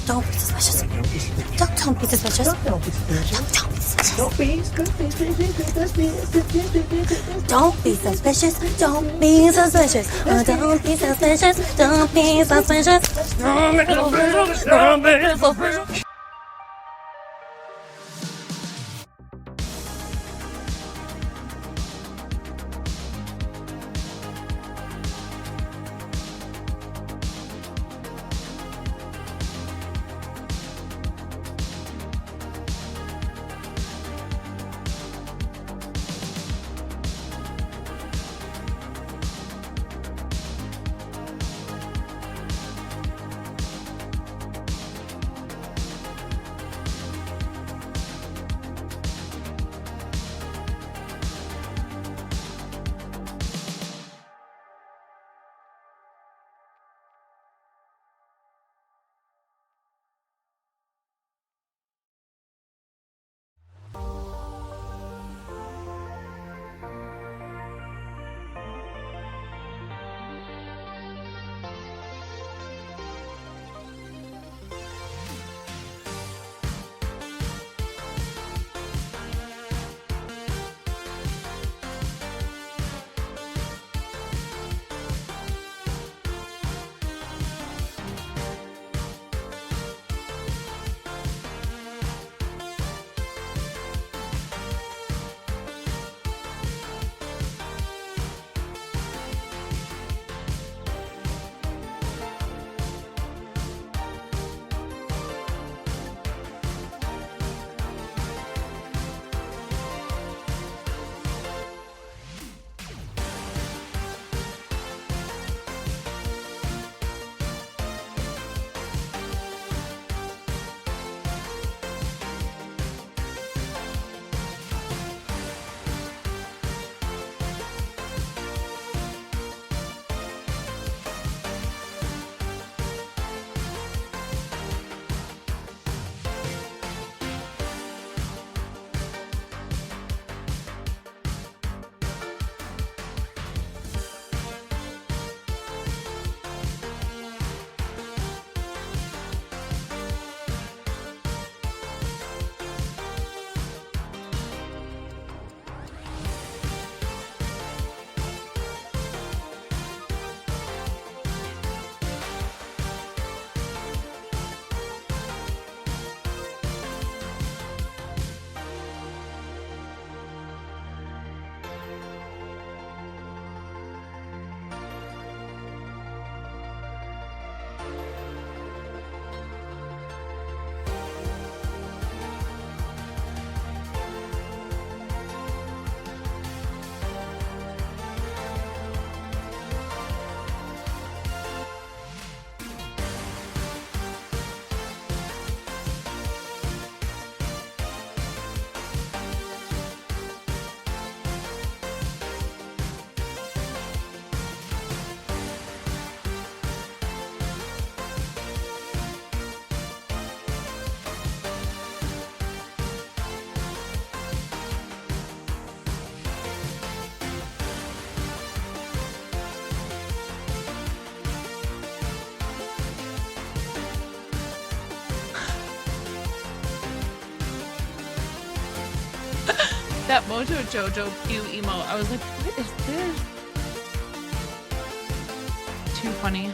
Speaker 18: Don't be suspicious. Don't be suspicious. Don't be suspicious. Don't be suspicious. Don't be suspicious. Don't be suspicious. Don't be suspicious. Don't be suspicious. Don't be suspicious. Don't be suspicious.
Speaker 1: That Mojo Jojo Pew emo. I was like, what is this? Too funny.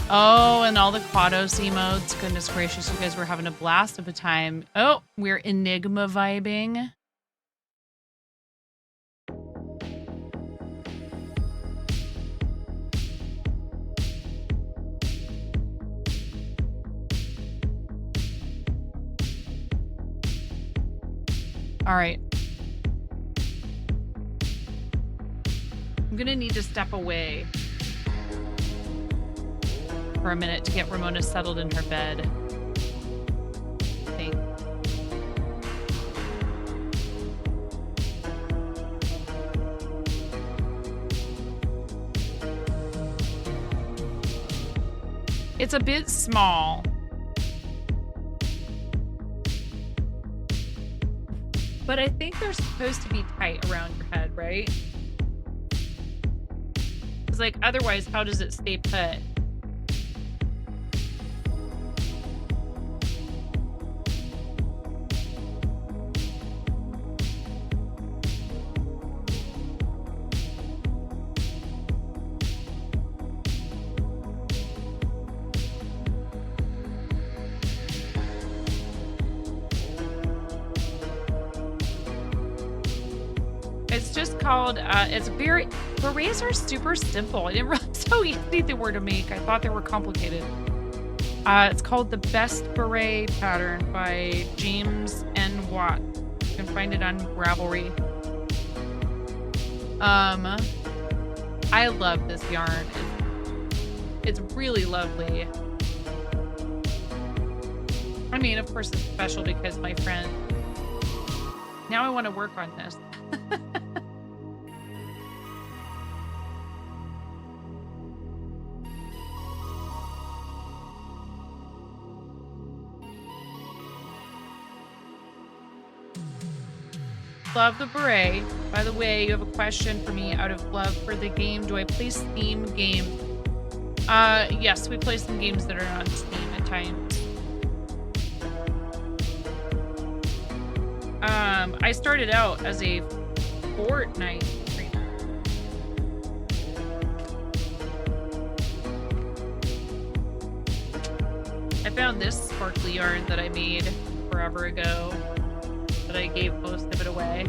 Speaker 1: Oh, and all the Quados emotes. Goodness gracious, you guys were having a blast of a time. Oh, we're Enigma vibing. All right. I'm gonna need to step away for a minute to get Ramona settled in her bed. I think. It's a bit small. But I think they're supposed to be tight around your head, right? It's like, otherwise, how does it stay put? called, berets are super simple. I didn't realize how easy they were to make. I thought they were complicated. It's called the Best Beret Pattern by James N. Watt. You can find it on Ravelry. I love this yarn. It's really lovely. I mean, of course it's special because my friend... Now I want to work on this. Love the beret. By the way, you have a question for me out of love for the game. Do I play Steam games? Yes, we play some games that are on Steam at times. I started out as a Fortnite streamer. I found this sparkly yarn that I made forever ago, but I gave most of it away.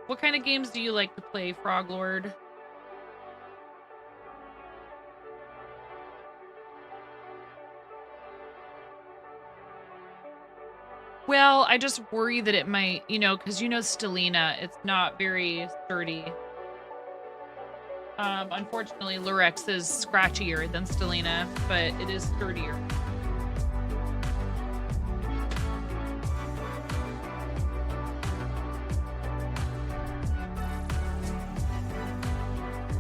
Speaker 1: What kind of games do you like to play, Froglord? Well, I just worry that it might, because Stellina, it's not very sturdy. Unfortunately, Lurex is scratchier than Stellina, but it is sturdier.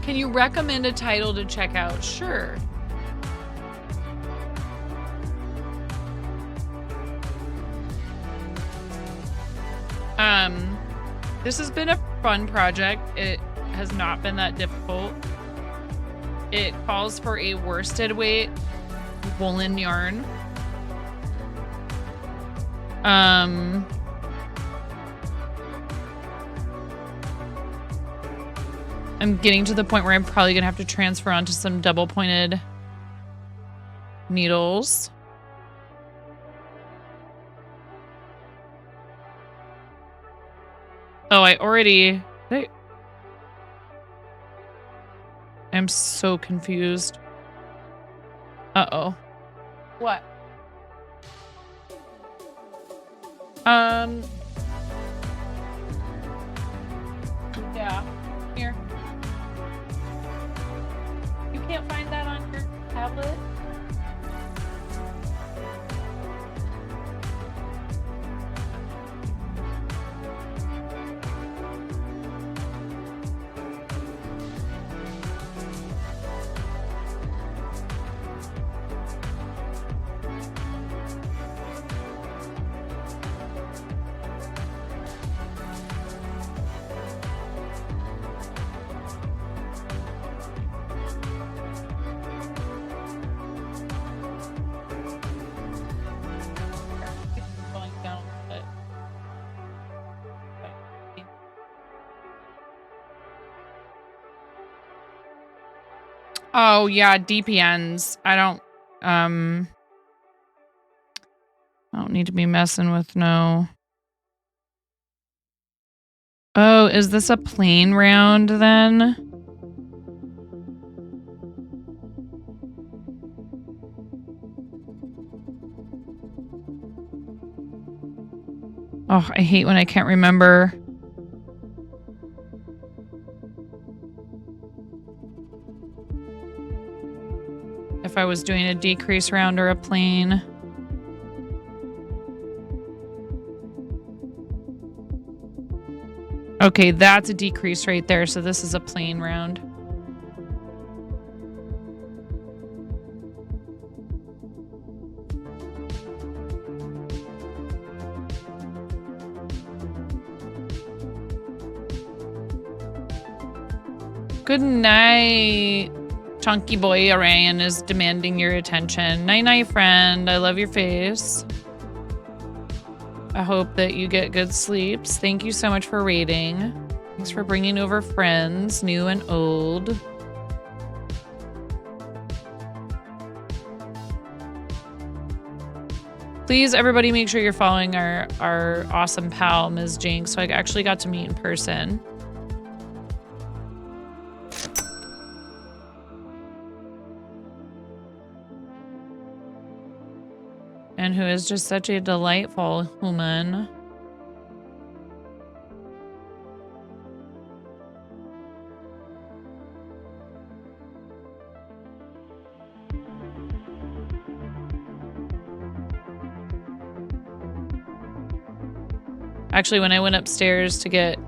Speaker 1: Can you recommend a title to check out? Sure. This has been a fun project. It has not been that difficult. It calls for a worsted weight woolen yarn. I'm getting to the point where I'm probably gonna have to transfer onto some double pointed needles. Oh, I'm so confused. Uh-oh. What? Yeah. Here. You can't find that on your tablet? Oh yeah, DPNs. I don't need to be messing with no. Oh, is this a plain round then? Oh, I hate when I can't remember. If I was doing a decrease round or a plain. Okay, that's a decrease right there, so this is a plain round. Good night. Chunky boy Orion is demanding your attention. Night night, friend. I love your face. I hope that you get good sleeps. Thank you so much for raiding. Thanks for bringing over friends, new and old. Please, everybody, make sure you're following our awesome pal, Ms. Jinx, who I actually got to meet in person. And who is just such a delightful human. Actually, when I went upstairs to get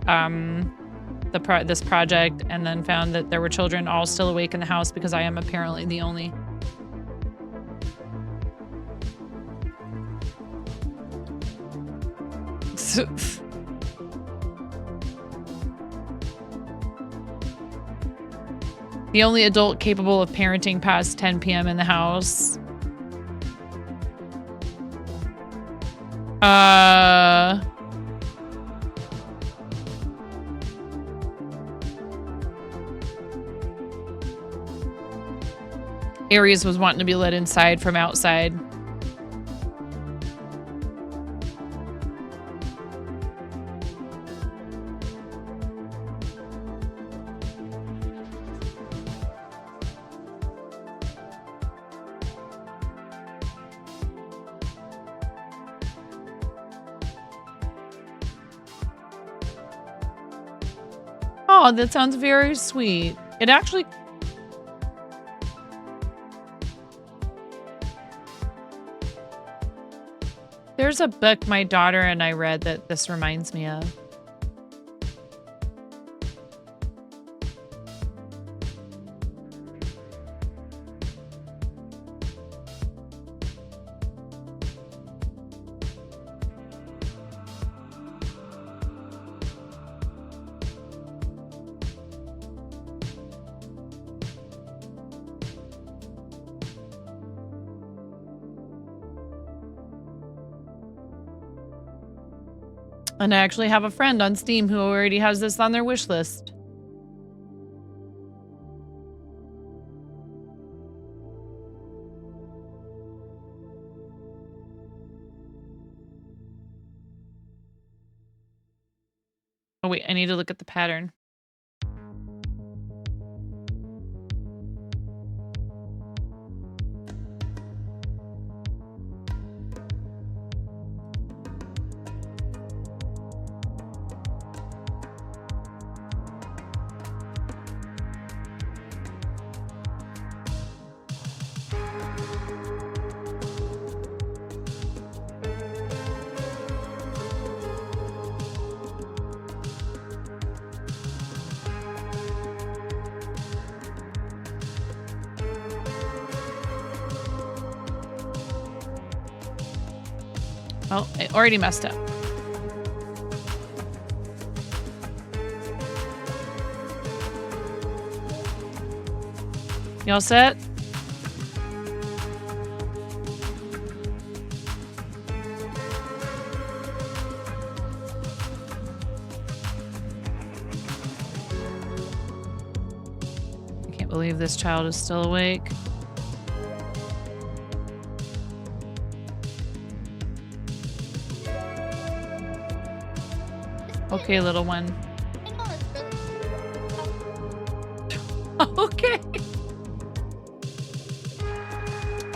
Speaker 1: this project and then found that there were children all still awake in the house because I am apparently the only. The only adult capable of parenting past 10 p.m. in the house. Aries was wanting to be let inside from outside. Oh, that sounds very sweet. It actually... There's a book my daughter and I read that this reminds me of. And I actually have a friend on Steam who already has this on their wish list. Oh wait, I need to look at the pattern. Oh, I already messed up. You all set? I can't believe this child is still awake. Okay, little one. Okay.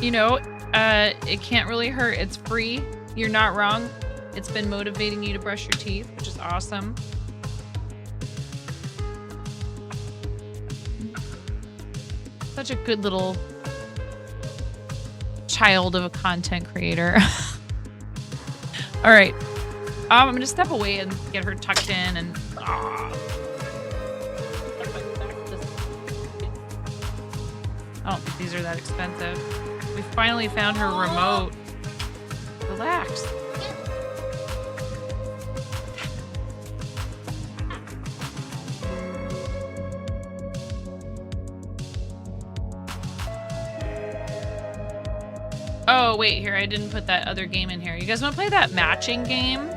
Speaker 1: You know, it can't really hurt. It's free. You're not wrong. It's been motivating you to brush your teeth, which is awesome. Such a good little child of a content creator. All right. I'm going to step away and get her tucked in and... I don't think these are that expensive. We finally found her remote. Relax. Oh, wait, here. I didn't put that other game in here. You guys want to play that matching game?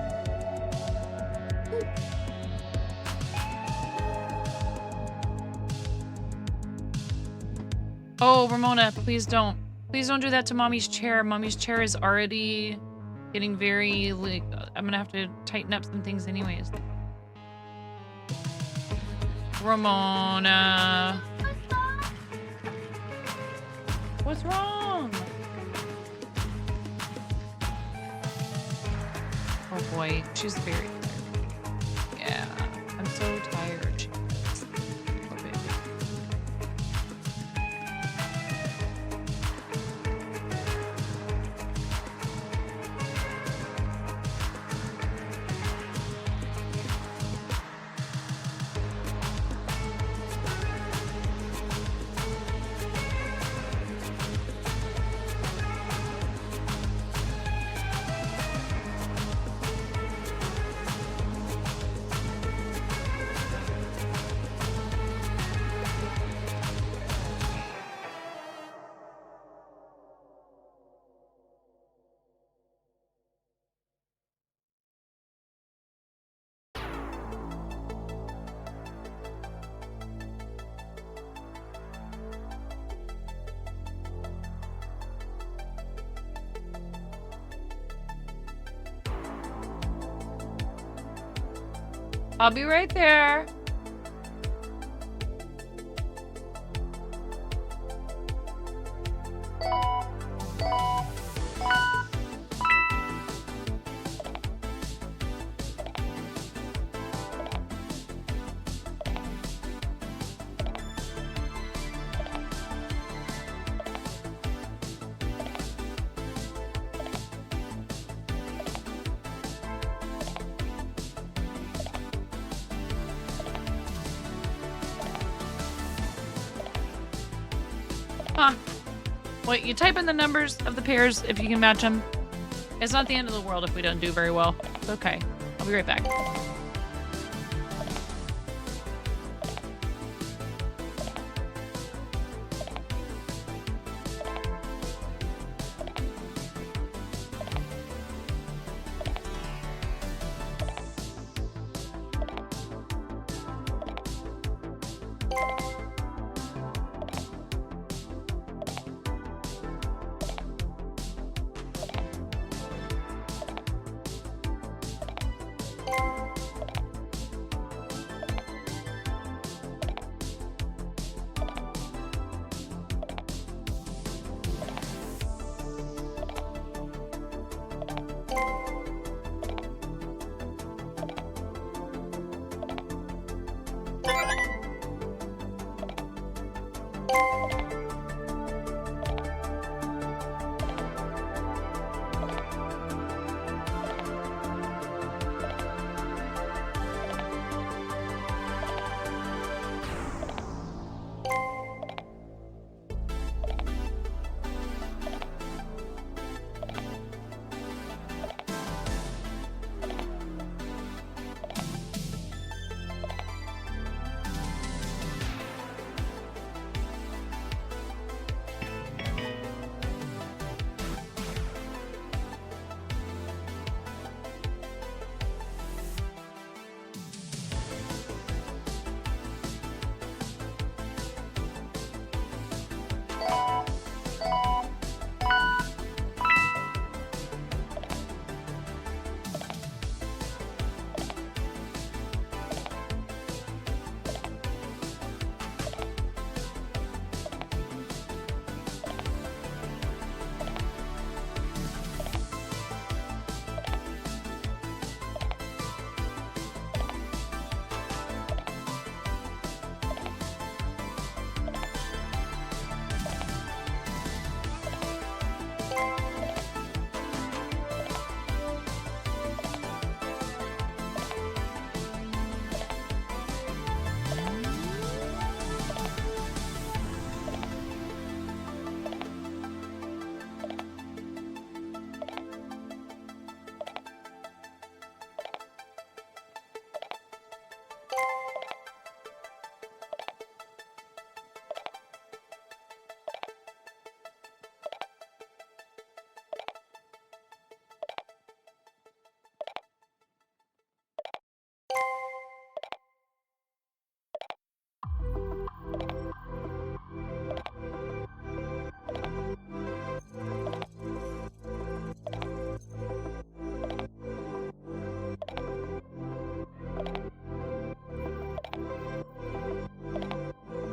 Speaker 1: Oh, Ramona, please don't. Please don't do that to Mommy's chair. Mommy's chair is already getting very, like, I'm gonna have to tighten up some things anyways. Ramona. What's wrong? Oh boy, she's very tired. Yeah, I'm so tired. She is. Poor baby. I'll be right there. Huh. Wait, you type in the numbers of the pairs if you can match them. It's not the end of the world if we don't do very well. It's okay. I'll be right back.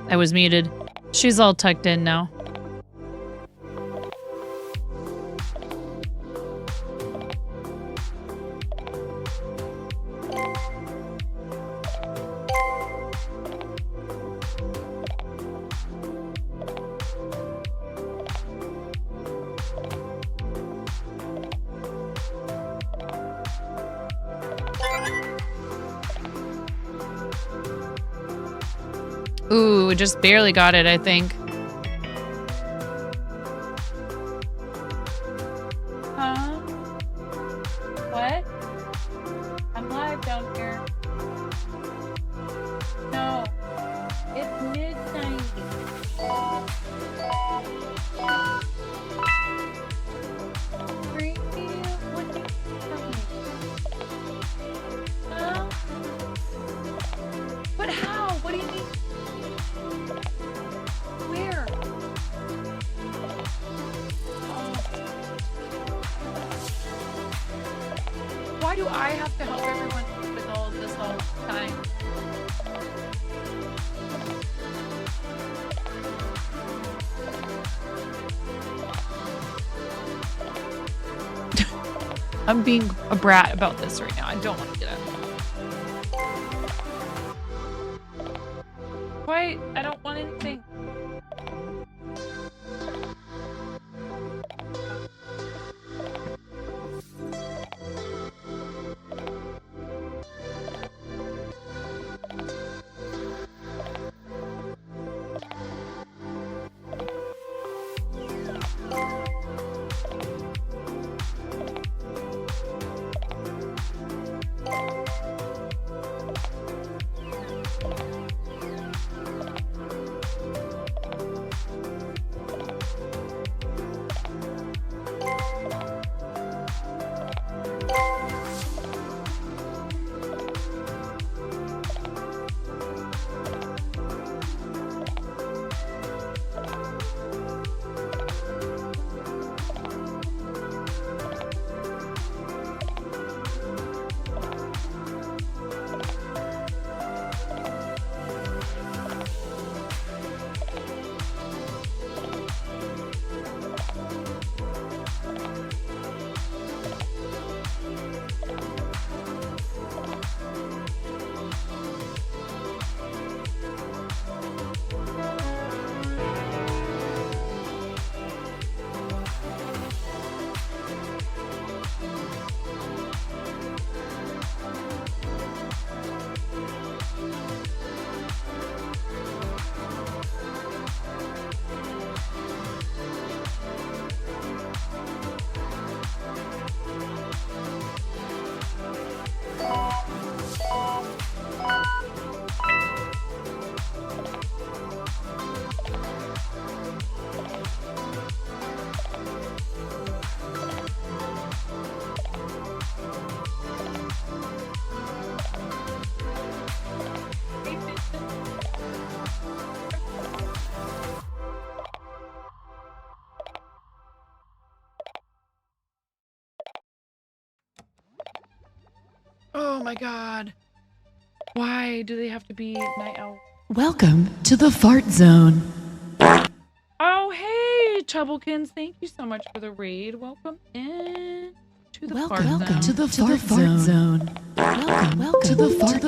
Speaker 1: I was muted. She's all tucked in now. Ooh, we just barely got it, I think. Huh? What? I'm live down here. No. It's midnight. What do you tell me? Huh? But how? What do you mean? Where? Why do I have to help everyone with all of this all the time? I'm being a brat about this right now. I don't want to get up. Why? I don't want anything. Oh my god. Why do they have to be night owl?
Speaker 2: Welcome to the Fart Zone.
Speaker 1: Oh, hey, Chubblekins. Thank you so much for the raid. Welcome in to the Fart Zone.
Speaker 2: Welcome to the Fart Zone. Welcome to the Fart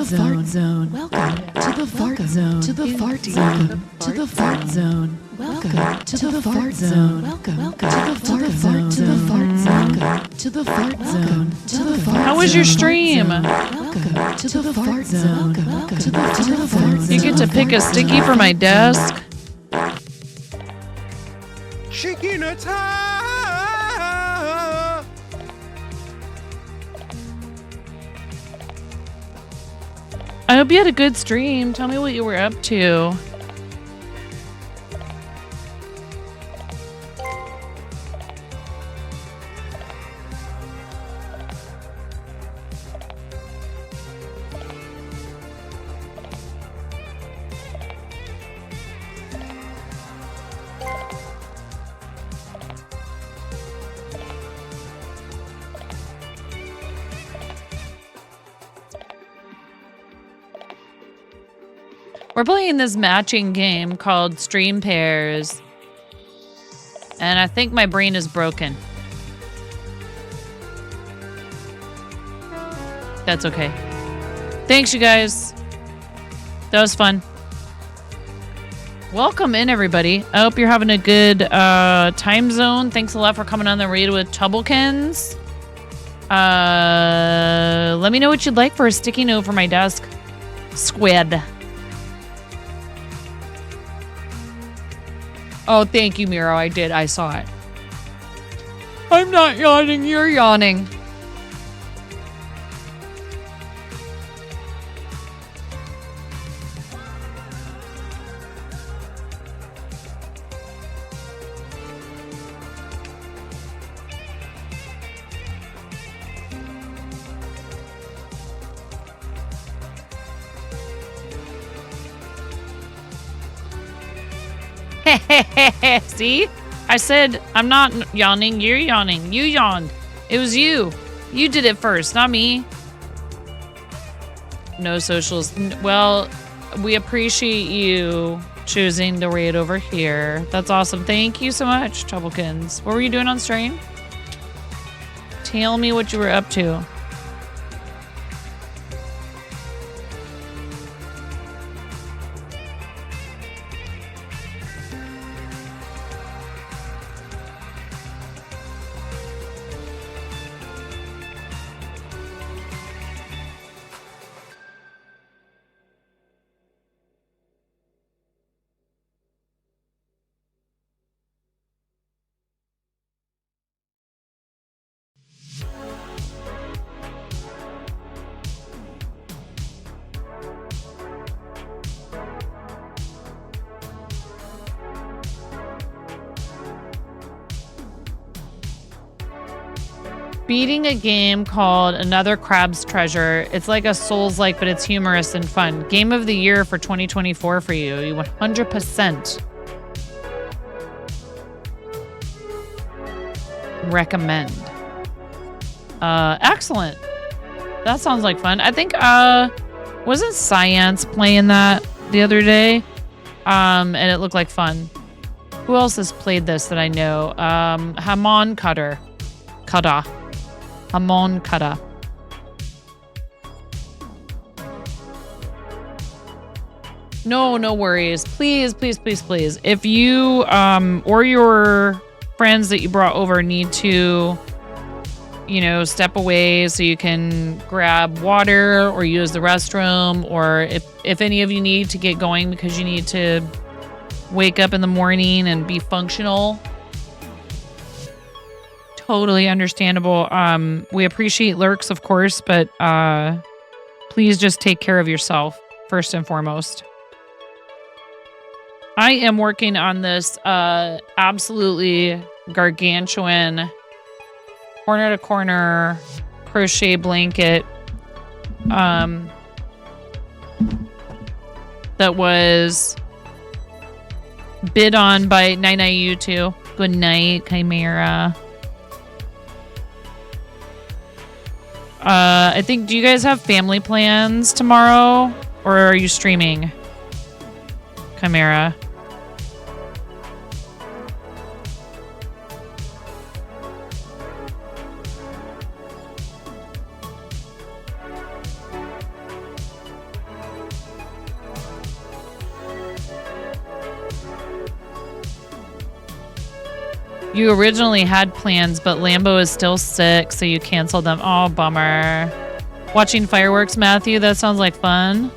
Speaker 2: Zone. Welcome to the Fart Zone. To the Fart Zone. To the Fart Zone. Welcome to the Fart Zone. Welcome to the Fart Zone. To the Fart Zone. To the Fart Zone. To the Fart Zone.
Speaker 1: How was your stream?
Speaker 2: Welcome to the Fart Zone. Welcome to the Fart Zone.
Speaker 1: You get to pick a sticky for my desk.
Speaker 19: Chicken attack!
Speaker 1: I hope you had a good stream. Tell me what you were up to. We're playing this matching game called Stream Pairs. And I think my brain is broken. That's okay. Thanks, you guys. That was fun. Welcome in, everybody. I hope you're having a good time zone. Thanks a lot for coming on the raid with Troublekins. Let me know what you'd like for a sticky note for my desk. Squid. Oh, thank you, Miro. I did. I saw it. I'm not yawning. You're yawning. See? I said I'm not yawning. You're yawning. You yawned. It was you. You did it first, not me. No socials. Well, we appreciate you choosing to raid over here. That's awesome. Thank you so much, Troublekins. What were you doing on stream? Tell me what you were up to. Beating a game called Another Crab's Treasure. It's like a Souls-like, but it's humorous and fun. Game of the year for 2024 for you. You 100% recommend. Excellent. That sounds like fun. I think, wasn't Science playing that the other day? And it looked like fun. Who else has played this that I know? Hamon Cutter. Kada. Hamon Kada. No worries. Please. If you or your friends that you brought over need to, step away so you can grab water or use the restroom, or if any of you need to get going because you need to wake up in the morning and be functional, totally understandable. We appreciate lurks, of course, but please just take care of yourself first and foremost. I am working on this absolutely gargantuan corner to corner crochet blanket that was bid on by Night Night You Two. Good night, Chimera. I think, do you guys have family plans tomorrow? Or are you streaming? Chimera. You originally had plans, but Lambo is still sick, so you canceled them. Oh, bummer. Watching fireworks, Matthew? That sounds like fun.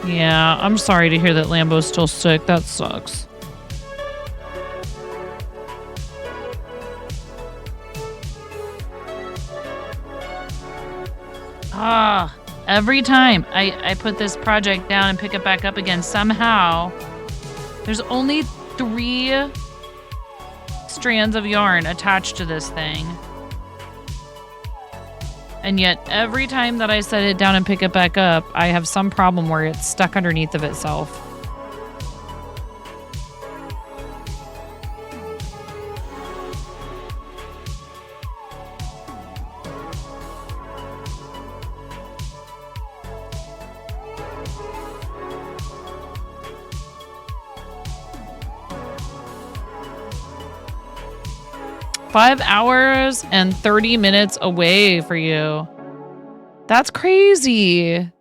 Speaker 1: Yeah, I'm sorry to hear that Lambo's still sick. That sucks. Every time I put this project down and pick it back up again, somehow there's only 3 strands of yarn attached to this thing. And yet every time that I set it down and pick it back up, I have some problem where it's stuck underneath of itself. 5 hours and 30 minutes away for you. That's crazy.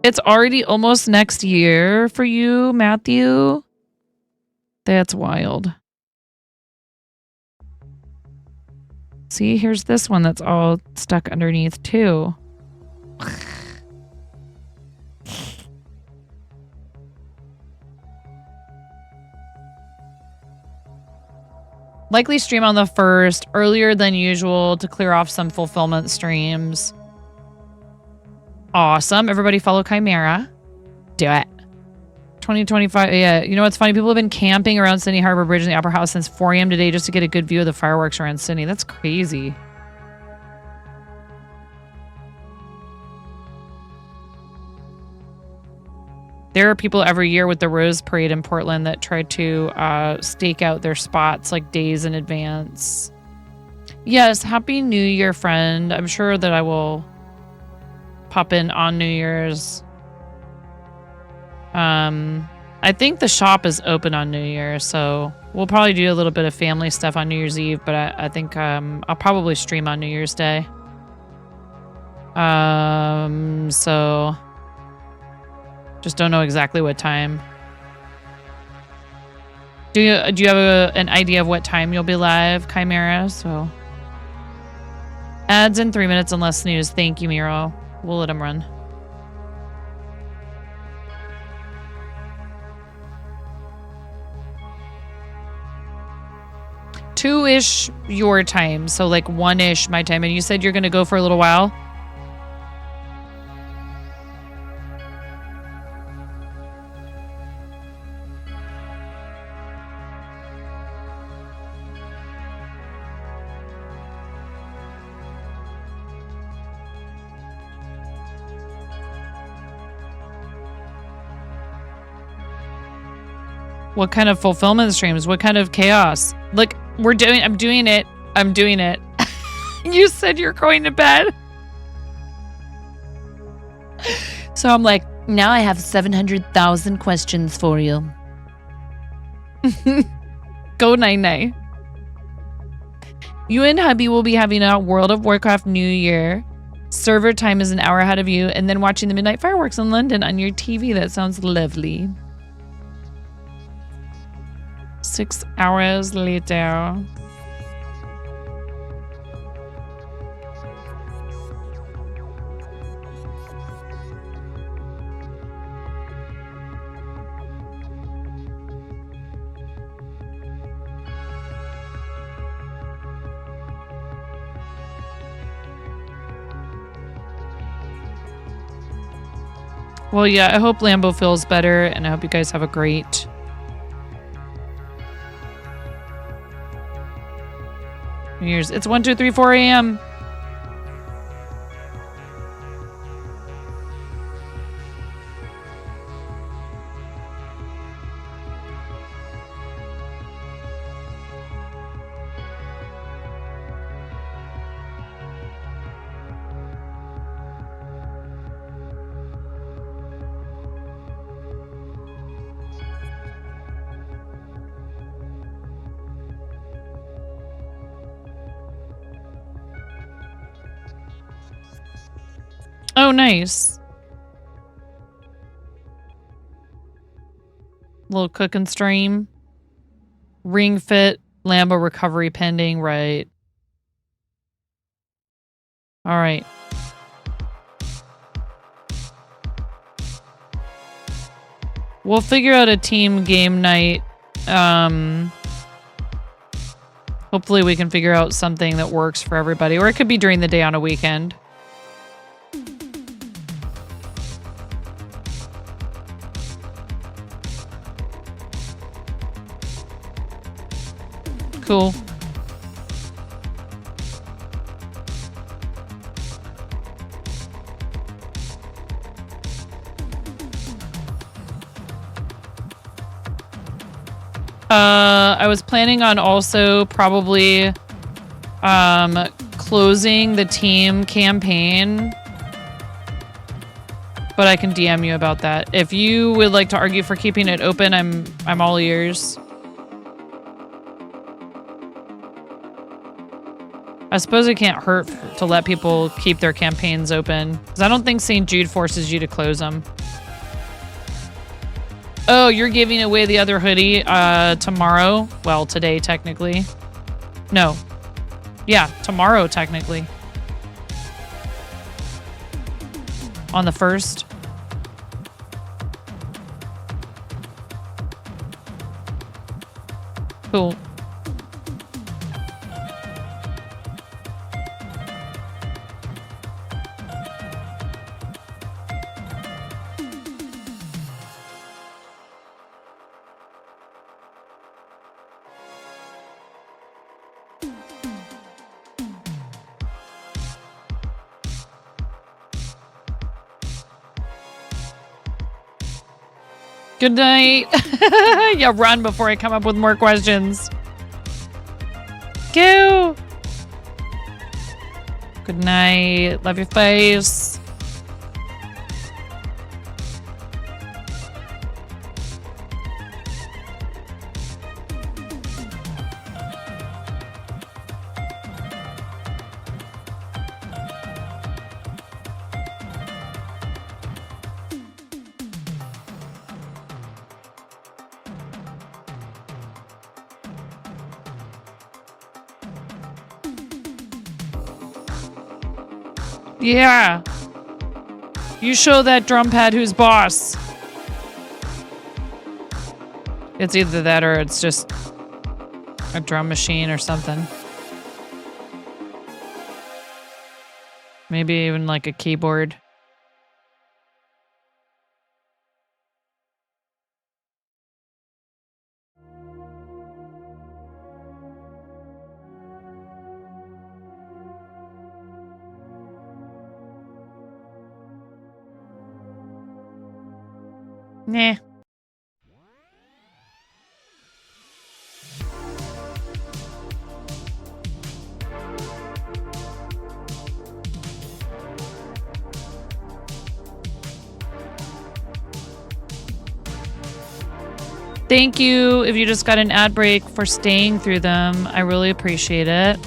Speaker 1: It's already almost next year for you, Matthew. That's wild. See, here's this one that's all stuck underneath too. Likely stream on the 1st, earlier than usual to clear off some fulfillment streams. Awesome. Everybody follow Chimera. Do it. 2025. Yeah. You know what's funny? People have been camping around Sydney Harbor Bridge in the Opera House since 4 a.m. today just to get a good view of the fireworks around Sydney. That's crazy. There are people every year with the Rose Parade in Portland that try to stake out their spots like days in advance. Yes, Happy New Year, friend. I'm sure that I will pop in on New Year's. I think the shop is open on New Year, so we'll probably do a little bit of family stuff on New Year's Eve, but I think I'll probably stream on New Year's Day. So just don't know exactly what time. Do you have an idea of what time you'll be live, Chimera? So ads in 3 minutes and less snooze. Thank you, Miro. We'll let them run. Two-ish your time, so like one-ish my time. And you said you're gonna go for a little while. What kind of fulfillment streams? What kind of chaos? Look, I'm doing it. I'm doing it. You said you're going to bed. So I'm like, now I have 700,000 questions for you. Go night-night. You and hubby will be having a World of Warcraft New Year. Server time is an hour ahead of you, and then watching the midnight fireworks in London on your TV. That sounds lovely. 6 hours later. Well, yeah, I hope Lambo feels better, and I hope you guys have a great New Year's. It's 1, 2, 3, 4 a.m. Oh, nice. Little cook and stream. Ring fit. Lambo recovery pending. Right. All right. We'll figure out a team game night. Hopefully we can figure out something that works for everybody. Or it could be during the day on a weekend. Cool. I was planning on also probably closing the team campaign, but I can DM you about that. If you would like to argue for keeping it open, I'm all ears. I suppose it can't hurt to let people keep their campaigns open. Because I don't think St. Jude forces you to close them. Oh, you're giving away the other hoodie tomorrow? Well, today, technically. No. Yeah, tomorrow, technically. On the 1st. Cool. Good night. Yeah, run before I come up with more questions. Go. Good night. Love your face. Yeah. You show that drum pad who's boss. It's either that or it's just a drum machine or something. Maybe even like a keyboard. Nah. Thank you if you just got an ad break for staying through them. I really appreciate it.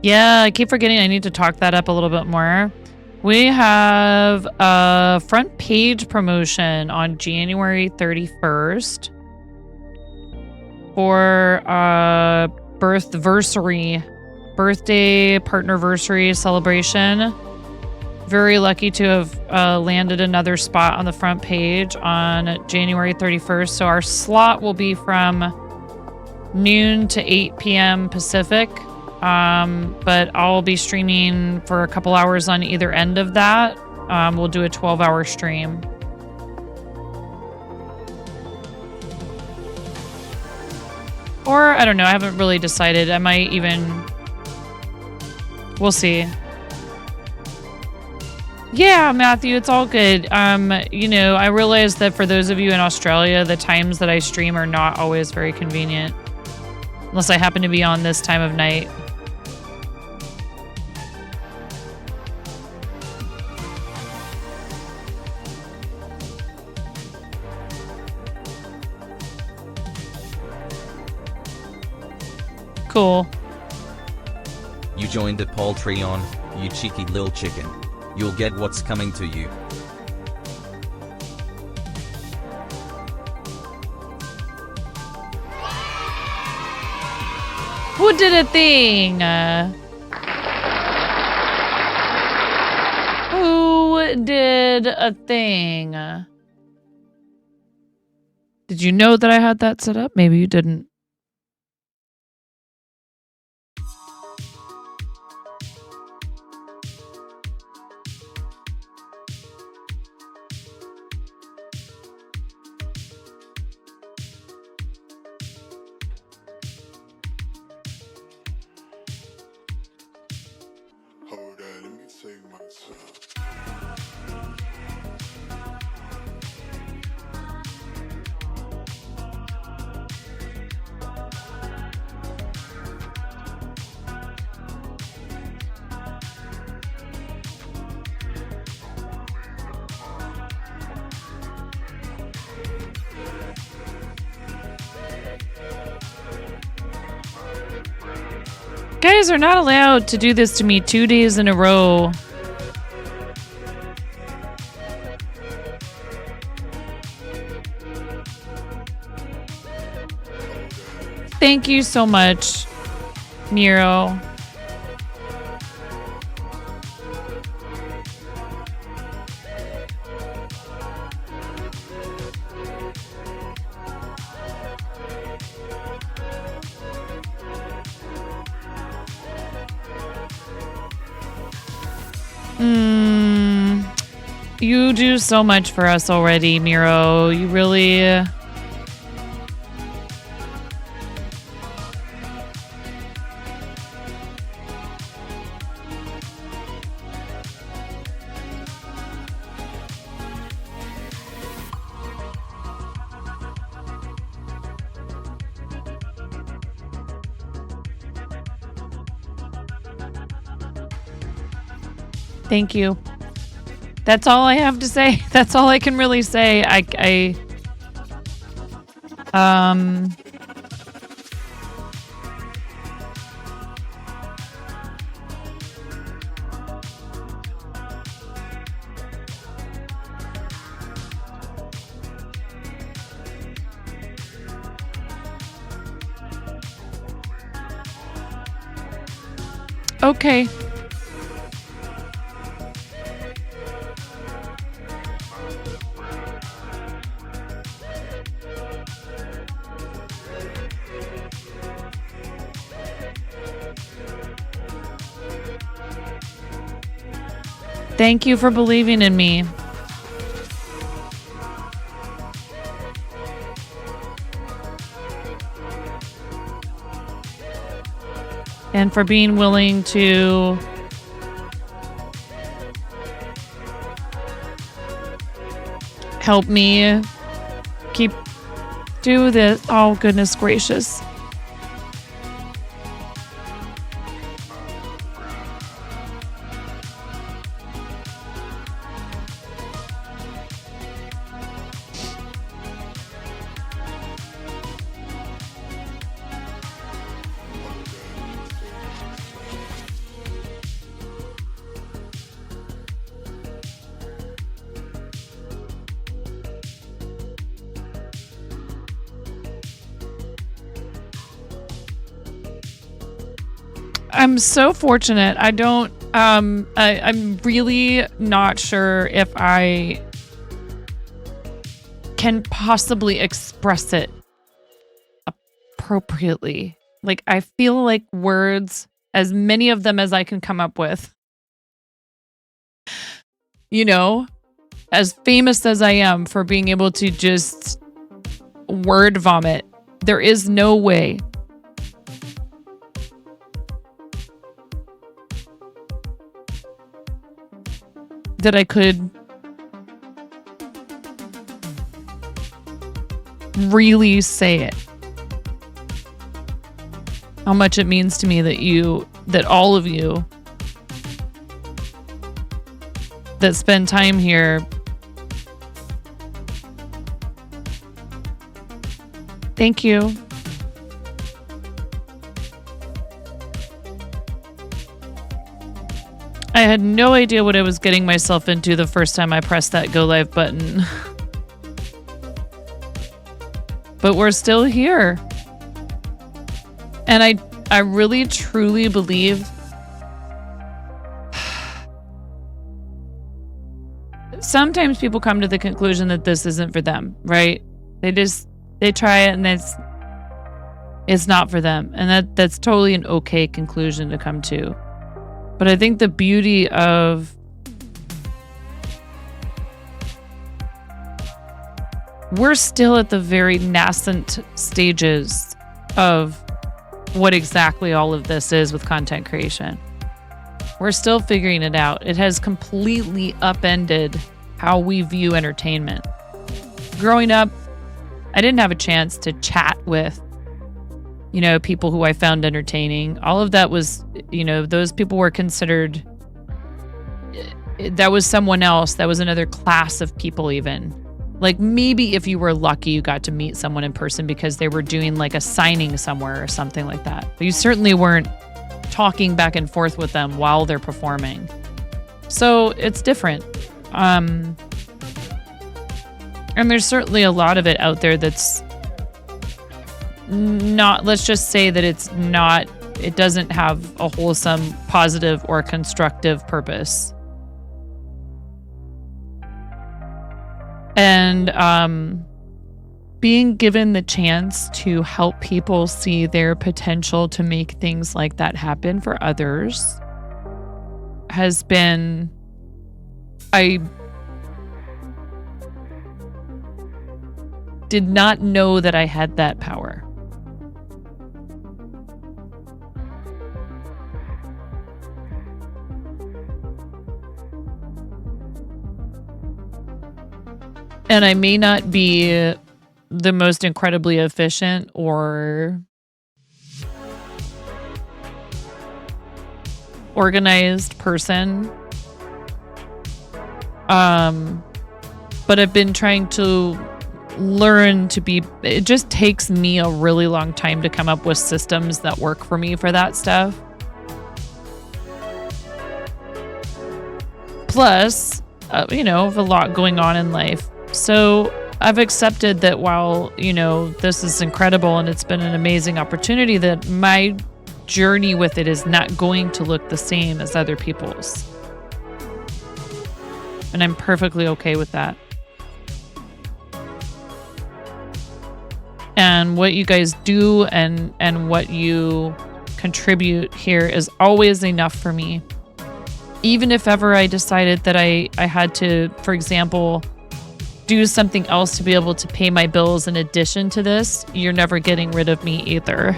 Speaker 1: Yeah, I keep forgetting I need to talk that up a little bit more. We have a front page promotion on January 31st for birthday partnerversary celebration. Very lucky to have landed another spot on the front page on January 31st. So our slot will be from noon to 8 p.m. Pacific. But I'll be streaming for a couple hours on either end of that. We'll do a 12-hour stream. Or, I don't know, I haven't really decided. I might even... We'll see. Yeah, Matthew, it's all good. You know, I realize that for those of you in Australia, the times that I stream are not always very convenient. Unless I happen to be on this time of night. Cool.
Speaker 20: You joined a Patreon, you cheeky little chicken. You'll get what's coming to you.
Speaker 1: Who did a thing? Who did a thing? Did you know that I had that set up? Maybe you didn't. Guys are not allowed to do this to me 2 days in a row. Thank you so much, Nero. You do so much for us already, Miro. You really... Thank you. That's all I have to say. That's all I can really say. Okay. Thank you for believing in me. And for being willing to help me do this. Oh, goodness gracious. I'm so fortunate. I don't, I'm really not sure if I can possibly express it appropriately. Like, I feel like words, as many of them as I can come up with, you know, as famous as I am for being able to just word vomit, there is no way that I could really say it. How much it means to me that all of you that spend time here, thank you. I had no idea what I was getting myself into the first time I pressed that go live button. But we're still here. And I really truly believe sometimes people come to the conclusion that this isn't for them, right? They try it and it's not for them. And that's totally an okay conclusion to come to. But I think the beauty of we're still at the very nascent stages of what exactly all of this is with content creation. We're still figuring it out. It has completely upended how we view entertainment. Growing up, I didn't have a chance to chat with, people who I found entertaining. All of that was, those people were considered, that was someone else. That was another class of people even. Like maybe if you were lucky, you got to meet someone in person because they were doing like a signing somewhere or something like that. But you certainly weren't talking back and forth with them while they're performing. So it's different. And there's certainly a lot of it out there that's not, let's just say that it doesn't have a wholesome, positive, or constructive purpose. And being given the chance to help people see their potential to make things like that happen for others has been, I did not know that I had that power. And I may not be the most incredibly efficient or organized person. But I've been trying to learn to be, it just takes me a really long time to come up with systems that work for me for that stuff. Plus, a lot going on in life. So I've accepted that while, this is incredible and it's been an amazing opportunity, that my journey with it is not going to look the same as other people's. And I'm perfectly okay with that. And what you guys do and what you contribute here is always enough for me. Even if ever I decided that I had to, for example, do something else to be able to pay my bills in addition to this, you're never getting rid of me either.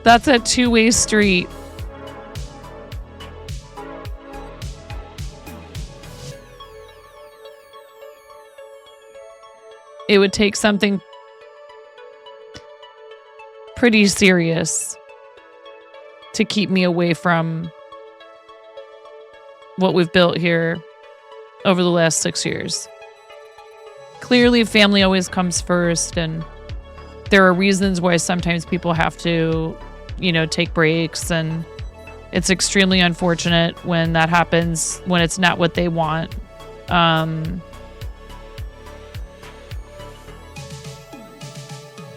Speaker 1: That's a two-way street. It would take something pretty serious to keep me away from what we've built here over the last 6 years. Clearly, family always comes first, and there are reasons why sometimes people have to, take breaks, and it's extremely unfortunate when that happens, when it's not what they want.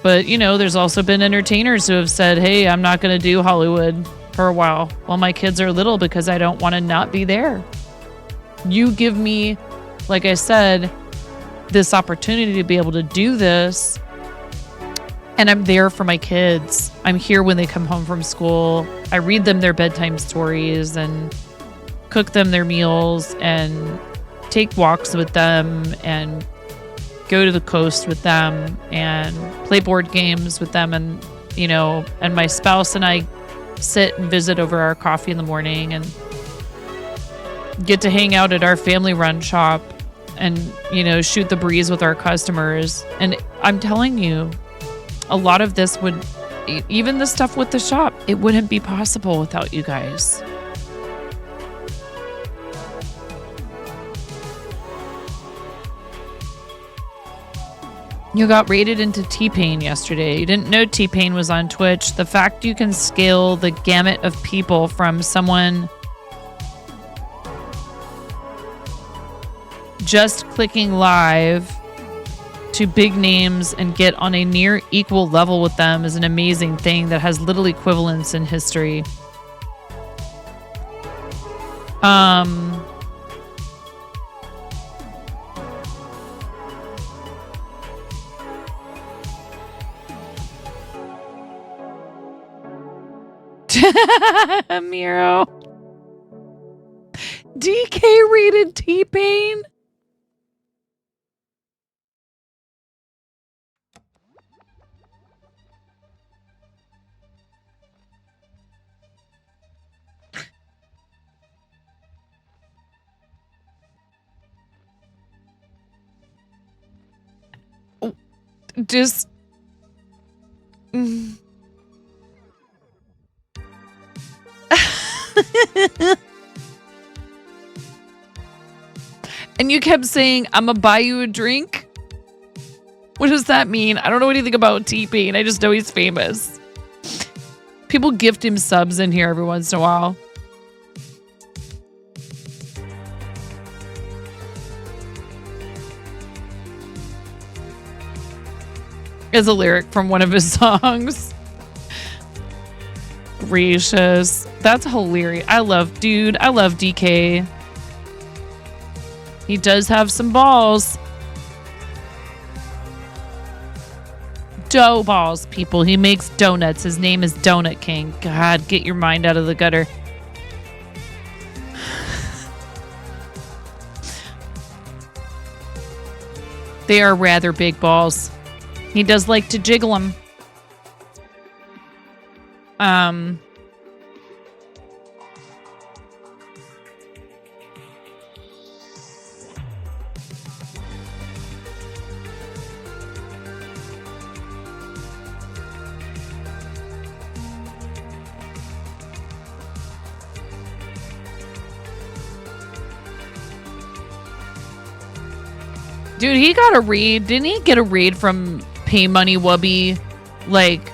Speaker 1: But, there's also been entertainers who have said, hey, I'm not going to do Hollywood for a while my kids are little because I don't want to not be there. You give me, like I said, this opportunity to be able to do this, and I'm there for my kids. I'm here when they come home from school. I read them their bedtime stories and cook them their meals and take walks with them and go to the coast with them and play board games with them. And, and my spouse and I sit and visit over our coffee in the morning and get to hang out at our family run shop and, shoot the breeze with our customers. And I'm telling you, a lot of this would, even the stuff with the shop, it wouldn't be possible without you guys. You got raided into T-Pain yesterday. You didn't know T-Pain was on Twitch. The fact you can scale the gamut of people from someone just clicking live to big names and get on a near equal level with them is an amazing thing that has little equivalence in history. Miro. DK rated T-Pain. Just and you kept saying, I'm gonna buy you a drink? What does that mean? I don't know anything about T-Pain. I just know he's famous. People gift him subs in here every once in a while. Is a lyric from one of his songs. Gracious. That's hilarious. I love DK. He does have some balls. Dough balls, people. He makes donuts. His name is Donut King. God, get your mind out of the gutter. They are rather big balls. He does like to jiggle them. Dude, he got a raid. Didn't he get a raid from Pay Money Wubby? Like,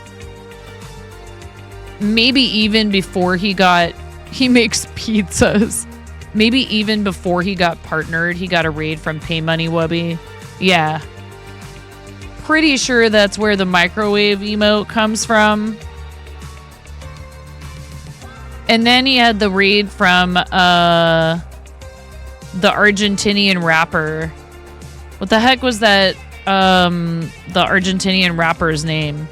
Speaker 1: maybe even before he makes pizzas. Maybe even before he got partnered, he got a raid from Pay Money Wubby. Yeah. Pretty sure that's where the microwave emote comes from. And then he had the raid from the Argentinian rapper. What the heck was that the Argentinian rapper's name?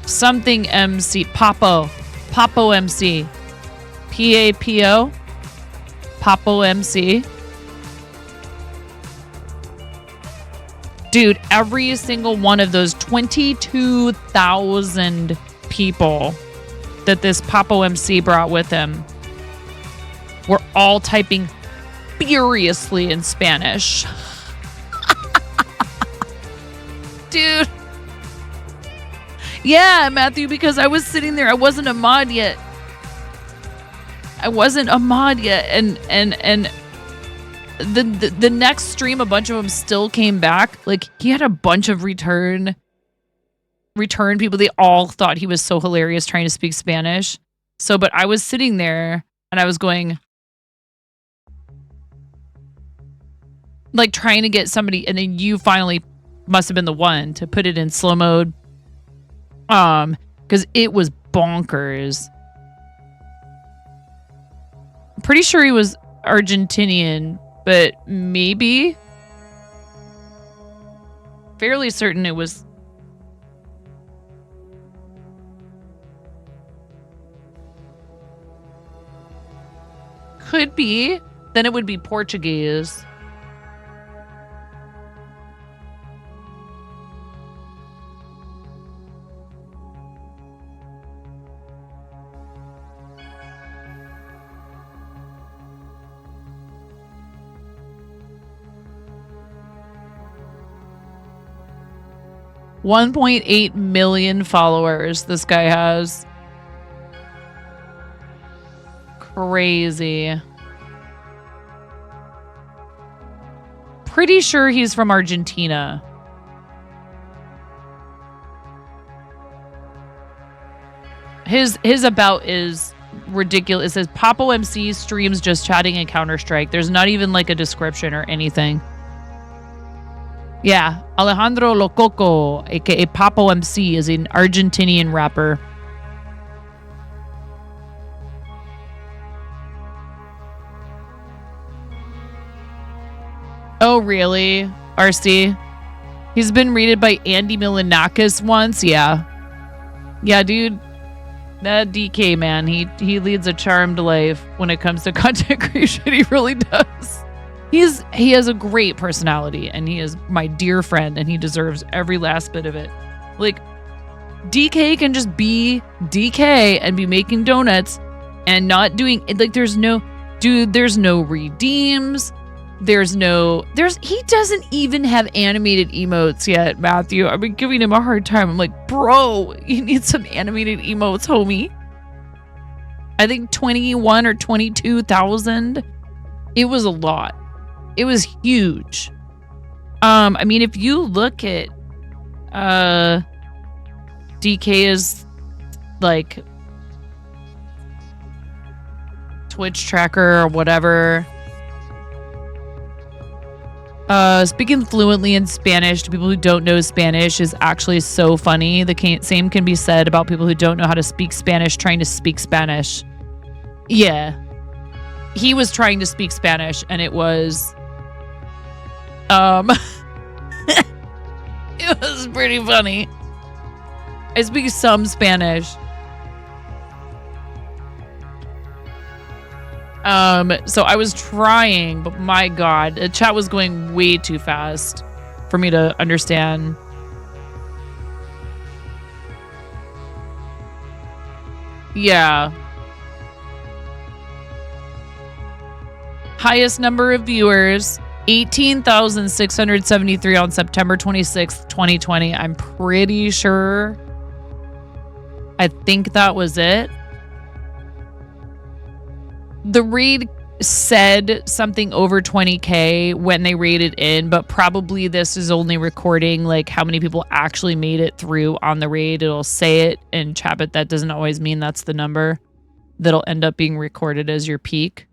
Speaker 1: Something MC. Papo MC. P-A-P-O. Papo MC. Dude, every single one of those 22,000 people that this Papo MC brought with him were all typing furiously in Spanish. Dude. Yeah, Matthew, because I was sitting there. I wasn't a mod yet. And the next stream, a bunch of them still came back. Like, he had a bunch of return people. They all thought he was so hilarious trying to speak Spanish. So, but I was sitting there and I was going, like, trying to get somebody, and then you finally must have been the one to put it in slow mode. Because it was bonkers. Pretty sure he was Argentinian, but maybe. Fairly certain it was. Could be. Then it would be Portuguese. $1.8 million followers this guy has. Crazy. Pretty sure he's from Argentina. His about is ridiculous. It says Popo MC streams just chatting and Counter-Strike. There's not even like a description or anything. Yeah, Alejandro Lococo, aka Popo MC, is an Argentinian rapper. Oh, really? RC? He's been rated by Andy Milanakis once? Yeah. Yeah, dude. That DK, man, he leads a charmed life when it comes to content creation. He really does. He has a great personality, and he is my dear friend, and he deserves every last bit of it. Like, DK can just be DK and be making donuts and not doing like there's no redeems. He doesn't even have animated emotes yet, Matthew. I've been giving him a hard time. I'm like, bro, you need some animated emotes, homie. I think 21 or 22,000. It was a lot. It was huge. I mean, if you look at DK is like Twitch tracker or whatever. Speaking fluently in Spanish to people who don't know Spanish is actually so funny. The same can be said about people who don't know how to speak Spanish trying to speak Spanish. Yeah. He was trying to speak Spanish, and it was it was pretty funny. I speak some Spanish. So I was trying, but my God, the chat was going way too fast for me to understand. Yeah. Highest number of viewers, 18,673 on September 26th, 2020. I'm pretty sure. I think that was it. The raid said something over 20K when they raided in, but probably this is only recording like how many people actually made it through on the raid. It'll say it in chat, but that doesn't always mean that's the number that'll end up being recorded as your peak.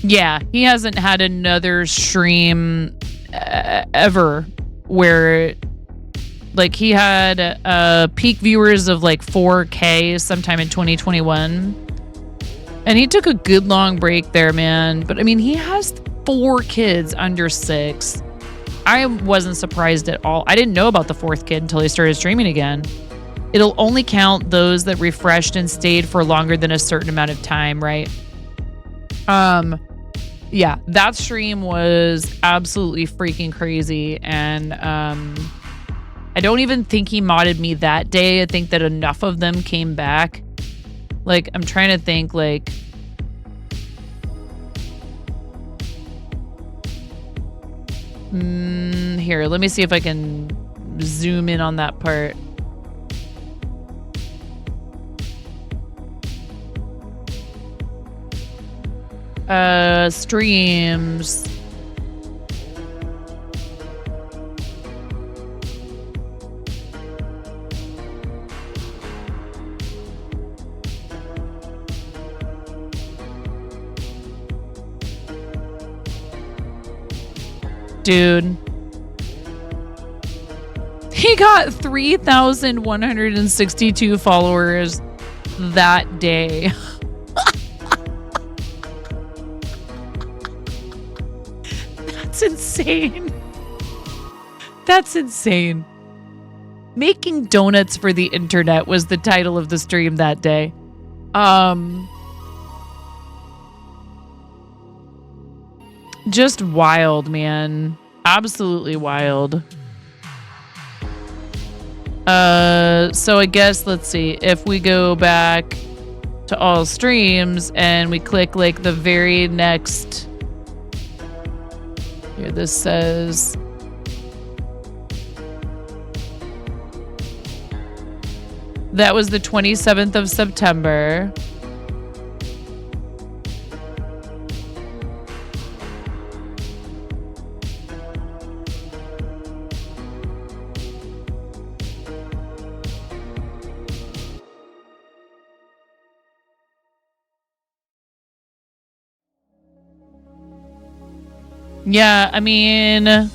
Speaker 1: Yeah, he hasn't had another stream ever where like he had peak viewers of like 4K sometime in 2021. And he took a good long break there, man. But I mean, he has 4 kids under 6. I wasn't surprised at all. I didn't know about the 4th kid until he started streaming again. It'll only count those that refreshed and stayed for longer than a certain amount of time, right? Yeah, that stream was absolutely freaking crazy. And I don't even think he modded me that day. I think that enough of them came back. Like, I'm trying to think, like... here, let me see if I can zoom in on that part. Streams. Dude. He got 3,162 followers that day. That's insane. That's insane. Making donuts for the internet was the title of the stream that day. Just wild, man. Absolutely wild. So I guess, let's see. If we go back to all streams and we click like the very next... Here, this says... That was the 27th of September. Yeah, I mean...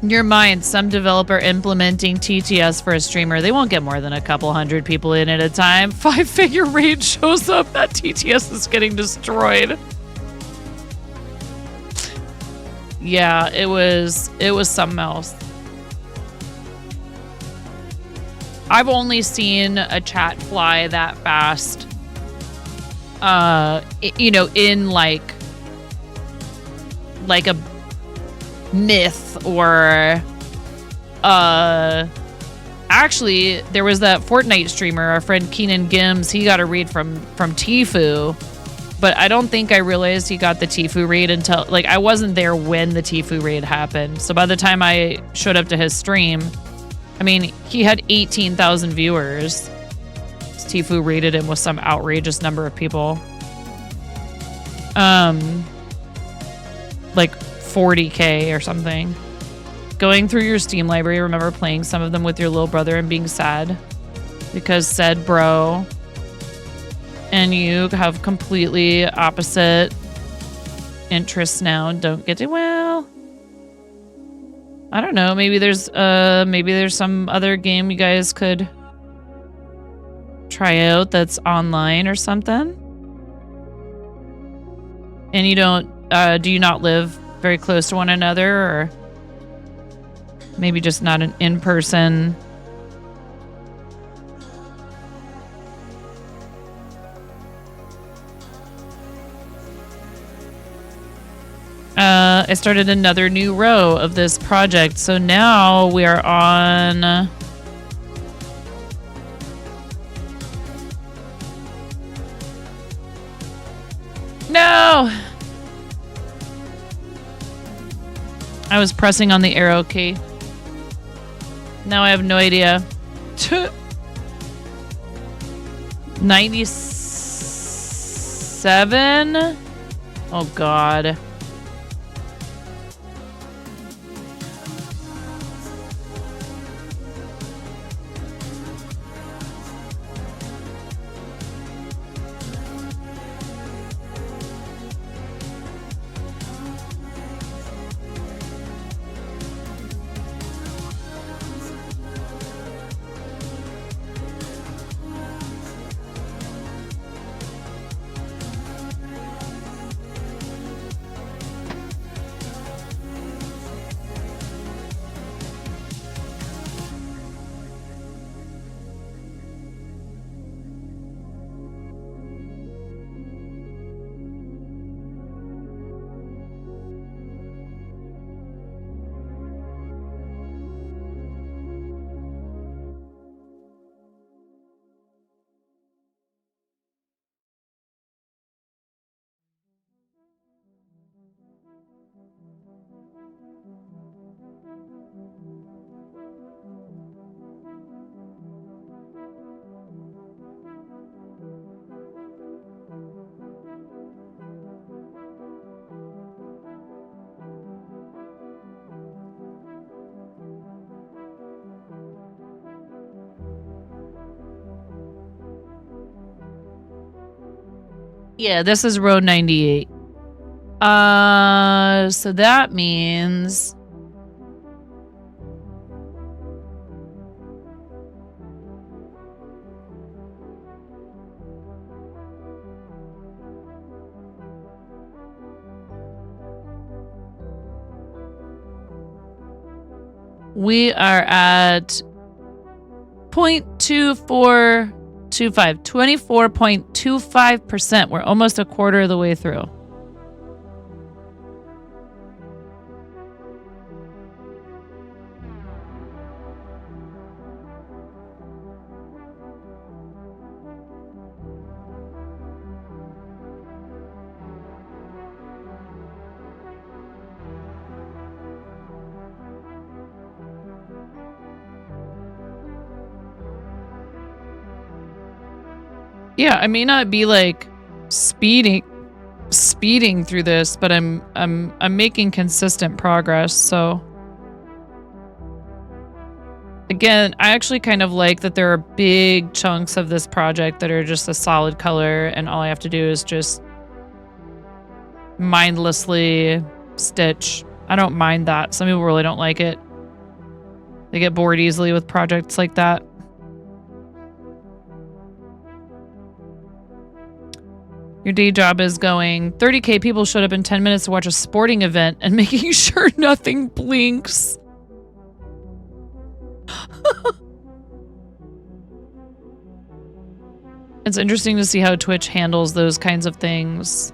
Speaker 1: In your mind, some developer implementing TTS for a streamer, they won't get more than a couple hundred people in at a time. 5-figure raid shows up, that TTS is getting destroyed. Yeah, it was something else. I've only seen a chat fly that fast. You know, in like a myth or actually there was that Fortnite streamer, our friend Keenan Gims, he got a raid from Tfue, but I don't think I realized he got the Tfue raid until, like, I wasn't there when the Tfue raid happened. So by the time I showed up to his stream, I mean, he had 18,000 viewers. Tfue raided him with some outrageous number of people. Like 40K or something. Going through your Steam library, remember playing some of them with your little brother and being sad because said bro and you have completely opposite interests now and don't get to, well, I don't know, maybe there's some other game you guys could try out that's online or something. And you don't do you not live very close to one another, or maybe just not an in-person? I started another new row of this project, so now we are on no. I was pressing on the arrow key. Now I have no idea. 97? Oh, God. Yeah, this is row 98. So that means we are at 0.2425, 24.25%. We're almost a quarter of the way through. Yeah, I may not be like speeding through this, but I'm making consistent progress. So again, I actually kind of like that there are big chunks of this project that are just a solid color, and all I have to do is just mindlessly stitch. I don't mind that. Some people really don't like it. They get bored easily with projects like that. Your day job is going 30K people showed up in 10 minutes to watch a sporting event and making sure nothing blinks. It's interesting to see how Twitch handles those kinds of things.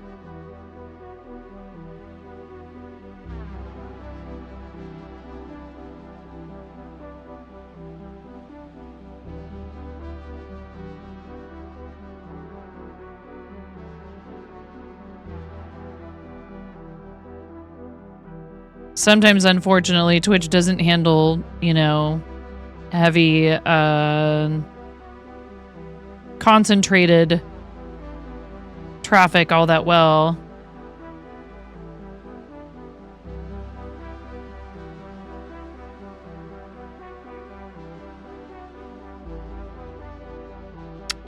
Speaker 1: Sometimes, unfortunately, Twitch doesn't handle, you know, heavy, concentrated traffic all that well.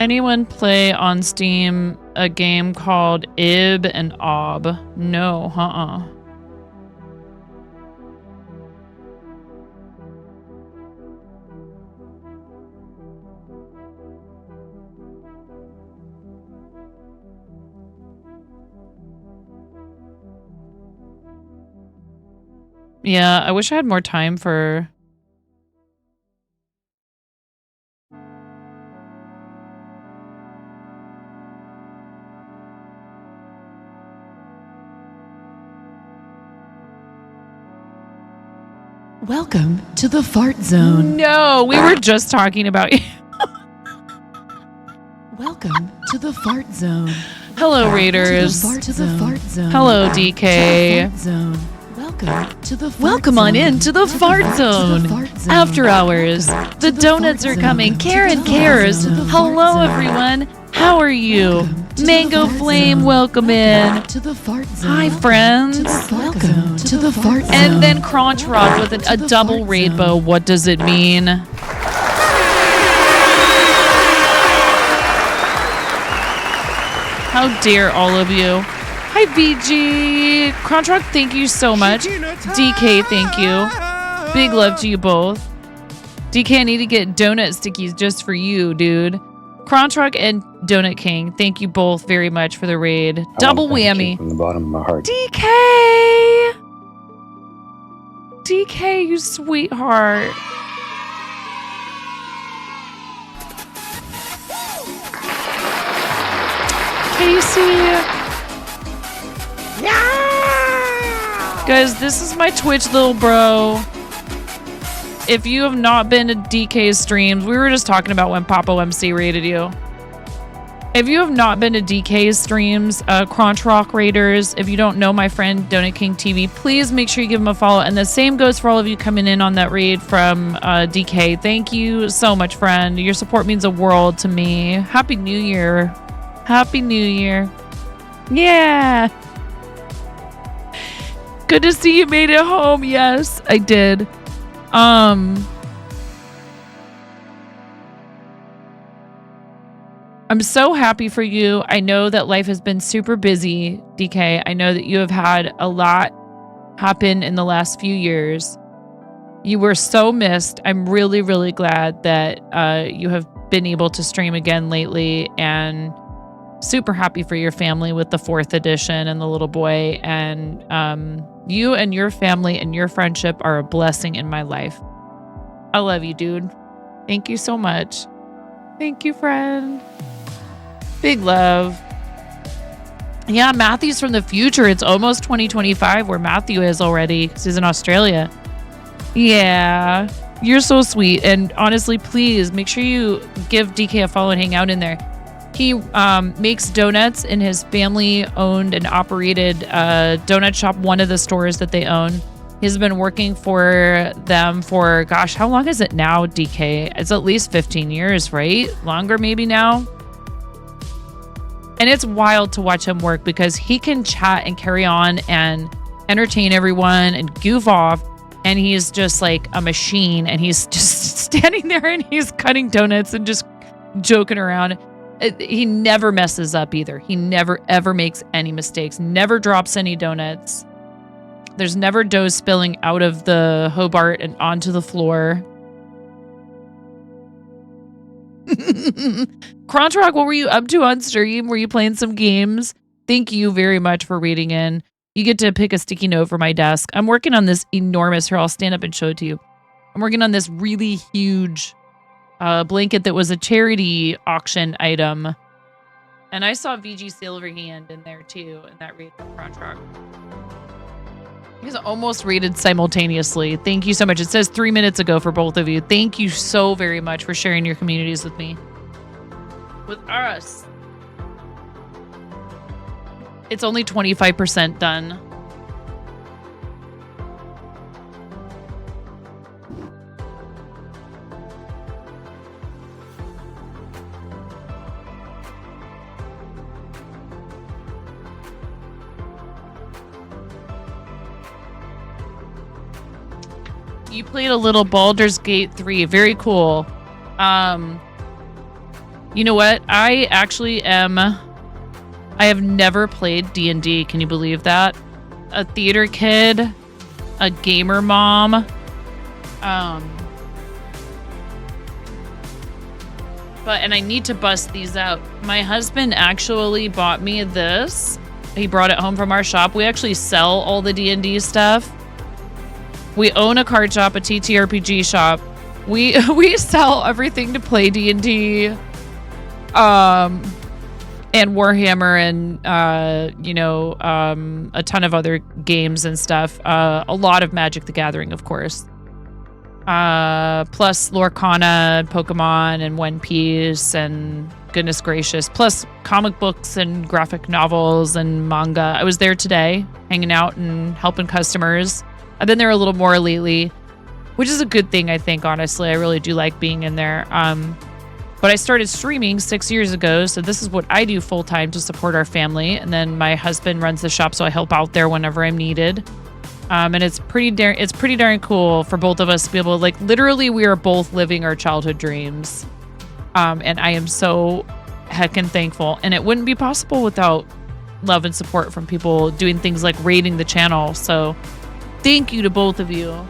Speaker 1: Anyone play on Steam a game called Ib and Ob? No, Yeah, I wish I had more time for...
Speaker 2: Welcome to the Fart Zone.
Speaker 1: No, we were just talking about you.
Speaker 2: Welcome to the Fart Zone.
Speaker 1: Hello, Raiders.
Speaker 2: To the Fart Zone.
Speaker 1: Hello, DK.
Speaker 2: Welcome to the Fart
Speaker 1: Welcome
Speaker 2: Zone.
Speaker 1: on in to the Fart Zone. After hours. The donuts are coming. Karen cares. Hello, everyone. How are you? Mango Flame, welcome in. Hi, friends.
Speaker 2: Welcome to the Fart Zone.
Speaker 1: And then Crunch Rod with a double rainbow. What does it mean? How dare all of you. Hi, BG. Crunch Rod, thank you so much. DK, thank you. Big love to you both. DK, I need to get donut stickies just for you, dude. Crunch Rock and Donut King, thank you both very much for the raid. Double whammy.
Speaker 21: From the bottom of my heart.
Speaker 1: DK! DK, you sweetheart. Casey. Guys, this is my Twitch little bro. If you have not been to DK's streams, we were just talking about when Papo MC raided you. If you have not been to DK's streams, Crunch Rock Raiders, if you don't know my friend Donut King TV, please make sure you give him a follow. And the same goes for all of you coming in on that raid from DK. Thank you so much, friend. Your support means a world to me. Happy New Year. Happy New Year. Yeah. Good to see you made it home. Yes, I did. I'm so happy for you. I know that life has been super busy, DK. I know that you have had a lot happen in the last few years. You were so missed. I'm really, really glad that you have been able to stream again lately, and super happy for your family with the 4th edition and the little boy. And you and your family and your friendship are a blessing in my life. I love you, dude. Thank you so much. Thank you, friend. Big love. Yeah, Matthew's from the future. It's almost 2025 where Matthew is already, because he's in Australia. Yeah, you're so sweet. And honestly, please make sure you give DK a follow and hang out in there. He makes donuts in his family-owned and operated donut shop, one of the stores that they own. He's been working for them for, gosh, how long is it now, DK? It's at least 15 years, right? Longer maybe now? And it's wild to watch him work because he can chat and carry on and entertain everyone and goof off. And he's just like a machine. And he's just standing there and he's cutting donuts and just joking around. He never messes up either. He never, ever makes any mistakes. Never drops any donuts. There's never dough spilling out of the Hobart and onto the floor. Crontrock, what were you up to on stream? Were you playing some games? Thank you very much for reading in. You get to pick a sticky note for my desk. I'm working on this enormous, here, I'll stand up and show it to you. I'm working on this really huge blanket that was a charity auction item. And I saw VG Silverhand in there too, in that read from Crontrock. He's almost rated simultaneously. Thank you so much. It says 3 minutes ago for both of you. Thank you so very much for sharing your communities with me. With us. It's only 25% done. You played a little Baldur's Gate 3. Very cool. You know what? I have never played D&D. Can you believe that? A theater kid, a gamer mom. And I need to bust these out. My husband actually bought me this. He brought it home from our shop. We actually sell all the D&D stuff. We own a card shop, a TTRPG shop. We sell everything to play D&D, and Warhammer, and a ton of other games and stuff. A lot of Magic the Gathering, of course. Plus Lorcana, Pokemon, and One Piece, and goodness gracious, plus comic books and graphic novels and manga. I was there today, hanging out and helping customers. I've been there a little more lately, which is a good thing, I think, honestly. I really do like being in there. But I started streaming 6 years ago, so this is what I do full-time to support our family. And then my husband runs the shop, so I help out there whenever I'm needed. And it's pretty darn cool for both of us to be able to, like, literally we are both living our childhood dreams. And I am so heckin' thankful. And it wouldn't be possible without love and support from people doing things like raiding the channel. So thank you to both of you.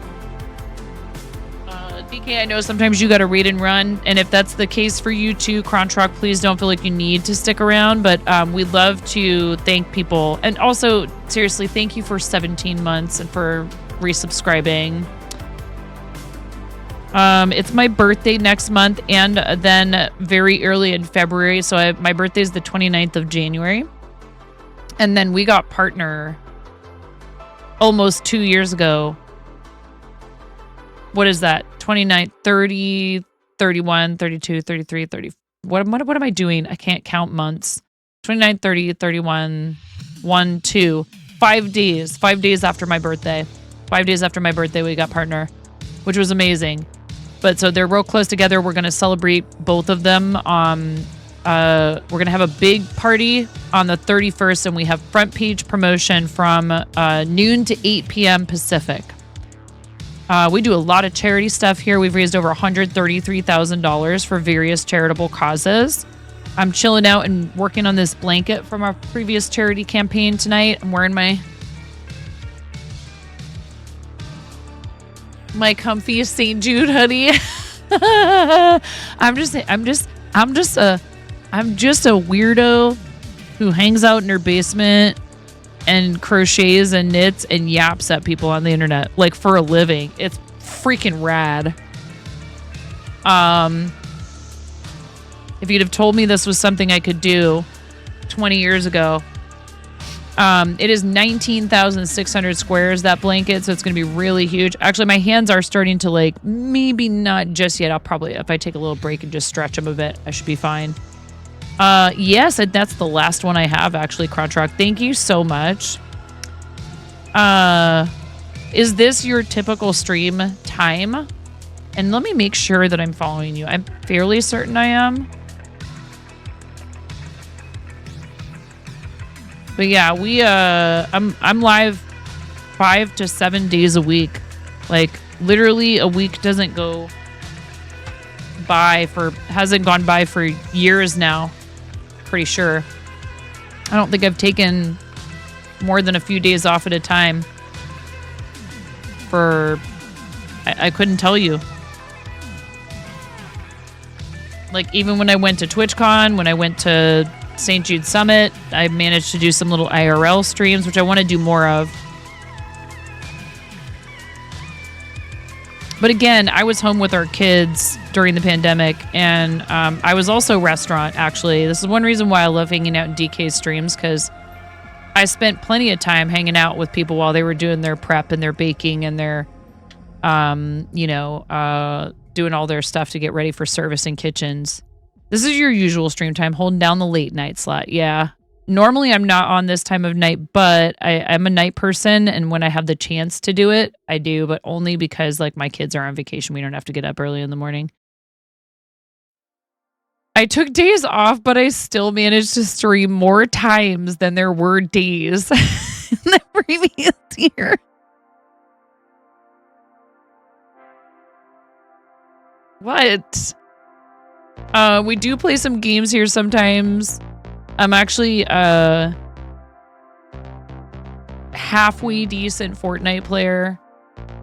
Speaker 1: DK, I know sometimes you got to read and run, and if that's the case for you too, Crontrock, please don't feel like you need to stick around, but we'd love to thank people. And also, seriously, thank you for 17 months and for resubscribing. It's my birthday next month, and then very early in February, so my birthday is the 29th of January. And then we got partner almost 2 years ago. What is that? 29, 30, 31, 32, 33, 30. What am I doing? I can't count months. 29, 30, 31, 1, 2. 5 days. 5 days after my birthday. 5 days after my birthday, we got partner, which was amazing. But so they're real close together. We're going to celebrate both of them. We're going to have a big party on the 31st, and we have front page promotion from noon to 8 p.m. Pacific. We do a lot of charity stuff here. We've raised over $133,000 for various charitable causes. I'm chilling out and working on this blanket from our previous charity campaign tonight. I'm wearing my comfy St. Jude hoodie. I'm just a weirdo who hangs out in her basement and crochets and knits and yaps at people on the internet, like, for a living. It's freaking rad. If you'd have told me this was something I could do 20 years ago. It is 19,600 squares, that blanket, so it's going to be really huge. Actually, my hands are starting to, like, maybe not just yet. I'll probably, if I take a little break and just stretch them a bit, I should be fine. Yes, that's the last one I have, actually, Crontrock. Thank you so much. Is this your typical stream time? And let me make sure that I'm following you. I'm fairly certain I am. But yeah, I'm live 5 to 7 days a week. Like literally a week doesn't go hasn't gone by for years now. Pretty sure. I don't think I've taken more than a few days off at a time I couldn't tell you. Like even when I went to TwitchCon, when I went to St. Jude Summit, I managed to do some little IRL streams, which I want to do more of. But again, I was home with our kids during the pandemic, and I was also restaurant, actually. This is one reason why I love hanging out in DK's streams, because I spent plenty of time hanging out with people while they were doing their prep and their baking and their, doing all their stuff to get ready for service in kitchens. This is your usual stream time, holding down the late night slot. Yeah. Normally I'm not on this time of night, but I'm a night person, and when I have the chance to do it, I do, but only because like my kids are on vacation. We don't have to get up early in the morning. I took days off, but I still managed to stream more times than there were days in the previous year. What? We do play some games here sometimes. I'm actually a halfway decent Fortnite player.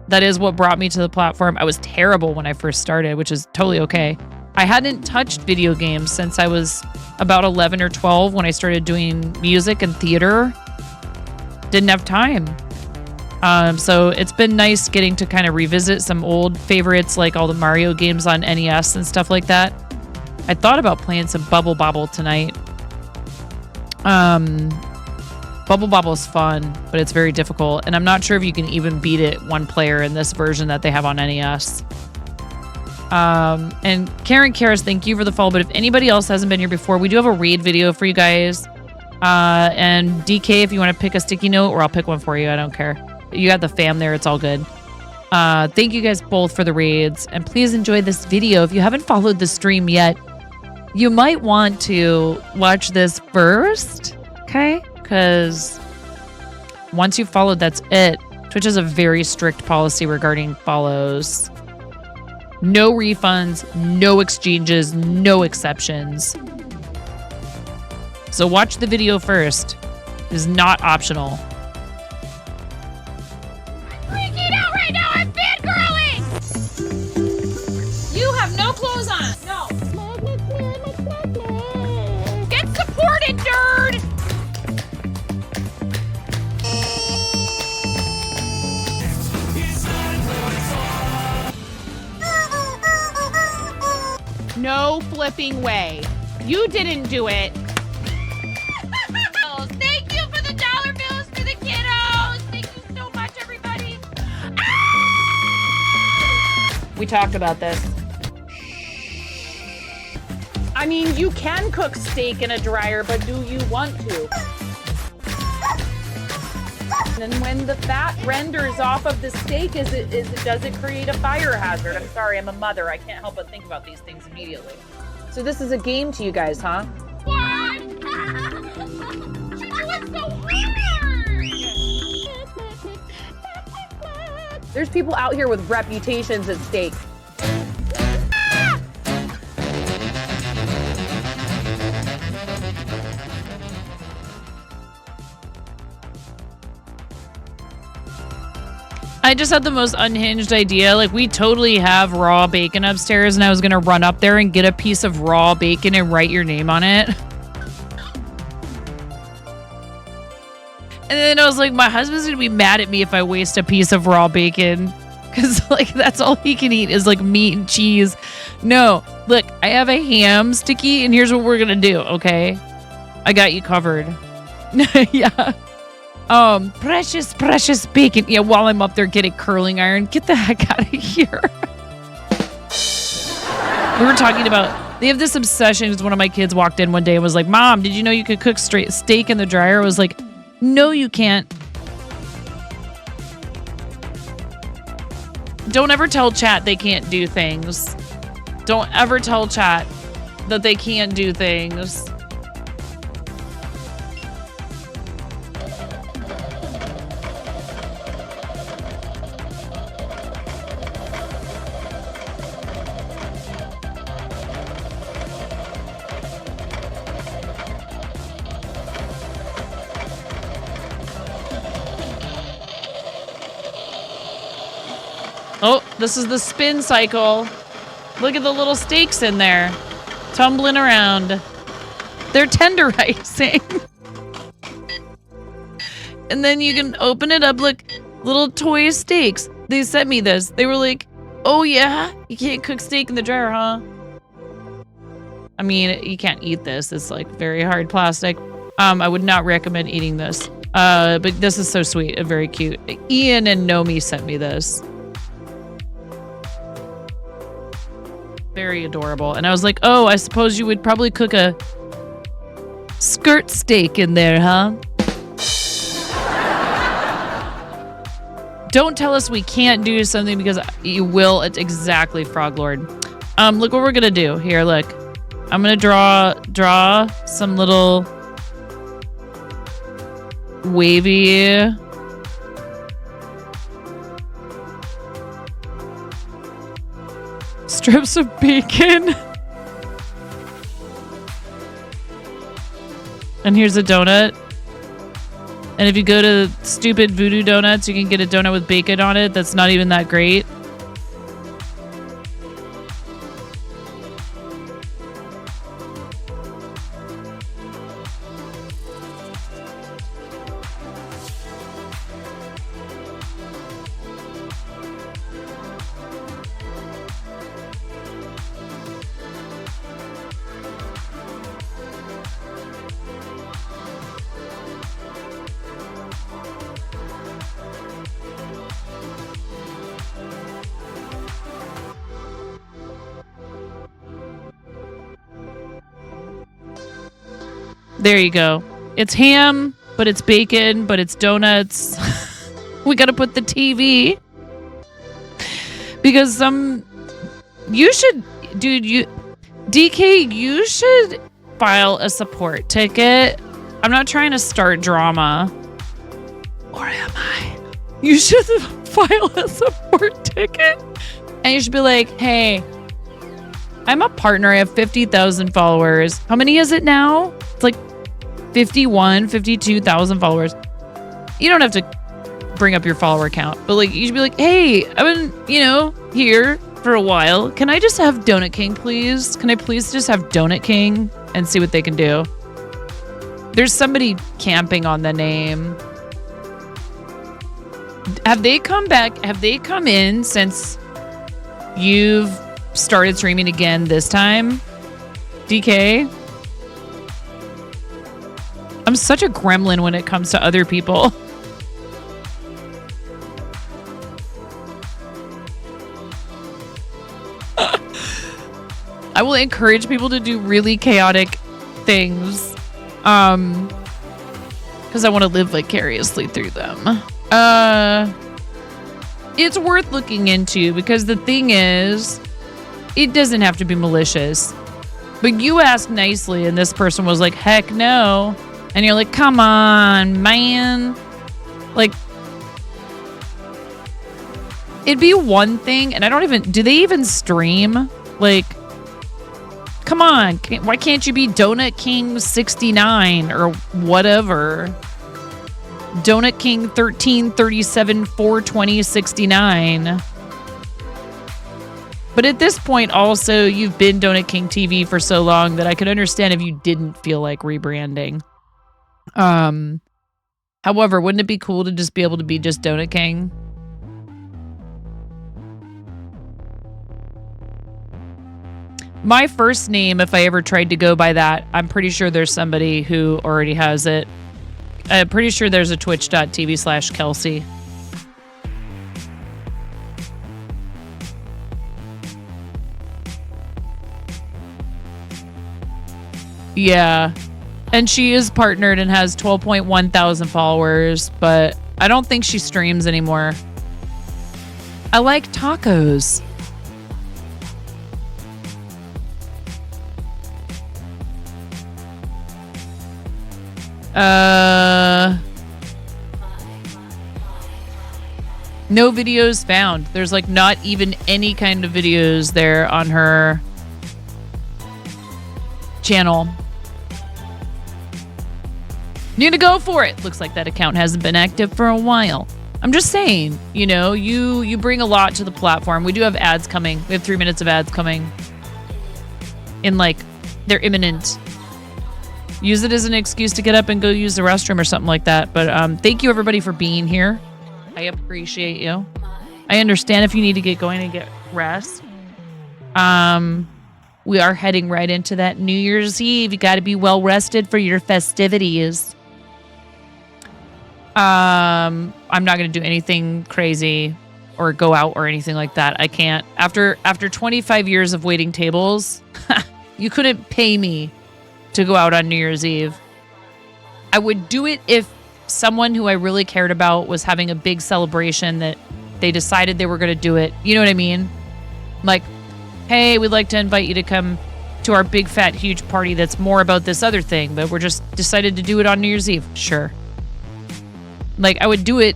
Speaker 1: That is what brought me to the platform. I was terrible when I first started, which is totally okay. I hadn't touched video games since I was about 11 or 12 when I started doing music and theater. Didn't have time. So it's been nice getting to kind of revisit some old favorites, like all the Mario games on NES and stuff like that. I thought about playing some Bubble Bobble tonight. Bubble Bobble's fun, but it's very difficult, and I'm not sure if you can even beat it one player in this version that they have on NES. And Karen Karras, thank you for the follow, but if anybody else hasn't been here before, we do have a raid video for you guys. And DK, if you want to pick a sticky note, or I'll pick one for you, I don't care. You got the fam there, it's all good. Thank you guys both for the raids, and please enjoy this video. If you haven't followed the stream yet, you might want to watch this first, okay? Because once you've followed, that's it. Twitch has a very strict policy regarding follows. No refunds, no exchanges, no exceptions. So watch the video first. It is not optional.
Speaker 10: Freaking out right now! I'm fangirling! You have no clothes on! No! Get supported, nerd! No flipping way. You didn't do it. Thank you for the dollar bills for the kiddos. Thank you so much, everybody.
Speaker 17: We talked about this. I mean, you can cook steak in a dryer, but do you want to? And when the fat renders off of the steak, does it create a fire hazard? I'm sorry, I'm a mother. I can't help but think about these things immediately. So this is a game to you guys, huh?
Speaker 10: What? What's so weird?
Speaker 17: There's people out here with reputations at stake.
Speaker 1: I just had the most unhinged idea. Like, we totally have raw bacon upstairs, and I was going to run up there and get a piece of raw bacon and write your name on it. And then I was like, my husband's going to be mad at me if I waste a piece of raw bacon. Because, like, that's all he can eat is, like, meat and cheese. No. Look, I have a ham sticky, and here's what we're going to do, okay? I got you covered. Yeah. Precious, precious bacon. Yeah, while I'm up there getting curling iron, get the heck out of here. We were talking about, they have this obsession because one of my kids walked in one day and was like, Mom, did you know you could cook straight steak in the dryer? I was like, no, you can't. Don't ever tell chat they can't do things. Don't ever tell chat that they can't do things. Oh, this is the spin cycle. Look at the little steaks in there, tumbling around. They're tenderizing. And then you can open it up like little toy steaks. They sent me this. They were like, oh yeah, you can't cook steak in the dryer, huh? I mean, you can't eat this. It's like very hard plastic. I would not recommend eating this. But this is so sweet and very cute. Ian and Nomi sent me this. Very adorable. And I was like, oh, I suppose you would probably cook a skirt steak in there, huh? Don't tell us we can't do something because you will. It's exactly Frog Lord. Look what we're gonna do here. Look, I'm gonna draw some little wavy strips of bacon. And here's a donut. And if you go to Stupid Voodoo Donuts, you can get a donut with bacon on it that's not even that great. There you go. It's ham, but it's bacon, but it's donuts. We gotta put the TV. Because you should, dude, DK, you should file a support ticket. I'm not trying to start drama. Or am I? You should file a support ticket. And you should be like, hey, I'm a partner. I have 50,000 followers. How many is it now? It's like 52,000 followers. You don't have to bring up your follower count, but like you should be like, hey, I've been, here for a while. Can I just have Donut King, please? Can I please just have Donut King and see what they can do? There's somebody camping on the name. Have they come back? Have they come in since you've started streaming again this time? DK? I'm such a gremlin when it comes to other people. I will encourage people to do really chaotic things. Because I want to live vicariously through them. It's worth looking into because the thing is, it doesn't have to be malicious. But you asked nicely and this person was like, heck no. And you're like, come on, man. Like, it'd be one thing, and I don't even, do they even stream? Like, come on, why can't you be Donut King 69 or whatever? Donut King 13, 37, 420, 69. But at this point, also, you've been Donut King TV for so long that I could understand if you didn't feel like rebranding. However, wouldn't it be cool to just be able to be just Donut King? My first name, if I ever tried to go by that, I'm pretty sure there's somebody who already has it. I'm pretty sure there's a twitch.tv/Kelsey. Yeah. And she is partnered and has 12.1 thousand followers, but I don't think she streams anymore. I like tacos. No videos found. There's like not even any kind of videos there on her channel. Need to go for it. Looks like that account hasn't been active for a while. I'm just saying, you bring a lot to the platform. We do have ads coming. We have 3 minutes of ads coming. They're imminent. Use it as an excuse to get up and go use the restroom or something like that. But thank you everybody for being here. I appreciate you. I understand if you need to get going and get rest. We are heading right into that New Year's Eve. You got to be well rested for your festivities. I'm not going to do anything crazy or go out or anything like that. I can't. After 25 years of waiting tables, you couldn't pay me to go out on New Year's Eve. I would do it if someone who I really cared about was having a big celebration that they decided they were going to do it. You know what I mean? Like, hey, we'd like to invite you to come to our big, fat, huge party that's more about this other thing, but we're just decided to do it on New Year's Eve. Sure. Like, I would do it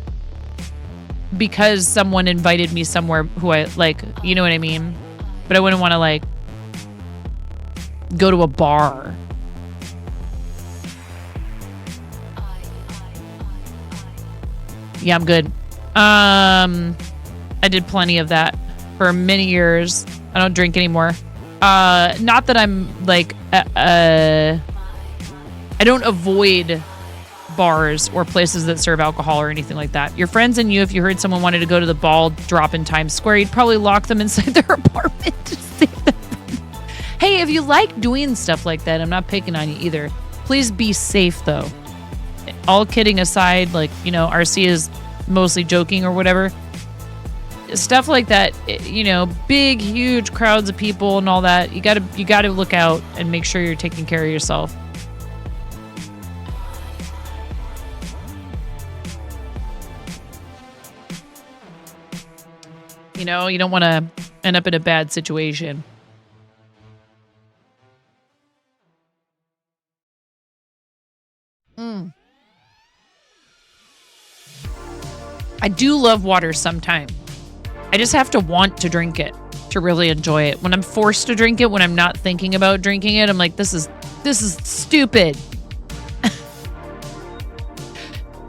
Speaker 1: because someone invited me somewhere who I, like, you know what I mean? But I wouldn't want to, like, go to a bar. Yeah, I'm good. I did plenty of that for many years. I don't drink anymore. Not that I'm, like, I don't avoid bars or places that serve alcohol or anything like that. Your friends and you, if you heard someone wanted to go to the ball drop in Times Square, you'd probably lock them inside their apartment to save them. Hey, if you like doing stuff like that, I'm not picking on you either. Please be safe, though. All kidding aside, like, RC is mostly joking or whatever. Stuff like that, big, huge crowds of people and all that. You gotta look out and make sure you're taking care of yourself. You don't want to end up in a bad situation. I do love water sometimes. I just have to want to drink it to really enjoy it. When I'm forced to drink it, when I'm not thinking about drinking it, I'm like, this is stupid.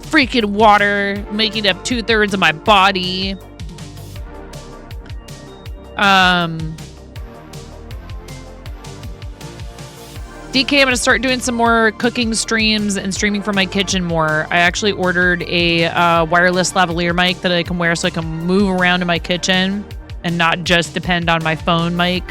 Speaker 1: Freaking water making up 2/3 of my body. DK, I'm going to start doing some more cooking streams and streaming from my kitchen more. I actually ordered a wireless lavalier mic that I can wear so I can move around in my kitchen and not just depend on my phone mic.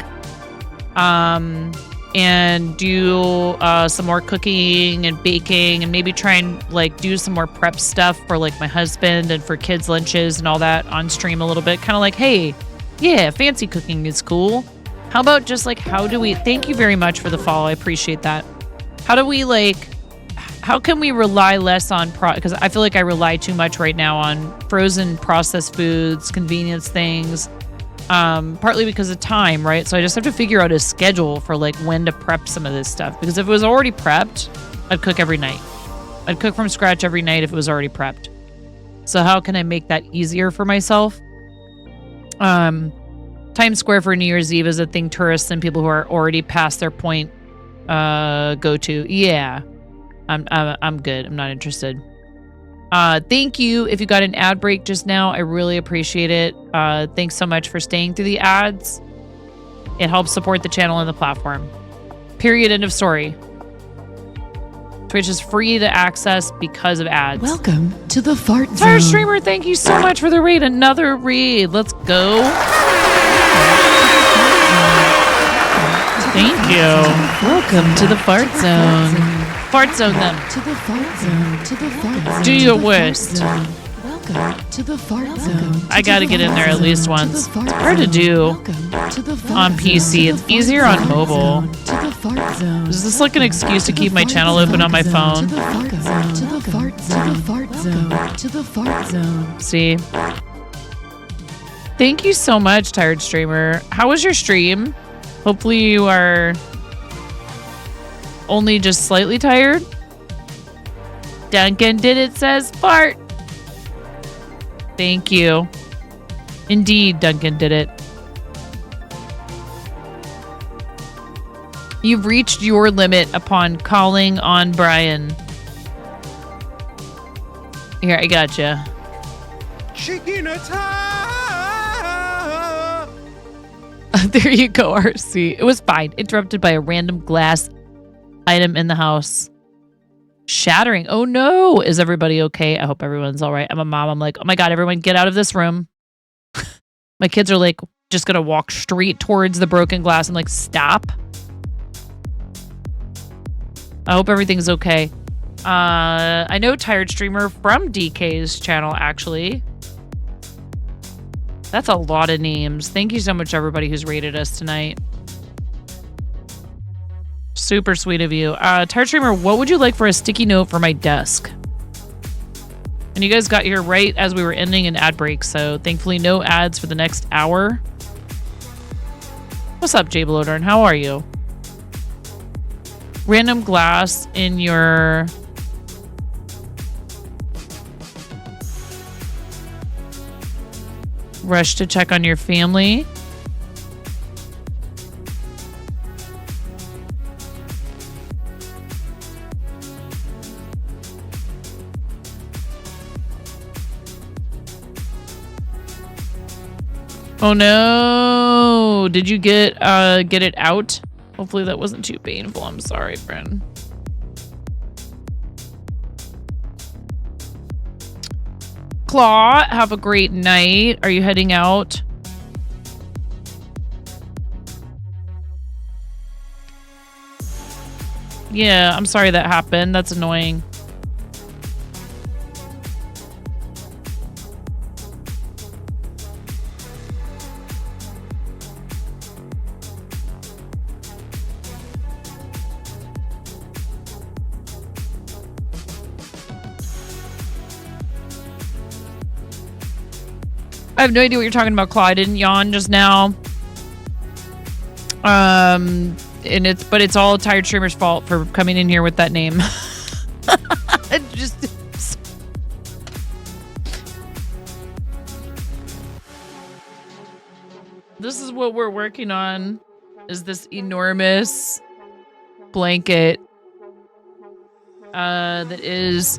Speaker 1: And do some more cooking and baking and maybe try and do some more prep stuff for my husband and for kids' lunches and all that on stream a little bit. Kind of like, hey, yeah, fancy cooking is cool. How about just how do we, thank you very much for the follow. I appreciate that. How do we how can we rely less on, because I feel like I rely too much right now on frozen processed foods, convenience things, partly because of time, right? So I just have to figure out a schedule for when to prep some of this stuff. Because if it was already prepped, I'd cook every night. I'd cook from scratch every night if it was already prepped. So how can I make that easier for myself? Times Square for New Year's Eve is a thing tourists and people who are already past their point go to. Yeah, I'm good. I'm not interested. Thank you. If you got an ad break just now, I really appreciate it. Thanks so much for staying through the ads. It helps support the channel and the platform. Period. End of story. Twitch is free to access because of ads.
Speaker 2: Welcome to the Fart Zone.
Speaker 1: Tired Streamer, thank you so much for the raid. Another raid. Let's go. Thank you. Welcome to the Fart Zone. Fart Zone them.
Speaker 2: To the Fart Zone. To the Fart Zone.
Speaker 1: Do your worst.
Speaker 2: Welcome to the Fart Zone.
Speaker 1: I gotta get in there at least once. It's hard to do on PC. It's easier on mobile. Is this like an excuse to keep my channel open on my phone?
Speaker 2: To the Fart Zone. To the Fart Zone.
Speaker 1: See? Thank you so much, Tired Streamer. How was your stream? Hopefully you are only just slightly tired. Duncan did it, says fart. Thank you. Indeed, Duncan did it. You've reached your limit upon calling on Brian. Here, I gotcha.
Speaker 19: Chicken attack!
Speaker 1: There you go, RC. It was fine. Interrupted by a random glass item in the house. Shattering. Oh no. Is everybody okay? I hope everyone's all right. I'm a mom. I'm like, oh my God, everyone get out of this room. My kids are like, just going to walk straight towards the broken glass. I'm like, stop. I hope everything's okay. I know Tired Streamer from DK's channel, actually. That's a lot of names. Thank you so much, everybody who's rated us tonight. Super sweet of you. Tired Streamer, what would you like for a sticky note for my desk? And you guys got here right as we were ending an ad break, so thankfully no ads for the next hour. What's up, Jay Blodarn? How are you? Random glass in your... Rush to check on your family. Oh no! Did you get it out? Hopefully that wasn't too painful. I'm sorry, friend. Claw, have a great night. Are you heading out? Yeah, I'm sorry that happened. That's annoying. I have no idea what you're talking about, Claw. I didn't yawn just now. And it's all Tired Streamer's fault for coming in here with that name. This is what we're working on, is this enormous blanket that is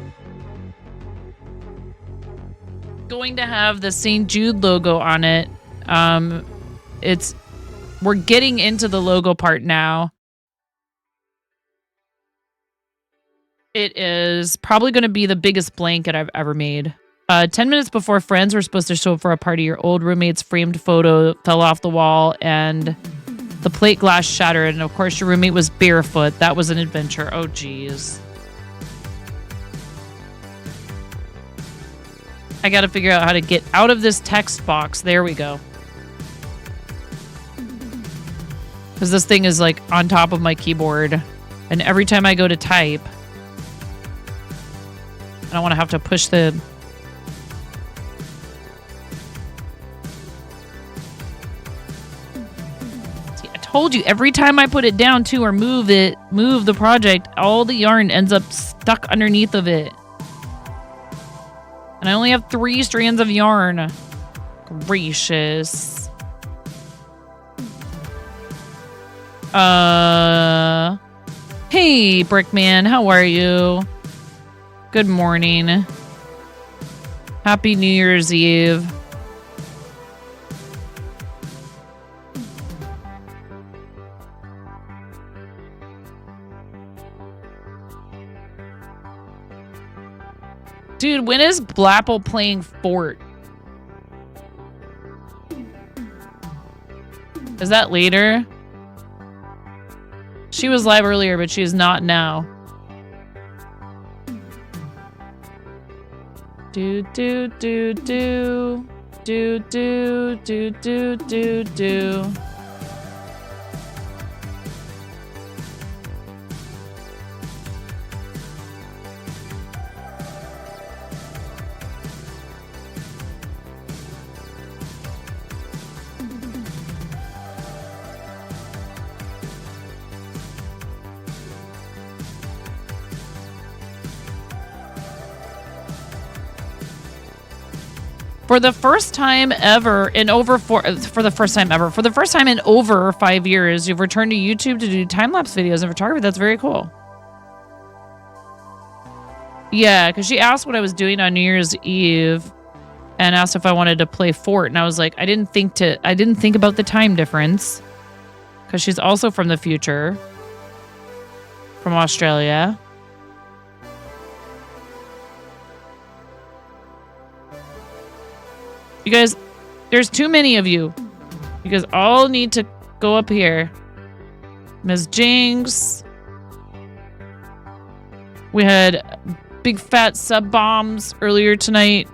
Speaker 1: going to have the St. Jude logo on it. We're getting into the logo part now. It is probably going to be the biggest blanket I've ever made. 10 minutes before friends were supposed to show up for a party, your old roommate's framed photo fell off the wall and the plate glass shattered. And of course your roommate was barefoot. That was an adventure. Oh, geez. I got to figure out how to get out of this text box. There we go. Because this thing is like on top of my keyboard. And every time I go to type, I don't want to have to push the... See, I told you, every time I put it down too or move the project, all the yarn ends up stuck underneath of it. And I only have 3 strands of yarn. Gracious. Hey, Brickman, how are you? Good morning. Happy New Year's Eve. Dude, when is Blapple playing Fort? Is that later? She was live earlier, but she's not now. Do do do do do do do do do do. For the first time ever in over 5 years, you've returned to YouTube to do time-lapse videos and photography. That's very cool. Yeah, because she asked what I was doing on New Year's Eve. and asked if I wanted to play Fort, and I was like, I didn't think about the time difference because she's also from the future, from Australia. You guys, there's too many of you. You guys all need to go up here. Ms. Jinx. We had big fat sub bombs earlier tonight.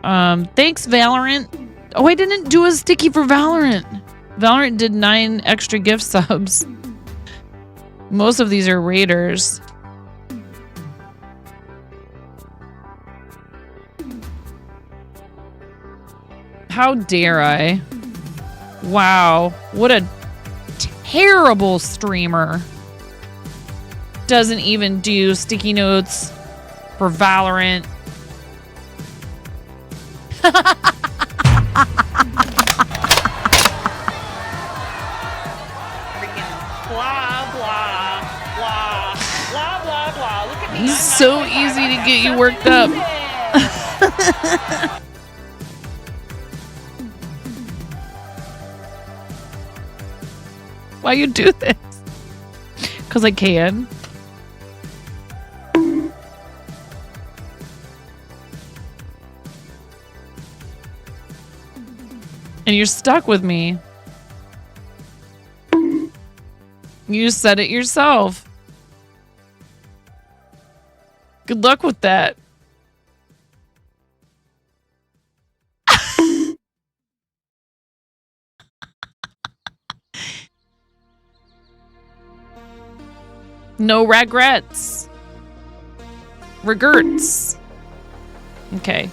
Speaker 1: Thanks, Valorant. Oh, I didn't do a sticky for Valorant. Valorant did 9 extra gift subs. Most of these are raiders. How dare I? Wow, what a terrible streamer. Doesn't even do sticky notes for Valorant.
Speaker 17: Blah, blah, blah, blah, blah, blah. Look at me.
Speaker 1: It's so easy to get you worked up. Why you do this? Because I can. And you're stuck with me. You said it yourself. Good luck with that. No regrets. Regrets. Okay.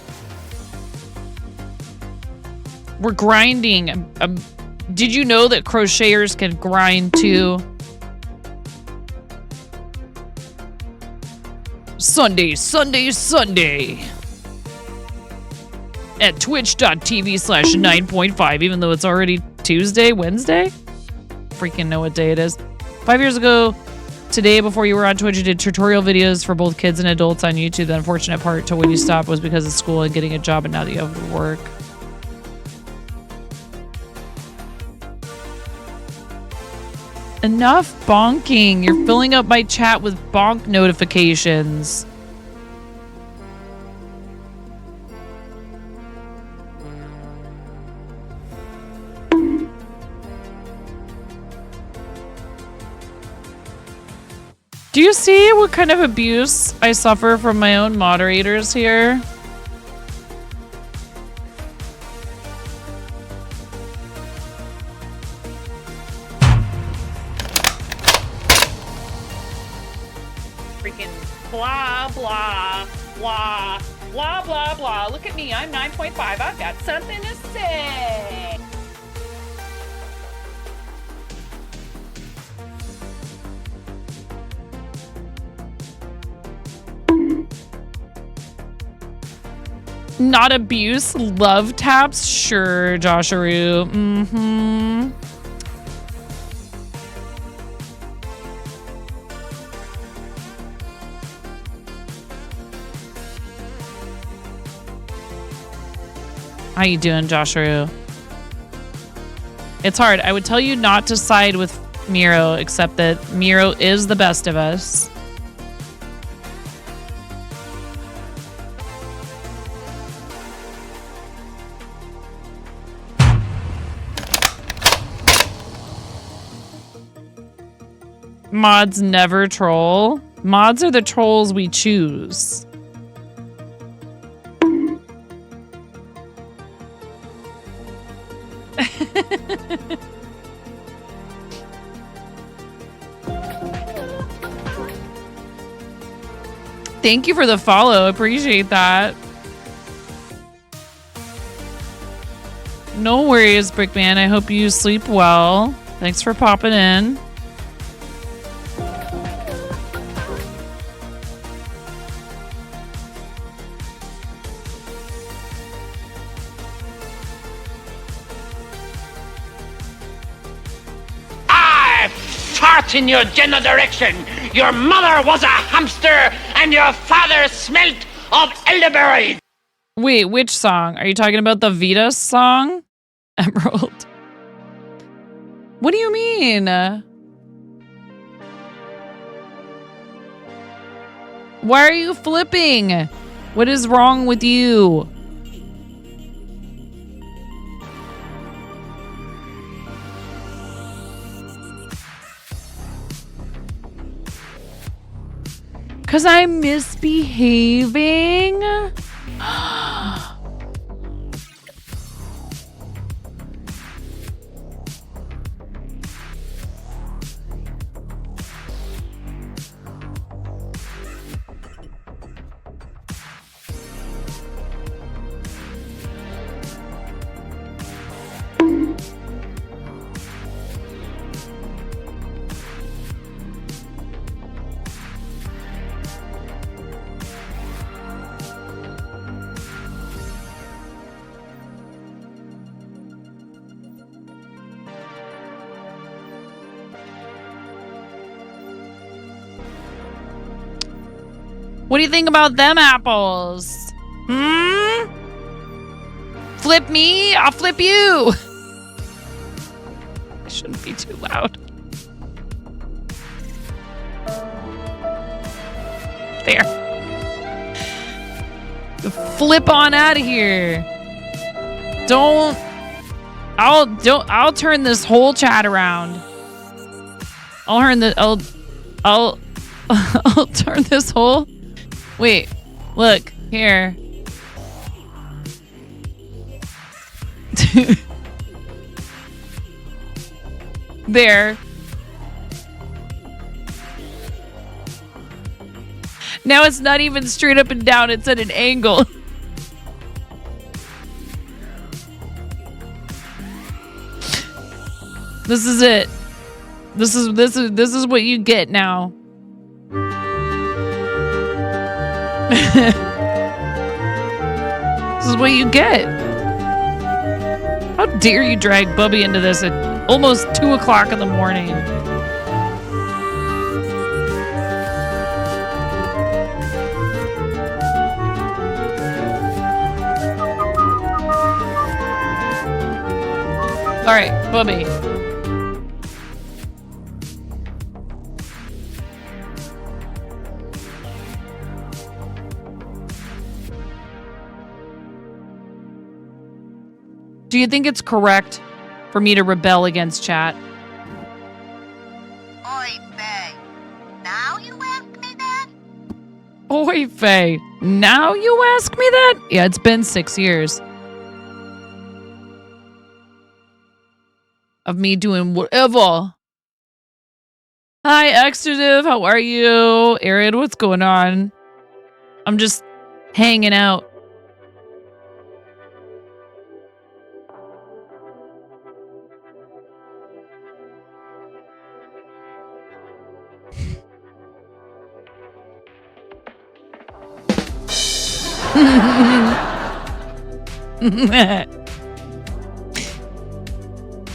Speaker 1: We're grinding. Did you know that crocheters can grind too? Sunday, Sunday, Sunday. At twitch.tv/9.5, even though it's already Tuesday, Wednesday? Freaking know what day it is. 5 years ago, today, before you were on Twitch, you did tutorial videos for both kids and adults on YouTube. The unfortunate part to when you stopped was because of school and getting a job, and now that you have to work. Enough bonking. You're filling up my chat with bonk notifications. Do you see what kind of abuse I suffer from my own moderators here?
Speaker 17: Freaking blah, blah, blah, blah, blah, blah. Look at me. I'm 9.5. I've got something to say.
Speaker 1: Not abuse, love taps? Sure, Josharoo. Mm-hmm. How you doing, Josharoo? It's hard. I would tell you not to side with Miro, except that Miro is the best of us. Mods never troll. Mods are the trolls we choose. Thank you for the follow. Appreciate that. No worries, Brickman. I hope you sleep well. Thanks for popping in.
Speaker 21: Fart in your general direction. Your mother was a hamster and your father smelt of elderberries.
Speaker 1: Wait, which song? Are you talking about the Vita song? Emerald. What do you mean? Why are you flipping? What is wrong with you? Because I'm misbehaving? What do you think about them apples? Flip me, I'll flip you. I shouldn't be too loud. There. Flip on out of here. I'll turn this whole chat around. I'll turn this whole. Wait, look, here. There. Now it's not even straight up and down, it's at an angle. This is it. This is what you get now. This is what you get. How dare you drag Bubby into this at almost 2 o'clock in the morning? All right, Bubby. Do you think it's correct for me to rebel against chat?
Speaker 13: Oi, Faye. Now you ask me that?
Speaker 1: Oi, Faye. Now you ask me that? Yeah, it's been 6 years of me doing whatever. Hi, Extrative. How are you? Arid, what's going on? I'm just hanging out.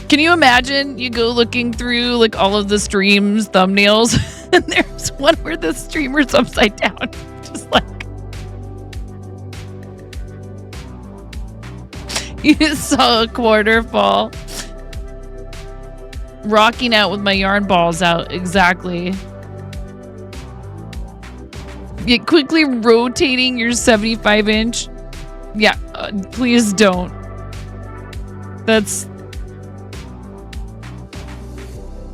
Speaker 1: Can you imagine you go looking through like all of the streams thumbnails and there's one where the streamer's upside down, just like you saw a quarter fall, rocking out with my yarn balls out. Exactly. Get quickly rotating your 75-inch. Yeah, please don't. That's.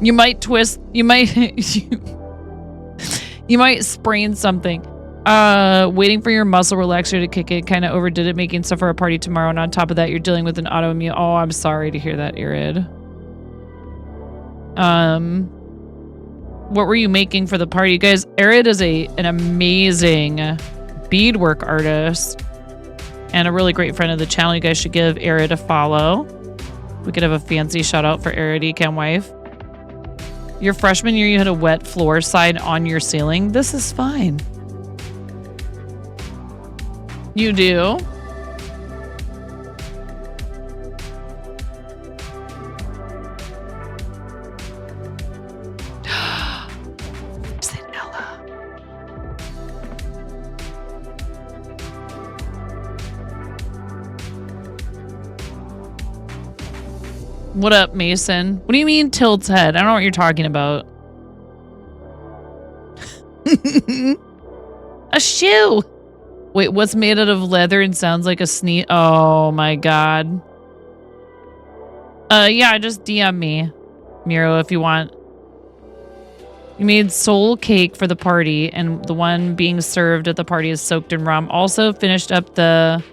Speaker 1: You might twist. You might. You might sprain something. Waiting for your muscle relaxer to kick in. Kind of overdid it, making stuff for a party tomorrow. And on top of that, you're dealing with an autoimmune. Oh, I'm sorry to hear that, Irid. What were you making for the party? Guys, Arid is an amazing beadwork artist and a really great friend of the channel. You guys should give Arid a follow. We could have a fancy shout out for Arid Ecam Wife. Your freshman year, you had a wet floor sign on your ceiling. This is fine. You do? What up, Mason? What do you mean tilts head? I don't know what you're talking about. A shoe. Wait, what's made out of leather and sounds like a sneeze? Oh my god. Yeah, just DM me, Miro, if you want. You made soul cake for the party, and the one being served at the party is soaked in rum. Also finished up the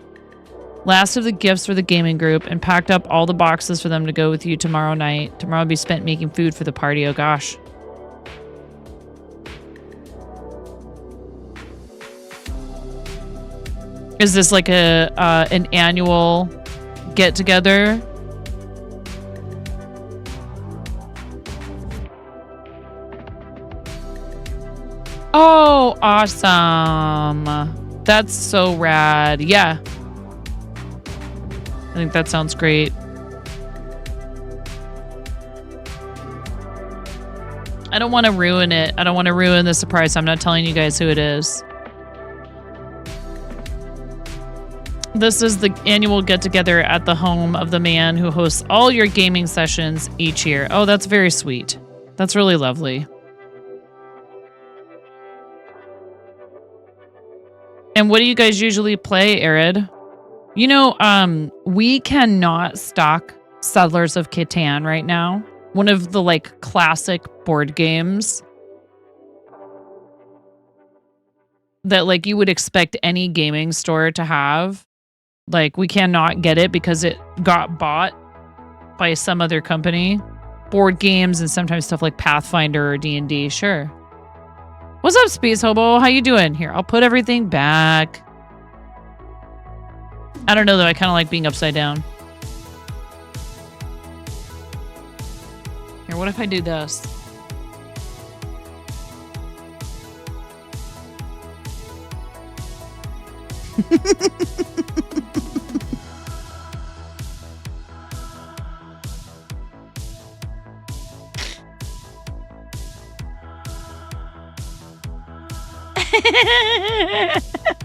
Speaker 1: last of the gifts for the gaming group and packed up all the boxes for them to go with you tomorrow night. Tomorrow will be spent making food for the party. Oh gosh. Is this like a an annual get together? Oh, awesome. That's so rad. Yeah. I think that sounds great. I don't want to ruin it. I don't want to ruin the surprise. I'm not telling you guys who it is. This is the annual get-together at the home of the man who hosts all your gaming sessions each year. Oh, that's very sweet. That's really lovely. And what do you guys usually play, Arid? You know, we cannot stock Settlers of Catan right now. One of the, like, classic board games that, like, you would expect any gaming store to have. Like, we cannot get it because it got bought by some other company. Board games and sometimes stuff like Pathfinder or D&D, sure. What's up, Space Hobo? How you doing? Here, I'll put everything back. I don't know, though. I kind of like being upside down. Here, what if I do this?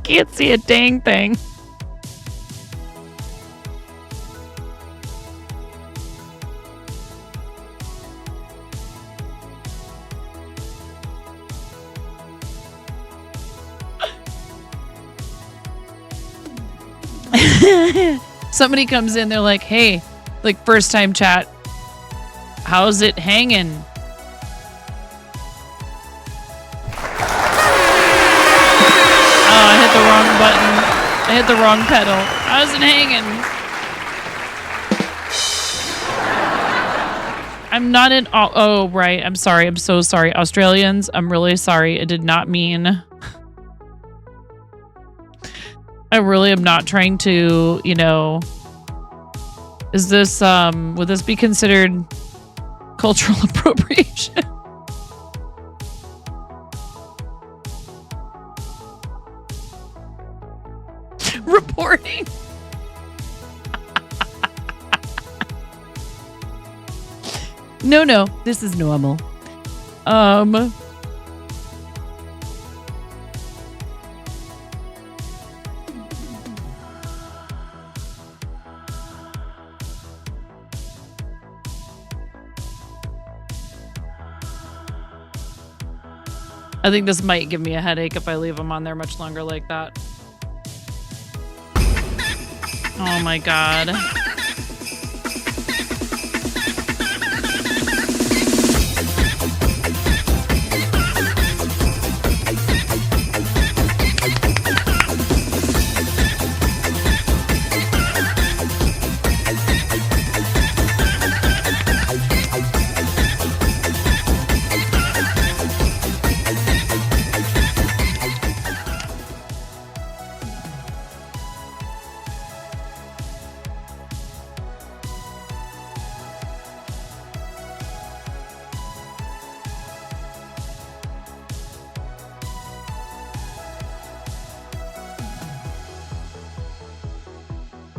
Speaker 1: Can't see a dang thing. Somebody comes in, they're like, hey, like first time chat, how's it hanging? Oh, I hit the wrong button. I hit the wrong pedal. How's it hanging? I'm not in, oh, right. I'm sorry. I'm so sorry. Australians, I'm really sorry. I did not mean... I really am not trying to, you know, is this, would this be considered cultural appropriation? Reporting. No, this is normal. I think this might give me a headache if I leave them on there much longer like that. Oh my god.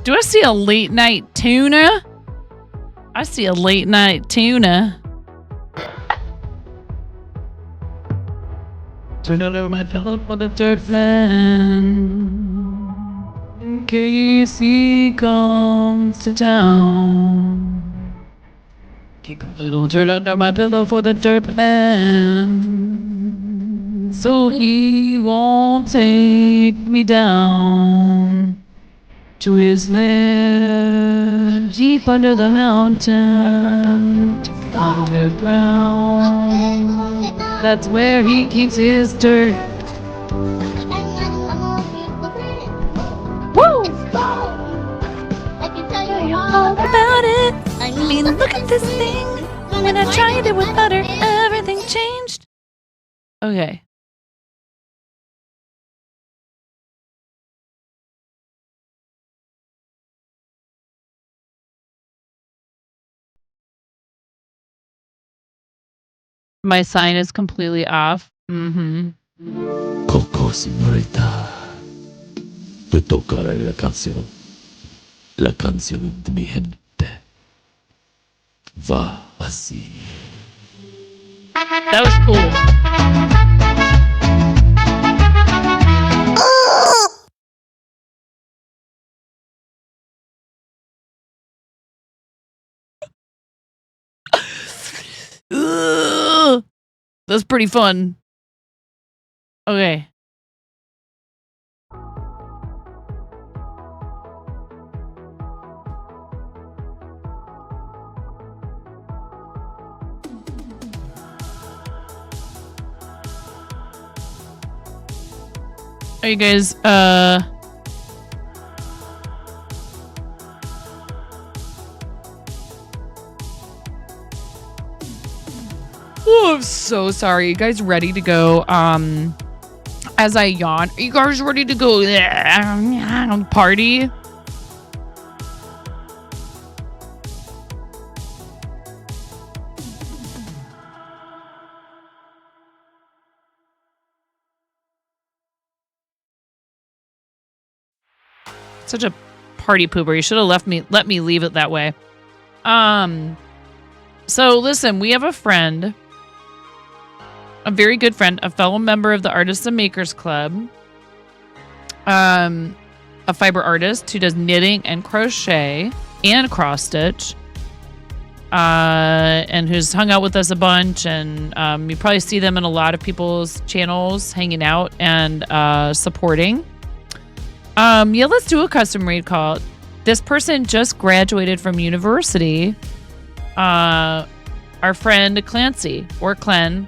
Speaker 1: Do I see a late night tuna? I see a late night tuna. Turn over my fellow for the dirt man. In case he comes to town.
Speaker 2: Take a little dirt under my pillow for the dirt man, so he won't take me down to his lair deep under the mountain, underground. That's where he keeps his dirt. Woo!
Speaker 18: I can tell you all about it. I mean, look at this thing. When I tried it with butter, everything changed.
Speaker 1: Okay. My sign is completely off. Mm-hmm.
Speaker 2: Coco Signorita. Puoi toccare la canzone. La canzone de mi gente. Va así.
Speaker 1: That was cool. Ugh. That's pretty fun. Okay. Are you guys, Oh, I'm so sorry. You guys ready to go? As I yawn, are you guys ready to go party? Such a party pooper. You should have let me leave it that way. So listen, we have a friend, a very good friend, a fellow member of the Artists and Makers Club, a fiber artist who does knitting and crochet and cross stitch, and who's hung out with us a bunch, and you probably see them in a lot of people's channels, hanging out and supporting. Yeah, let's do a custom read call. This person just graduated from university. Our friend Clancy, or Clen,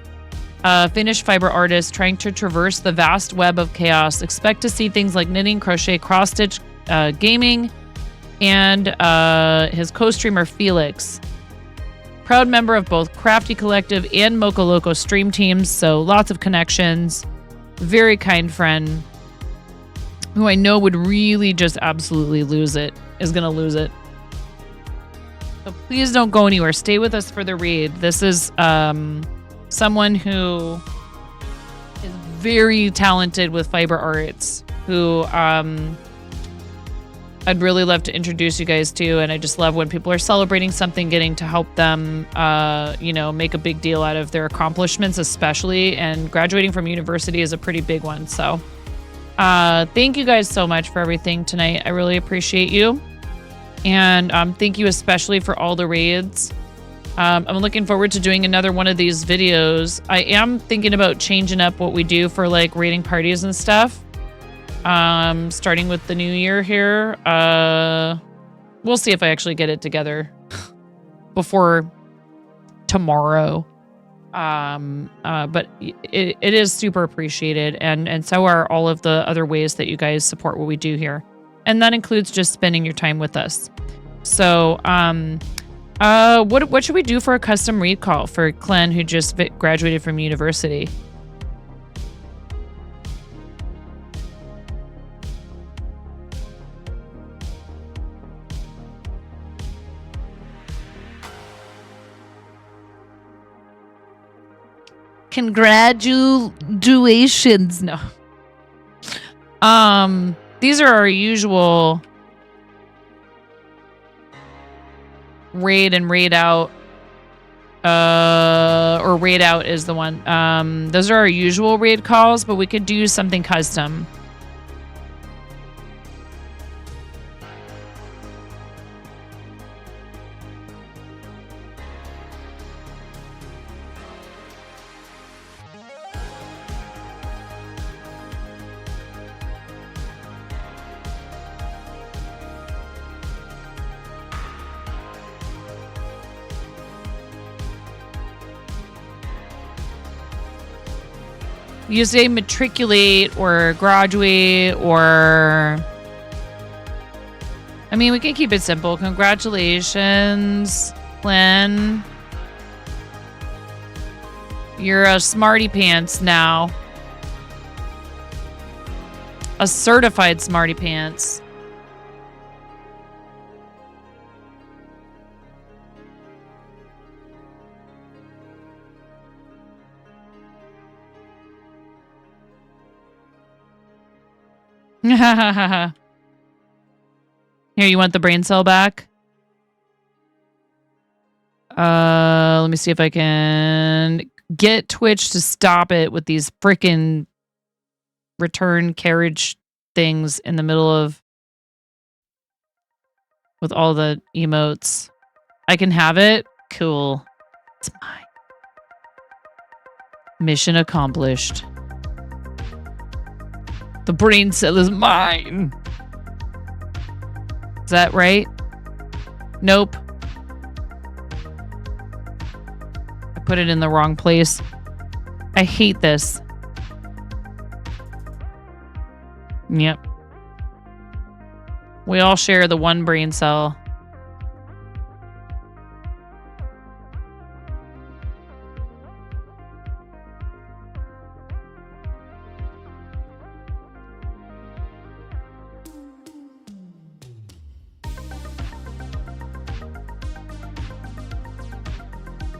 Speaker 1: Finnish fiber artist trying to traverse the vast web of chaos. Expect to see things like knitting, crochet, cross-stitch, gaming, and his co-streamer Felix. Proud member of both Crafty Collective and Mocha Loco stream teams, so lots of connections. Very kind friend who I know would really just absolutely lose it, is going to lose it. So please don't go anywhere. Stay with us for the read. This is someone who is very talented with fiber arts, who I'd really love to introduce you guys to. And I just love when people are celebrating something, getting to help them, make a big deal out of their accomplishments, especially. And graduating from university is a pretty big one. So thank you guys so much for everything tonight. I really appreciate you. And thank you especially for all the raids. I'm looking forward to doing another one of these videos. I am thinking about changing up what we do for like raiding parties and stuff. Starting with the new year here. We'll see if I actually get it together before tomorrow. But it is super appreciated, and so are all of the other ways that you guys support what we do here. And that includes just spending your time with us. So, what should we do for a custom read call for Clen, who just graduated from university? Congratulations. No. These are our usual raid and raid out. Or raid out is the one. Those are our usual raid calls, but we could do something custom. You say matriculate or graduate or... I mean, we can keep it simple. Congratulations, Glenn. You're a smarty pants now. A certified smarty pants. Here, you want the brain cell back? Let me see if I can get Twitch to stop it with these freaking return carriage things in the middle of with all the emotes. I can have it? Cool. It's mine. Mission accomplished. The brain cell is mine. Is that right? Nope. I put it in the wrong place. I hate this. Yep. We all share the one brain cell.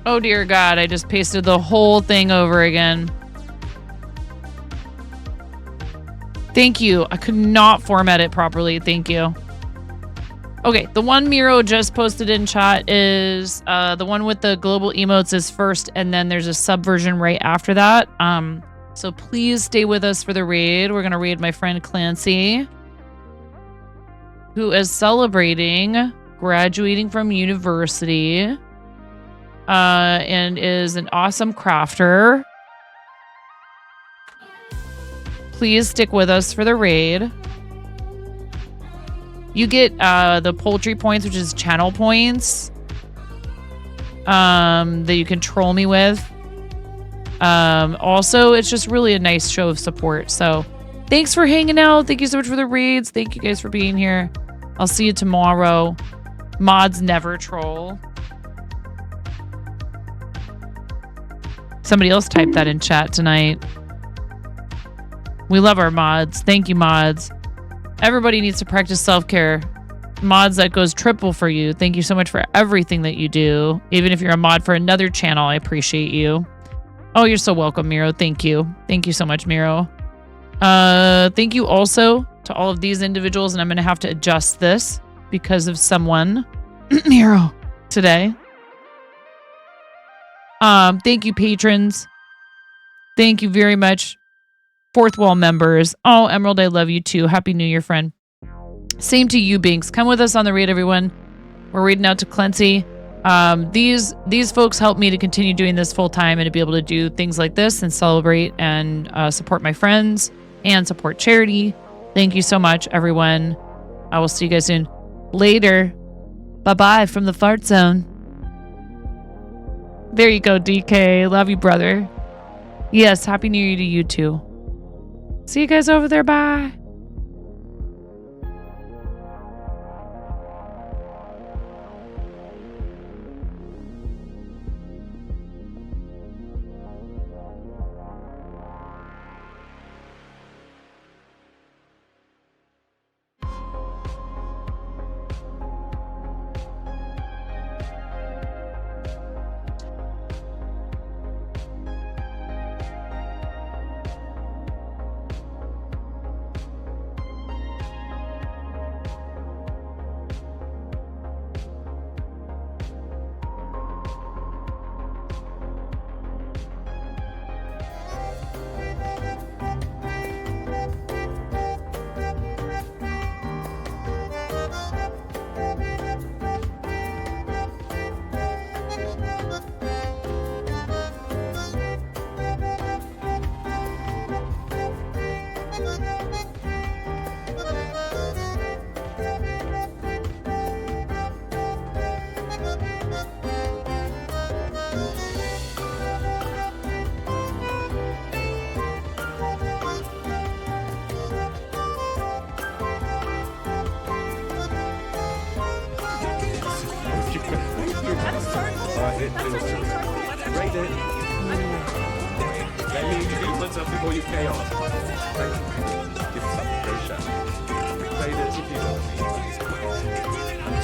Speaker 1: Oh dear God, I just pasted the whole thing over again. Thank you. I could not format it properly. Thank you. Okay, the one Miro just posted in chat is the one with the global emotes is first, and then there's a subversion right after that. So please stay with us for the raid. We're gonna raid my friend Clancy, who is celebrating graduating from university. And is an awesome crafter. Please stick with us for the raid. You get the poultry points, which is channel points, that you can troll me with. Also, it's just really a nice show of support. So thanks for hanging out. Thank you so much for the raids. Thank you guys for being here. I'll see you tomorrow. Mods never troll. Somebody else typed that in chat tonight. We love our mods. Thank you, mods. Everybody needs to practice self-care. Mods, that goes triple for you. Thank you so much for everything that you do. Even if you're a mod for another channel, I appreciate you. Oh, you're so welcome, Miro. Thank you. Thank you so much, Miro. Thank you also to all of these individuals, and I'm going to have to adjust this because of someone, Miro, today. Thank you, patrons. Thank you very much. Fourth wall members. Oh, Emerald, I love you too. Happy New Year, friend. Same to you, Binks. Come with us on the raid, everyone. We're raiding out to Clancy. These folks help me to continue doing this full time and to be able to do things like this and celebrate and support my friends and support charity. Thank you so much, everyone. I will see you guys soon. Later. Bye-bye from the Fart Zone. There you go, DK. Love you, brother. Yes, Happy New Year to you too. See you guys over there. Bye.
Speaker 3: It feels true. Rate it. That means you do put some before you chaos. Give something great shot. Rate it if you know what I mean.